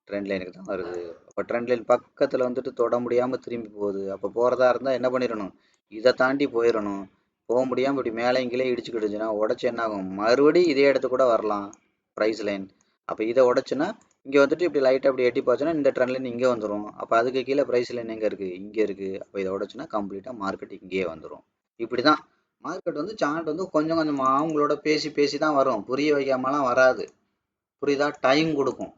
ட்ரெண்ட் லைனுக்கு தான் வருது. அப்போ ட்ரெண்ட் லைன் பக்கத்தில் வந்துட்டு தொட முடியாமல் திரும்பி போகுது. அப்போ போகிறதா இருந்தால் என்ன பண்ணிடணும்? இதை தாண்டி போயிடணும். போக முடியாமல் இப்படி மேலே இங்கேயே இடிச்சுக்கிடுச்சுன்னா உடச்சி என்ன ஆகும்? மறுபடியும் இதே இடத்து கூட வரலாம் ப்ரைஸ் லைன். அப்போ இதை உடச்சுன்னா இங்கே வந்துட்டு இப்படி லைட்டாக இப்படி எட்டி போச்சுன்னா இந்த ட்ரெண்ட் லைன் இங்கே வந்துடும். அப்போ அதுக்கு கீழே ப்ரைஸ் லைன் எங்கே இருக்குது? இங்கே இருக்குது. அப்போ இதை உடச்சுன்னா கம்ப்ளீட்டாக மார்க்கெட் இங்கேயே வந்துடும். இப்படி தான் மார்க்கெட் வந்து சார்ட் வந்து கொஞ்சம் கொஞ்சமாக அவங்களோட பேசி பேசி தான் வரும், புரிய வைக்காமலாம் வராது. புரியுதா? டைம் கொடுக்கும்.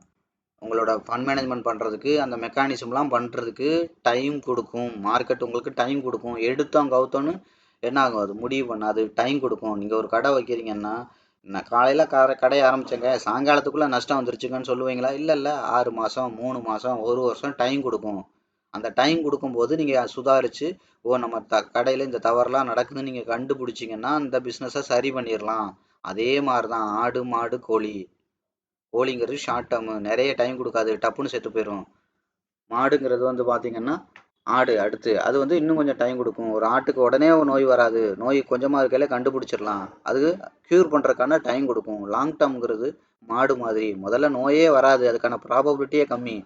உங்களோட ஃபண்ட் மேனேஜ்மெண்ட் பண்ணுறதுக்கு, அந்த மெக்கானிசம்லாம் பண்ணுறதுக்கு டைம் கொடுக்கும். மார்க்கெட் உங்களுக்கு டைம் கொடுக்கும். எடுத்தோம் கவுத்தோன்னு என்ன ஆகும்? அது முடிவு பண்ணாது, டைம் கொடுக்கும். நீங்கள் ஒரு கடை வைக்கிறீங்கன்னா, நான் காலையில் கடையை ஆரம்பித்தேங்க, சாயங்காலத்துக்குள்ளே நஷ்டம் வந்துருச்சுங்கன்னு சொல்லுவீங்களா? இல்லை 6 மாதம் 3 மாதம் 1 வருஷம் டைம் கொடுக்கும். அந்த டைம் கொடுக்கும்போது நீங்கள் சுதாரித்து, ஓ நம்ம கடையில் இந்த தவறுலாம் நடக்குதுன்னு நீங்கள் கண்டுபிடிச்சிங்கன்னா அந்த பிஸ்னஸை சரி பண்ணிடலாம். அதே மாதிரி தான் ஆடு மாடு கோழி. கோழிங்கிறது ஷார்ட் டேர்மு, நிறைய டைம் கொடுக்காது, டப்புன்னு செத்து போயிடும். மாடுங்கிறது வந்து பார்த்தீங்கன்னா ஆடு அடுத்து அது வந்து இன்னும் கொஞ்சம் டைம் கொடுக்கும். ஒரு ஆட்டுக்கு உடனே ஒரு நோய் வராது, நோய் கொஞ்சமாக இருக்கையில கண்டுபிடிச்சிடலாம். அது க்யூர் பண்ணுறதுக்கான டைம் கொடுக்கும். லாங் டேர்ம்ங்கிறது மாடு மாதிரி, முதல்ல நோயே வராது, அதுக்கான ப்ராபபிலிட்டியே கம்மி.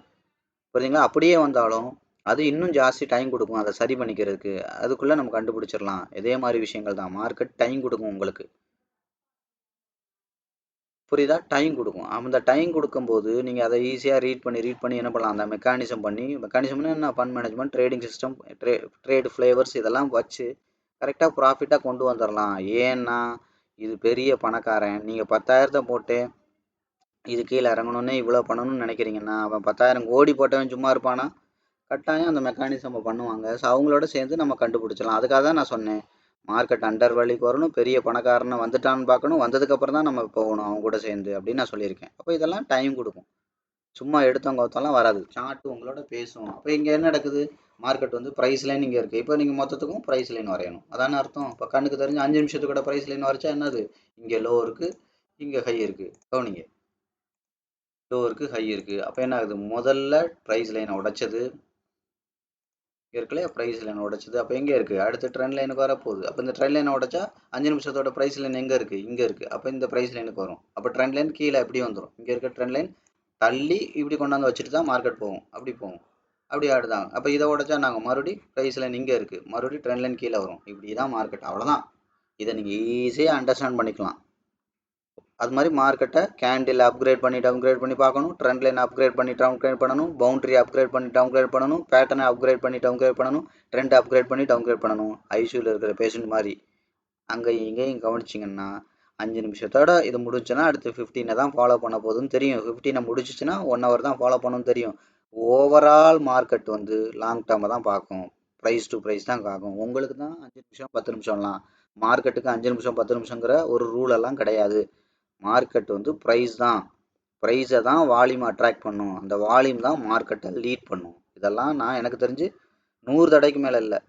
புரியுதுங்களா? அப்படியே வந்தாலும் அது இன்னும் ஜாஸ்தி டைம் கொடுக்கும் அதை சரி பண்ணிக்கிறதுக்கு. அதுக்குள்ளே நம்ம கண்டுபிடிச்சிடலாம். இதே மாதிரி விஷயங்கள் தான் மார்க்கெட் டைம் கொடுக்கும் உங்களுக்கு. புரியுதா? டைம் கொடுக்கும். அந்த டைம் கொடுக்கும்போது நீங்கள் அதை ஈஸியாக ரீட் பண்ணி என்ன பண்ணலாம்? அந்த மெக்கானிசம்னா என்ன? Fund management, trading system, trade flavours இதெல்லாம் வச்சு கரெக்டாக ப்ராஃபிட்டாக கொண்டு வந்துடலாம். ஏன்னா இது பெரிய பணக்காரன். நீங்கள் 10,000 போட்டு இது கீழே இறங்கணுன்னே இவ்வளோ பண்ணணும்னு நினைக்கிறீங்கன்னா, அவன் 10,000 கோடி போட்டவன் சும்மா இருப்பானா? கட்டாயம் அந்த மெக்கானிசம் பண்ணுவாங்க. ஸோ அவங்களோட சேர்ந்து நம்ம கண்டுபிடிச்சலாம். அதுக்காக தான் நான் சொன்னேன், மார்க்கெட் அண்டர் வேல்யூக்கு வரணும், பெரிய பணக்காரனை வந்துட்டான்னு பார்க்கணும், வந்ததுக்கப்புறம் தான் நம்ம போகணும் அவங்க கூட சேர்ந்து அப்படின்னு நான் சொல்லியிருக்கேன். அப்போ இதெல்லாம் டைம் கொடுக்கும். சும்மா எடுத்தவங்க ஒருத்தெல்லாம் வராது, சார்ட் உங்களோட பேசும். அப்போ இங்கே என்ன நடக்குது? மார்க்கெட் வந்து ப்ரைஸ் லைன் இங்கே இருக்குது. இப்போ நீங்கள் மொத்தத்துக்கும் ப்ரைஸ் லைன் வரையணும், அதான அர்த்தம். இப்போ கண்ணுக்கு தெரிஞ்சு 5 நிமிஷத்துக்கு கூட ப்ரைஸ் லைன் வரைச்சா என்னது? இங்கே லோ இருக்குது, இங்கே ஹை இருக்குது. கவனிங்க, லோ இருக்குது, ஹை இருக்குது. அப்போ என்ன ஆகுது? முதல்ல ப்ரைஸ் லைனை உடைச்சது இருக்குல்லையா, ப்ரைஸ் லைன் உடைச்சது. அப்போ எங்கே இருக்குது? அடுத்த ட்ரெண்ட் லைனுக்கு வரப்போகுது. அப்போ இந்த ட்ரெண்ட் லைனை உடைச்சா 5 நிமிஷத்தோட ப்ரைஸ் லைன் எங்கே இருக்குது? இங்கே இருக்குது. அப்போ இந்த ப்ரைஸ் லைனுக்கு வரும். அப்போ ட்ரெண்ட் லைன் கீழே எப்படி வந்துடும்? இங்கே இருக்க ட்ரெண்ட் லைன் தள்ளி இப்படி கொண்டாந்து வச்சுட்டு தான் மார்க்கெட் போகும். அப்படி போகும், அப்படி ஆடுதாங்க. அப்போ இதை உடைச்சா நாங்கள் மறுபடியும் ப்ரைஸ் லைன் இங்கே இருக்குது, மறுபடியும் ட்ரெண்ட் லைன் கீழே வரும். இப்படி தான் மார்க்கெட், அவ்வளோதான். இதை நீங்கள் ஈஸியாக அண்டர்ஸ்டாண்ட் பண்ணிக்கலாம். அது மாதிரி மார்க்கெட்டை கேண்டில் அப்கிரேட் பண்ணி டவுன்கிரேட் பண்ணி பார்க்கணும், ட்ரெண்ட் லைன் அப்கிரேட் பண்ணி டவுன்கிரேட் பண்ணணும், பவுண்டரி அப்கிரேட் பண்ணி டவுன்கிரேட் பண்ணணும், பேட்டர்னை அப்கிரேட் பண்ணி டவுன்கிரேட் பண்ணணும், ட்ரெண்ட் அப்கிரேட் பண்ணி டவுன்கிரேட் பண்ணணும். ஐசியூவில் இருக்கிற பேஷண்ட் மாதிரி அங்கேயும் இங்கேயும் கவனிச்சிங்கன்னா 5 நிமிஷத்தோட இது முடிச்சுன்னா அடுத்து 15 தான் ஃபாலோ பண்ண போகுதுன்னு தெரியும். 15 முடிச்சிச்சுன்னா 1 ஹவர் தான் ஃபாலோ பண்ணணும்னு தெரியும். ஓவரால் மார்க்கெட் வந்து லாங் டேர்மை தான் பார்க்கும், ப்ரைஸ் டு ப்ரைஸ் தான் பார்க்கும். உங்களுக்கு தான் 5 நிமிஷம் 10 நிமிஷம்லாம், மார்க்கெட்டுக்கு 5 நிமிஷம் 10 நிமிஷங்கிற ஒரு ரூல் எல்லாம் கிடையாது. மார்க்கெட் வந்து ப்ரைஸ் தான். ப்ரைஸை தான் வால்யூம் அட்ராக்ட் பண்ணும். அந்த வால்யூம் தான் மார்க்கெட்டை லீட் பண்ணும். இதெல்லாம் நான் எனக்கு தெரிஞ்சு 100 தடவைக்கு மேலே இல்லை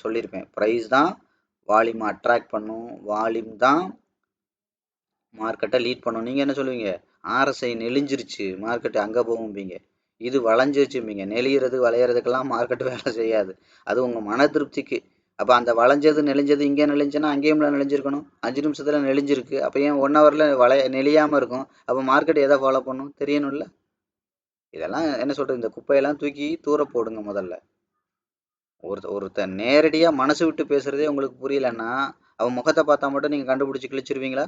சொல்லியிருப்பேன். ப்ரைஸ் தான் வால்யூம் அட்ராக்ட் பண்ணும், வால்யூம் தான் மார்க்கெட்டை லீட் பண்ணும். நீங்கள் என்ன சொல்லுவீங்க? ஆர்எஸ்ஐ நெளிஞ்சிருச்சு, மார்க்கெட்டு அங்கே போகும்பீங்க. இது வளைஞ்சிருச்சும்பீங்க. நெளிகிறது வளையிறதுக்கெல்லாம் மார்க்கெட்டு வேலை செய்யாது. அது உங்கள் மன திருப்திக்கு. அப்போ அந்த வளைஞ்சது நெளிஞ்சது இங்கே நெளிஞ்சுன்னா அங்கேயும் நெளிஞ்சிருக்கணும். 5 நிமிஷத்தில் நெளிஞ்சிருக்கு. அப்போ ஏன் 1 ஹவரில் நெளியாமல் இருக்கும்? அப்போ மார்க்கெட் எதை ஃபாலோ பண்ணும் தெரியணும்ல. இதெல்லாம் என்ன சொல்கிறது, இந்த குப்பையெல்லாம் தூக்கி தூர போடுங்க முதல்ல. ஒருத்தர் நேரடியாக மனசு விட்டு பேசுகிறதே உங்களுக்கு புரியலன்னா அவன் முகத்தை பார்த்தா மட்டும் நீங்கள் கண்டுபிடிச்சி கிழிச்சிருவீங்களா?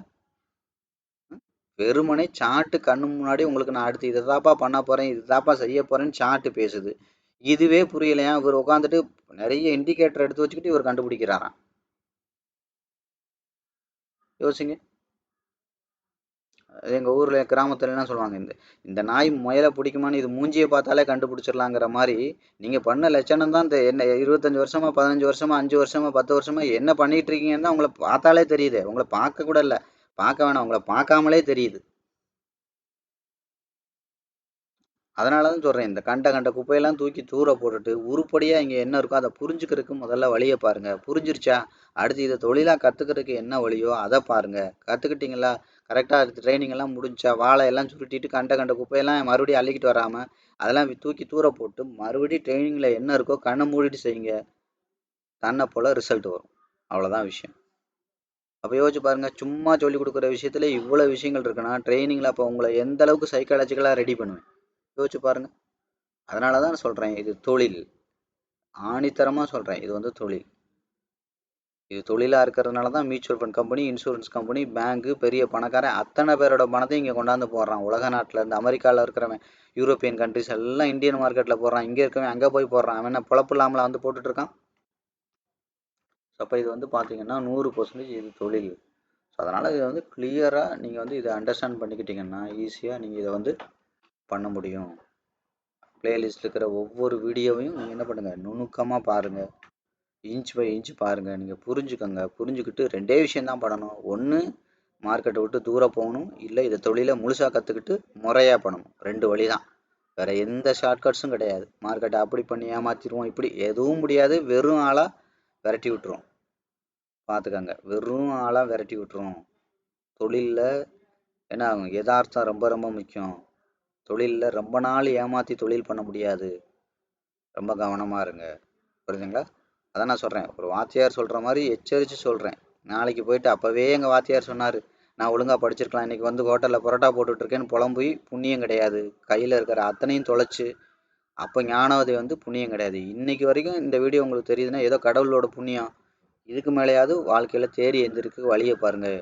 வெறுமனே சார்ட்டு கண்ணு முன்னாடி உங்களுக்கு நான் அடுத்து இதை தாப்பா பண்ண போகிறேன், இது தாப்பா செய்ய போகிறேன்னு சார்ட்டு பேசுது. இதுவே புரியலையா? இவர் உட்காந்துட்டு நிறைய இண்டிகேட்டர் எடுத்து வச்சுக்கிட்டு இவர் கண்டுபிடிக்கிறாராம். யோசிங்க. எங்கள் ஊரில் கிராமத்துல என்ன சொல்லுவாங்க, இந்த நாய் முயலை பிடிக்குமான்னு இது மூஞ்சியை பார்த்தாலே கண்டுபிடிச்சிடலாங்கிற மாதிரி நீங்கள் பண்ண லட்சணம் தான் இந்த என்ன 25 வருஷமா 15 வருஷமா 5 வருஷமா 10 வருஷமா என்ன பண்ணிட்டு இருக்கீங்கன்னு தான் உங்களை பார்த்தாலே தெரியுது. உங்களை பார்க்க கூட இல்லை, பார்க்க வேணாம், உங்களை பார்க்காமலே தெரியுது. அதனால தான் சொல்கிறேன், இந்த கண்ட குப்பையெல்லாம் தூக்கி தூர போட்டுட்டு உருப்படியாக இங்கே என்ன இருக்கோ அதை புரிஞ்சுக்கிறதுக்கு முதல்ல வழியை பாருங்கள். புரிஞ்சிருச்சா? அடுத்து இதை தொழிலாக கற்றுக்கிறதுக்கு என்ன வழியோ அதை பாருங்கள். கற்றுக்கிட்டீங்களா? கரெக்டாக ட்ரைனிங் எல்லாம் முடிஞ்சா வாழையெல்லாம் சுருட்டிட்டு கண்ட குப்பையெல்லாம் மறுபடியும் அள்ளிக்கிட்டு வராமல் அதெல்லாம் தூக்கி தூர போட்டு மறுபடியும் ட்ரைனிங்கில் என்ன இருக்கோ கண்ணை மூடிட்டு செய்யுங்க. தன்னை போல் ரிசல்ட் வரும். அவ்வளோதான் விஷயம். அப்போ யோசிச்சு பாருங்கள், சும்மா சொல்லிக் கொடுக்குற விஷயத்துல இவ்வளோ விஷயங்கள் இருக்குன்னா ட்ரைனிங்கில் அப்போ உங்களை எந்த அளவுக்கு சைக்காலஜிக்கலாக ரெடி பண்ணுவேன் யோசிச்சு பாருங்க. அதனால தான் சொல்கிறேன், இது தொழில். ஆணித்தரமாக சொல்கிறேன், இது வந்து தொழில். இது தொழிலாக இருக்கிறதுனால தான் mutual fund company, insurance company, bank, பெரிய பணக்காரன் அத்தனை பேரோட பணத்தையும் இங்கே கொண்டாந்து போடுறான். உலக நாட்டிலேருந்து அமெரிக்காவில் இருக்கிறவன், யூரோப்பியன் கண்ட்ரிஸ் எல்லாம் இந்தியன் மார்க்கெட்டில் போடுறான். இங்கே இருக்கவன் அங்கே போய் போடுறான். அவன் என்ன பொழப்பு இல்லாமல் வந்து போட்டுட்ருக்கான். அப்போ இது வந்து பார்த்தீங்கன்னா 100% இது தொழில். ஸோ அதனால் இதை வந்து கிளியராக நீங்கள் வந்து இதை அண்டர்ஸ்டாண்ட் பண்ணிக்கிட்டீங்கன்னா ஈஸியாக நீங்கள் இதை வந்து பண்ண முடியும். பிளேலிஸ்ட்டில் இருக்கிற ஒவ்வொரு வீடியோவையும் நீங்கள் என்ன பண்ணுங்கள், நுணுக்கமாக பாருங்கள், இன்ச் பை இன்ச் பாருங்கள். நீங்கள் புரிஞ்சுக்கோங்க. புரிஞ்சுக்கிட்டு 2 விஷயந்தான் பண்ணணும். ஒன்று மார்க்கெட்டை விட்டு தூரம் போகணும், இல்லை இதை தொழிலை முழுசாக கற்றுக்கிட்டு முறையாக பண்ணணும். 2 வழி தான், வேறு எந்த ஷார்ட்கட்ஸும் கிடையாது. மார்க்கெட்டை அப்படி பண்ணி ஏமாற்றிடுவோம், இப்படி எதுவும் முடியாது. வெறும் ஆளாக விரட்டி விட்டுரும். பார்த்துக்கங்க, வெறும் ஆளாக விரட்டி விட்டுரும். தொழிலில் என்ன ஆகும், யதார்த்தம் ரொம்ப ரொம்ப முக்கியம். தொழிலில் ரொம்ப நாள் ஏமாற்றி தொழில் பண்ண முடியாது. ரொம்ப கவனமாக இருங்க. புரியுதுங்களா? அதான் நான் சொல்கிறேன், ஒரு வாத்தியார் சொல்கிற மாதிரி எச்சரித்து சொல்கிறேன். நாளைக்கு போயிட்டு அப்போவே எங்கள் வாத்தியார் சொன்னார், நான் ஒழுங்காக படிச்சிருக்கலாம், இன்றைக்கி வந்து ஹோட்டலில் பரோட்டா போட்டுட்ருக்கேன்னு புலம்புய் புண்ணியம் கிடையாது. கையில் இருக்கிற அத்தனையும் தொலைச்சி அப்போ ஞானவதை வந்து புண்ணியம் கிடையாது. இன்றைக்கி வரைக்கும் இந்த வீடியோ உங்களுக்கு தெரியுதுன்னா ஏதோ கடவுளோட புண்ணியம். இதுக்கு மேலேயாவது வாழ்க்கையில் தேடி எந்திருக்கு வழியை பாருங்கள்.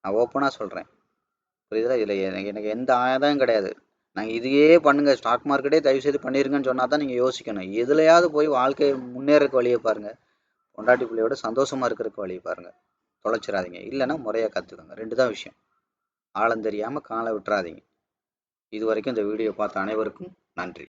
நான் ஓப்பனாக சொல்கிறேன். புரியுதா? இதில் எனக்கு எந்த ஆதாயம் கிடையாது. நாங்கள் இதையே பண்ணுங்கள், ஸ்டாக் மார்க்கெட்டே தயவுசெய்து பண்ணிடுங்கன்னு சொன்னால் தான் நீங்கள் யோசிக்கணும். எதுலையாவது போய் வாழ்க்கையை முன்னேறக்கு வழியை பாருங்கள். பொண்டாட்டி பிள்ளையோட சந்தோஷமாக இருக்கிறதுக்கு வழியை பாருங்கள். தொலைச்சிடாதீங்க. இல்லைன்னா முறையாக கற்றுக்கோங்க. 2 தான் விஷயம். ஆழம் தெரியாமல் காலை விட்டுறாதீங்க. இது வரைக்கும் இந்த வீடியோ பார்த்த அனைவருக்கும் நன்றி.